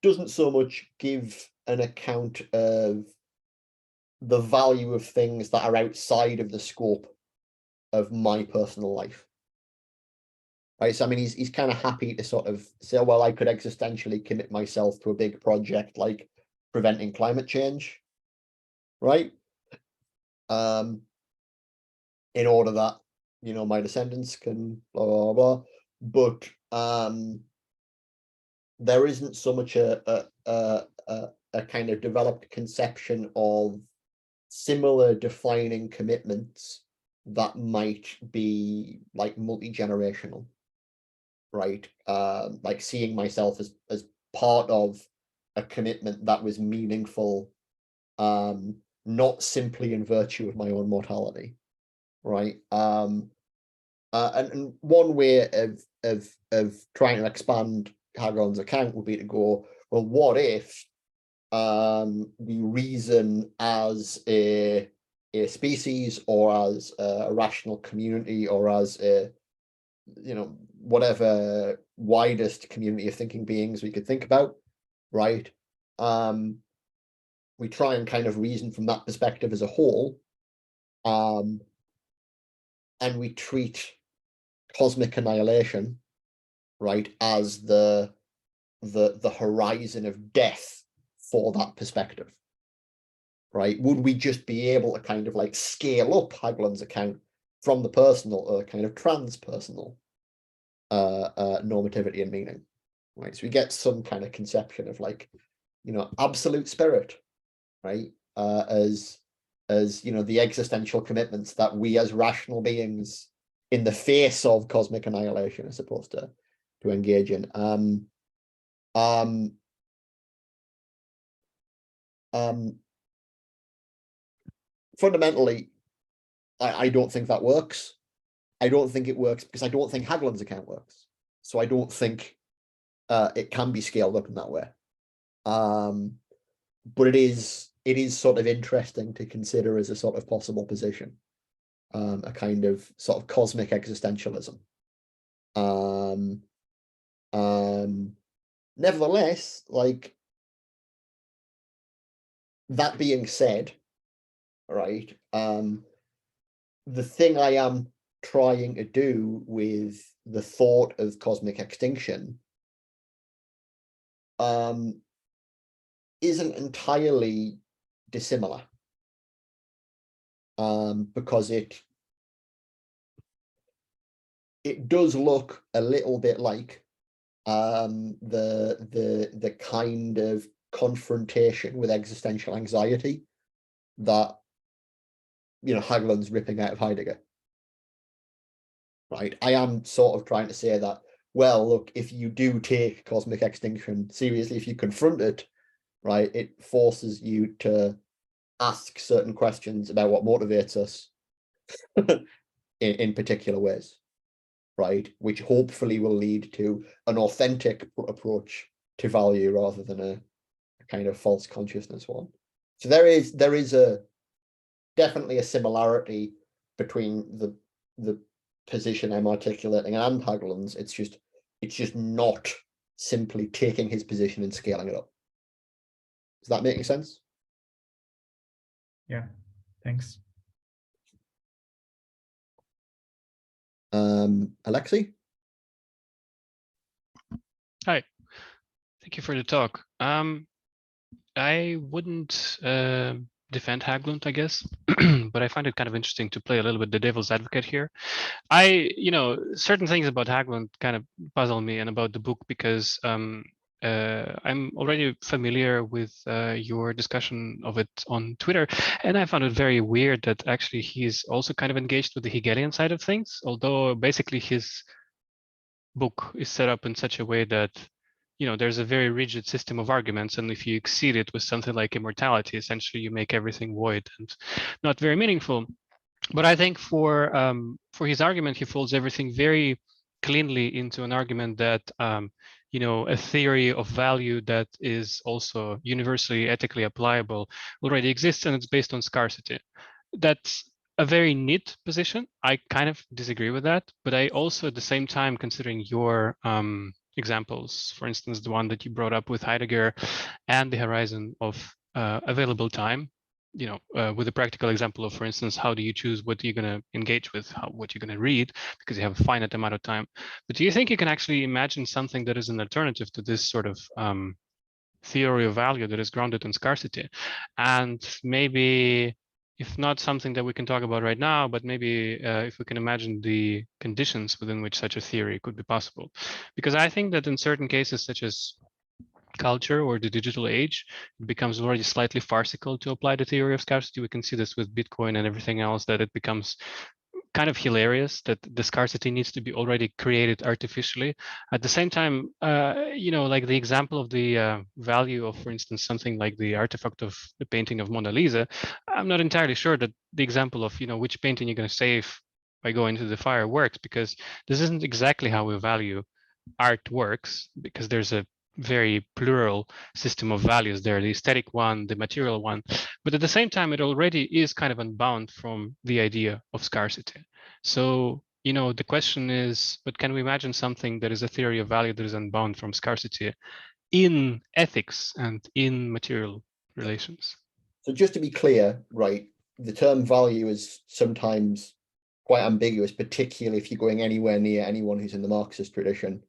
doesn't so much give an account of the value of things that are outside of the scope of my personal life. Right. So I mean he's kind of happy to sort of say, well, I could existentially commit myself to a big project like preventing climate change, right? In order that, you know, my descendants can blah blah blah. But there isn't so much a kind of developed conception of similar defining commitments that might be like multi-generational, right? Like seeing myself as part of a commitment that was meaningful, not simply in virtue of my own mortality, right? And one way of trying to expand Hagelund's account would be to go, well, what if we reason as a species, or as a rational community, or as a, you know, whatever widest community of thinking beings we could think about, right? We try and kind of reason from that perspective as a whole, and we treat cosmic annihilation, right, as the horizon of death for that perspective, right? Would we just be able to kind of like scale up Hagelun's account from the personal or kind of transpersonal normativity and meaning, right? So we get some kind of conception of like, you know, absolute spirit, right? As you know, the existential commitments that we as rational beings in the face of cosmic annihilation are supposed to engage in. Fundamentally, I don't think that works. I don't think it works because I don't think Hagelun's account works. So I don't think it can be scaled up in that way. But it is sort of interesting to consider as a sort of possible position, a kind of sort of cosmic existentialism. Nevertheless, like, that being said, right, the thing I am trying to do with the thought of cosmic extinction isn't entirely dissimilar, because it does look a little bit like the kind of confrontation with existential anxiety that, you know, Hagelun's ripping out of Heidegger. Right, I am sort of trying to say that, well, look, if you do take cosmic extinction seriously, if you confront it, right, it forces you to ask certain questions about what motivates us in particular ways, right, which hopefully will lead to an authentic approach to value rather than a kind of false consciousness one. So there is definitely a similarity between the position I'm articulating and Hagelun's. It's just not simply taking his position and scaling it up. Does that make sense? Yeah, thanks. Alexei? Hi, thank you for the talk. I wouldn't defend Haglund, I guess, but I find it kind of interesting to play a little bit the devil's advocate here. You know, certain things about Haglund kind of puzzle me and about the book because I'm already familiar with your discussion of it on Twitter, and I found it very weird that actually he's also kind of engaged with the Hegelian side of things, although basically his book is set up in such a way that, you know, there's a very rigid system of arguments, and if you exceed it with something like immortality, essentially you make everything void and not very meaningful. But I think for his argument, he folds everything very cleanly into an argument that you know, a theory of value that is also universally ethically applicable already exists, and it's based on scarcity. That's a very neat position. I kind of disagree with that, but I also at the same time, considering your examples, for instance, the one that you brought up with Heidegger and the horizon of available time, you know, with a practical example of, for instance, how do you choose what you're going to engage with, what you're going to read, because you have a finite amount of time. But do you think you can actually imagine something that is an alternative to this sort of theory of value that is grounded in scarcity? And maybe, if not something that we can talk about right now, but maybe if we can imagine the conditions within which such a theory could be possible. Because I think that in certain cases, such as culture or the digital age, it becomes already slightly farcical to apply the theory of scarcity. We can see this with Bitcoin and everything else, that it becomes kind of hilarious that the scarcity needs to be already created artificially. At the same time, you know, like the example of the value of, for instance, something like the artifact of the painting of Mona Lisa, I'm not entirely sure that the example of, you know, which painting you're going to save by going to the fire works, because this isn't exactly how we value art works, because there's a very plural system of values there, the aesthetic one, the material one, but at the same time, it already is kind of unbound from the idea of scarcity. So, you know, the question is, but can we imagine something that is a theory of value that is unbound from scarcity in ethics and in material relations? So just to be clear, right, the term value is sometimes quite ambiguous, particularly if you're going anywhere near anyone who's in the Marxist tradition,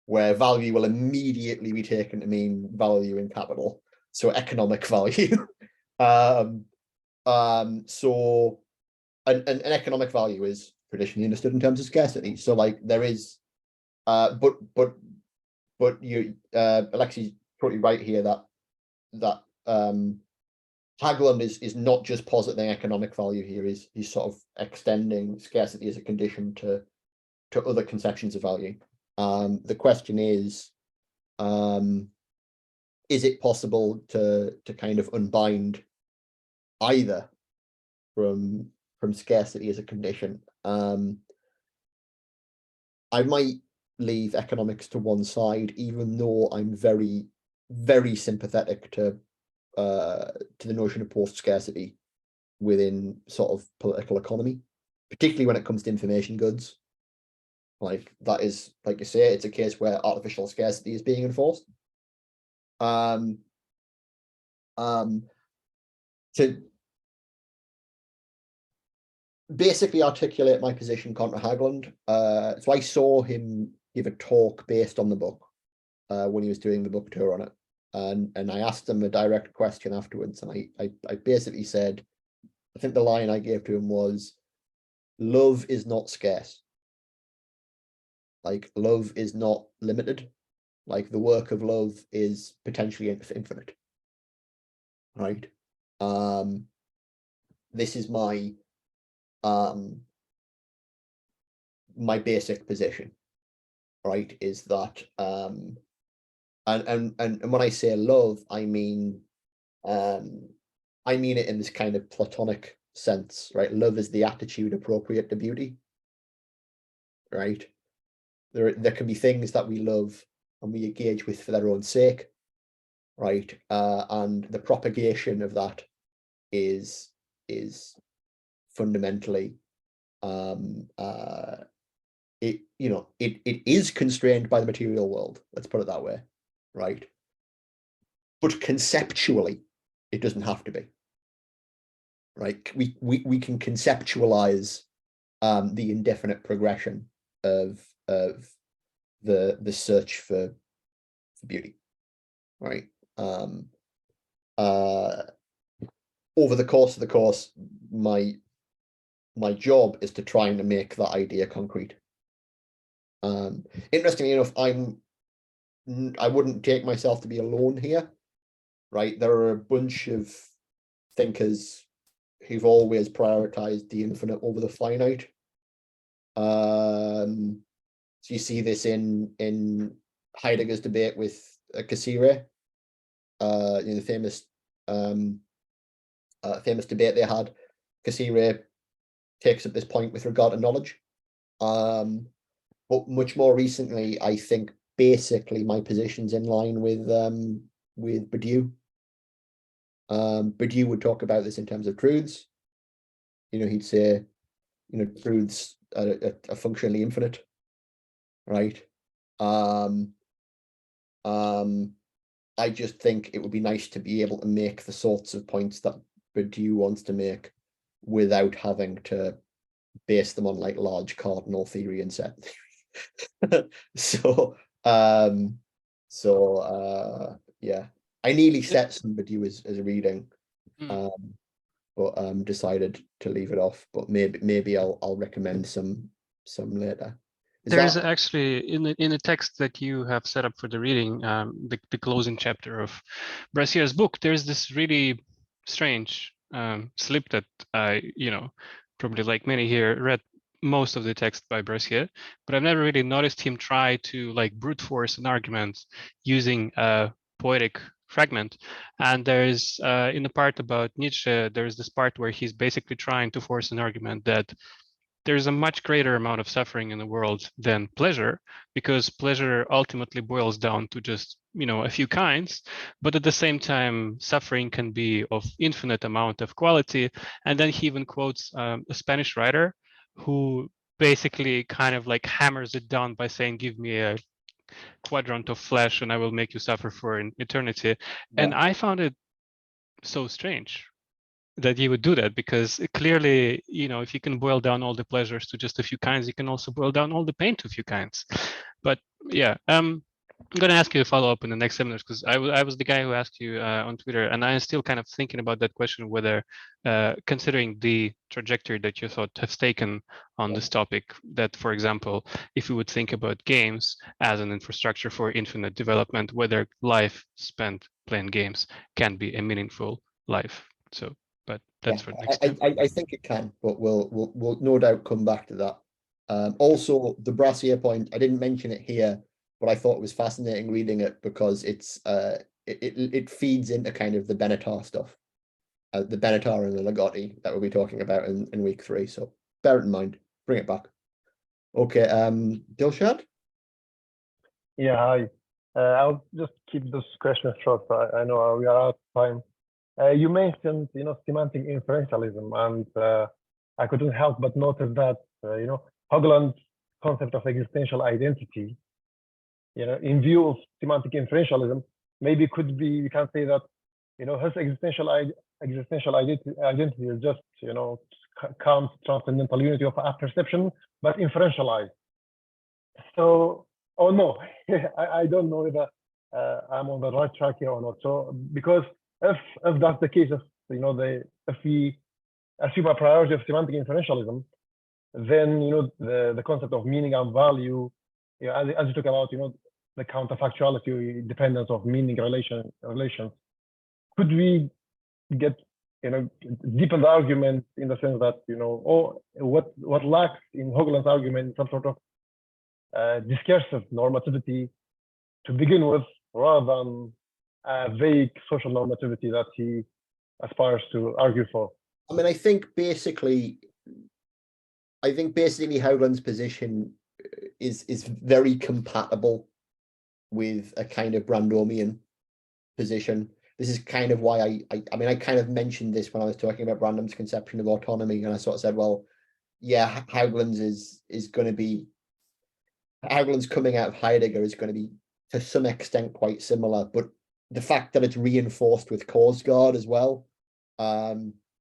where value will immediately be taken to mean value in capital, so economic value. So an economic value is traditionally understood in terms of scarcity. So like there is, but you, Alexi's totally right here that Haglund is not just positing economic value here. He's sort of extending scarcity as a condition to other conceptions of value. The question is it possible to kind of unbind either from scarcity as a condition? I might leave economics to one side, even though I'm very, very sympathetic to the notion of post-scarcity within sort of political economy, particularly when it comes to information goods. Like that is, like you say, it's a case where artificial scarcity is being enforced. To basically articulate my position contra Haglund, so I saw him give a talk based on the book when he was doing the book tour on it, and I asked him a direct question afterwards, and I basically said, I think the line I gave to him was, "Love is not scarce. Like love is not limited. Like the work of love is potentially infinite." Right. This is my my basic position, right, is that and when I say love, I mean it in this kind of Platonic sense, right? Love is the attitude appropriate to beauty, right? There can be things that we love and we engage with for their own sake, right? And the propagation of that is fundamentally it is constrained by the material world, let's put it that way, right? But conceptually it doesn't have to be, right? We can conceptualize the indefinite progression of the search for beauty, right? Over the course of the course, my job is to try and make that idea concrete. Interestingly enough, I wouldn't take myself to be alone here, right? There are a bunch of thinkers who've always prioritized the infinite over the finite. So you see this in Heidegger's debate with Cassirer, in the famous debate they had. Cassirer takes up this point with regard to knowledge. But much more recently, I think basically my position's in line with Badiou. Badiou would talk about this in terms of truths. He'd say, truths are functionally infinite, right? I just think it would be nice to be able to make the sorts of points that Badiou wants to make without having to base them on like large cardinal theory and set theory. Yeah, I nearly set somebody as a reading, but decided to leave it off. But maybe I'll recommend some later. There is actually in the text that you have set up for the reading, the closing chapter of Brassier's book. There's this really strange slip that I, probably like many here, read most of the text by Brassier, but I've never really noticed him try to like brute force an argument using a poetic fragment. And there's in the part about Nietzsche, there's this part where he's basically trying to force an argument that there's a much greater amount of suffering in the world than pleasure, because pleasure ultimately boils down to just, a few kinds, but at the same time, suffering can be of infinite amount of quality. And then he even quotes a Spanish writer who basically kind of like hammers it down by saying, give me a quadrant of flesh and I will make you suffer for an eternity. Yeah. And I found it so strange that he would do that, because clearly, if you can boil down all the pleasures to just a few kinds, you can also boil down all the pain to a few kinds. But yeah, I'm going to ask you a follow-up in the next seminars because I was the guy who asked you on Twitter, and I'm still kind of thinking about that question, whether considering the trajectory that you thought has taken on this topic, that, for example, if we would think about games as an infrastructure for infinite development, whether life spent playing games can be a meaningful life. So, but that's for next time. I think it can, but we'll no doubt come back to that. Also, the Brassier point, I didn't mention it here, but I thought it was fascinating reading it because it's it feeds into kind of the Benatar stuff, the Benatar and the Ligotti that we'll be talking about in week 3. So bear it in mind, bring it back. Okay, Dilshad? Yeah, hi. I'll just keep this question short. I know we are out of time. You mentioned, semantic inferentialism, and I couldn't help but notice that, Hoagland's concept of existential identity, in view of semantic inferentialism, maybe could be, we can say that, his existential identity is just, Kant's transcendental unity of perception, but inferentialized. So, oh no, I don't know whether I'm on the right track here or not. So, because if that's the case, if we assume a priority of semantic inferentialism, then the concept of meaning and value, as you talk about, the counterfactuality, dependence of meaning relations. Could we get deepen the argument in the sense that what lacks in Hoagland's argument is some sort of discursive normativity to begin with, rather than a vague social normativity that he aspires to argue for? I mean, I think basically Hoagland's position is very compatible with a kind of Brandomian position. This is kind of why I kind of mentioned this when I was talking about Brandom's conception of autonomy, and I sort of said, well, yeah, Hoagland's is going to be, Hoagland's coming out of Heidegger is going to be to some extent quite similar, but the fact that it's reinforced with Korsgaard as well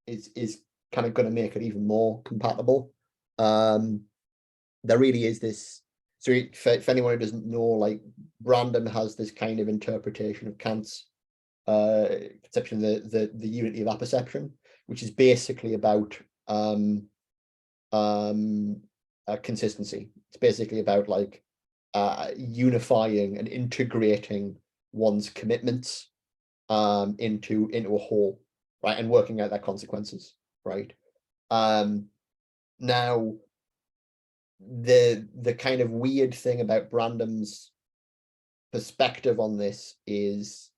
is kind of going to make it even more compatible. There really is this. So if anyone who doesn't know, like, Brandom has this kind of interpretation of Kant's conception of the unity of apperception, which is basically about consistency. It's basically about like unifying and integrating one's commitments into a whole, right, and working out their consequences, right? Now, the kind of weird thing about Brandom's perspective on this is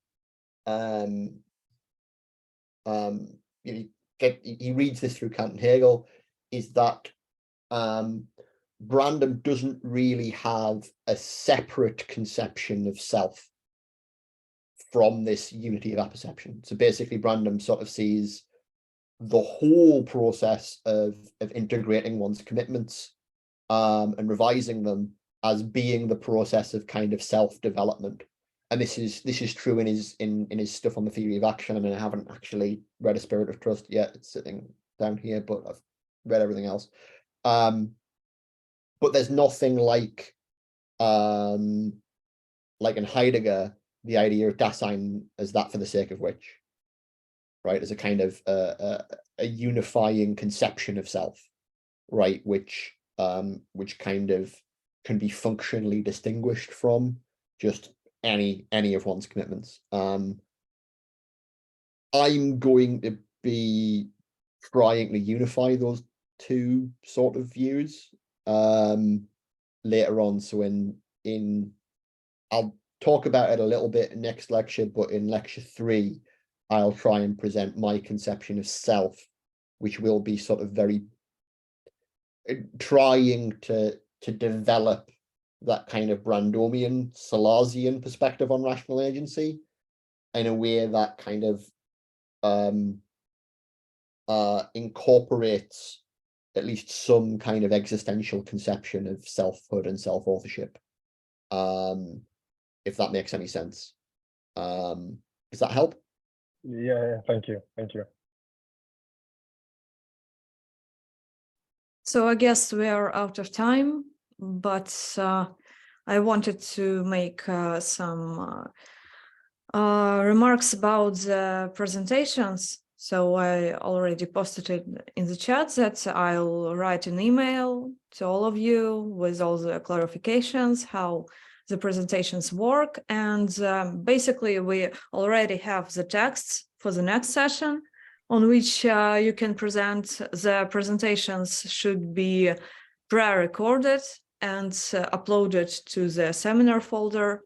he reads this through Kant and Hegel, is that Brandom doesn't really have a separate conception of self from this unity of apperception. So basically Brandom sort of sees the whole process of integrating one's commitments and revising them as being the process of kind of self-development. And this is true in his stuff on the theory of action. I mean, I haven't actually read A Spirit of Trust yet. It's sitting down here, but I've read everything else. But there's nothing like in Heidegger, the idea of Dasein as that for the sake of which, right, as a kind of a unifying conception of self, right, which kind of can be functionally distinguished from just any of one's commitments. I'm going to be trying to unify those two sort of views later on. So in I'll talk about it a little bit in next lecture, but in lecture 3 I'll try and present my conception of self, which will be sort of very trying to develop that kind of Brandomian Salasian perspective on rational agency in a way that kind of incorporates at least some kind of existential conception of selfhood and self-authorship, if that makes any sense. Does that help? Yeah, thank you. So I guess we are out of time, but I wanted to make some remarks about the presentations. So I already posted it in the chat that I'll write an email to all of you with all the clarifications, how the presentations work. And basically, we already have the texts for the next session on which you can present. The presentations should be pre-recorded and uploaded to the seminar folder.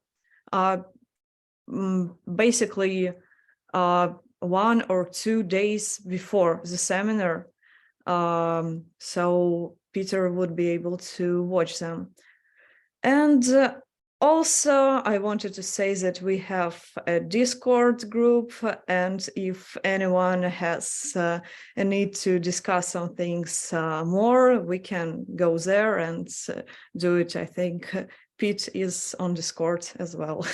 Basically, 1 or 2 days before the seminar, so Peter would be able to watch them. And also, I wanted to say that we have a Discord group, and if anyone has a need to discuss some things more, we can go there and do it. I think Pete is on Discord as well.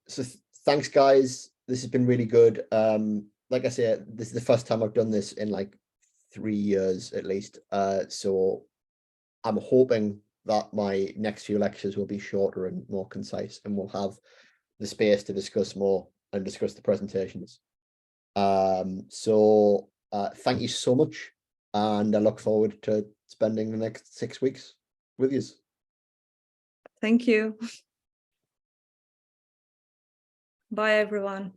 So thanks, guys. This has been really good. Like I said, this is the first time I've done this in like 3 years at least. So I'm hoping that my next few lectures will be shorter and more concise, and we'll have the space to discuss more and discuss the presentations. So thank you so much, and I look forward to spending the next 6 weeks with you. Thank you. Bye, everyone.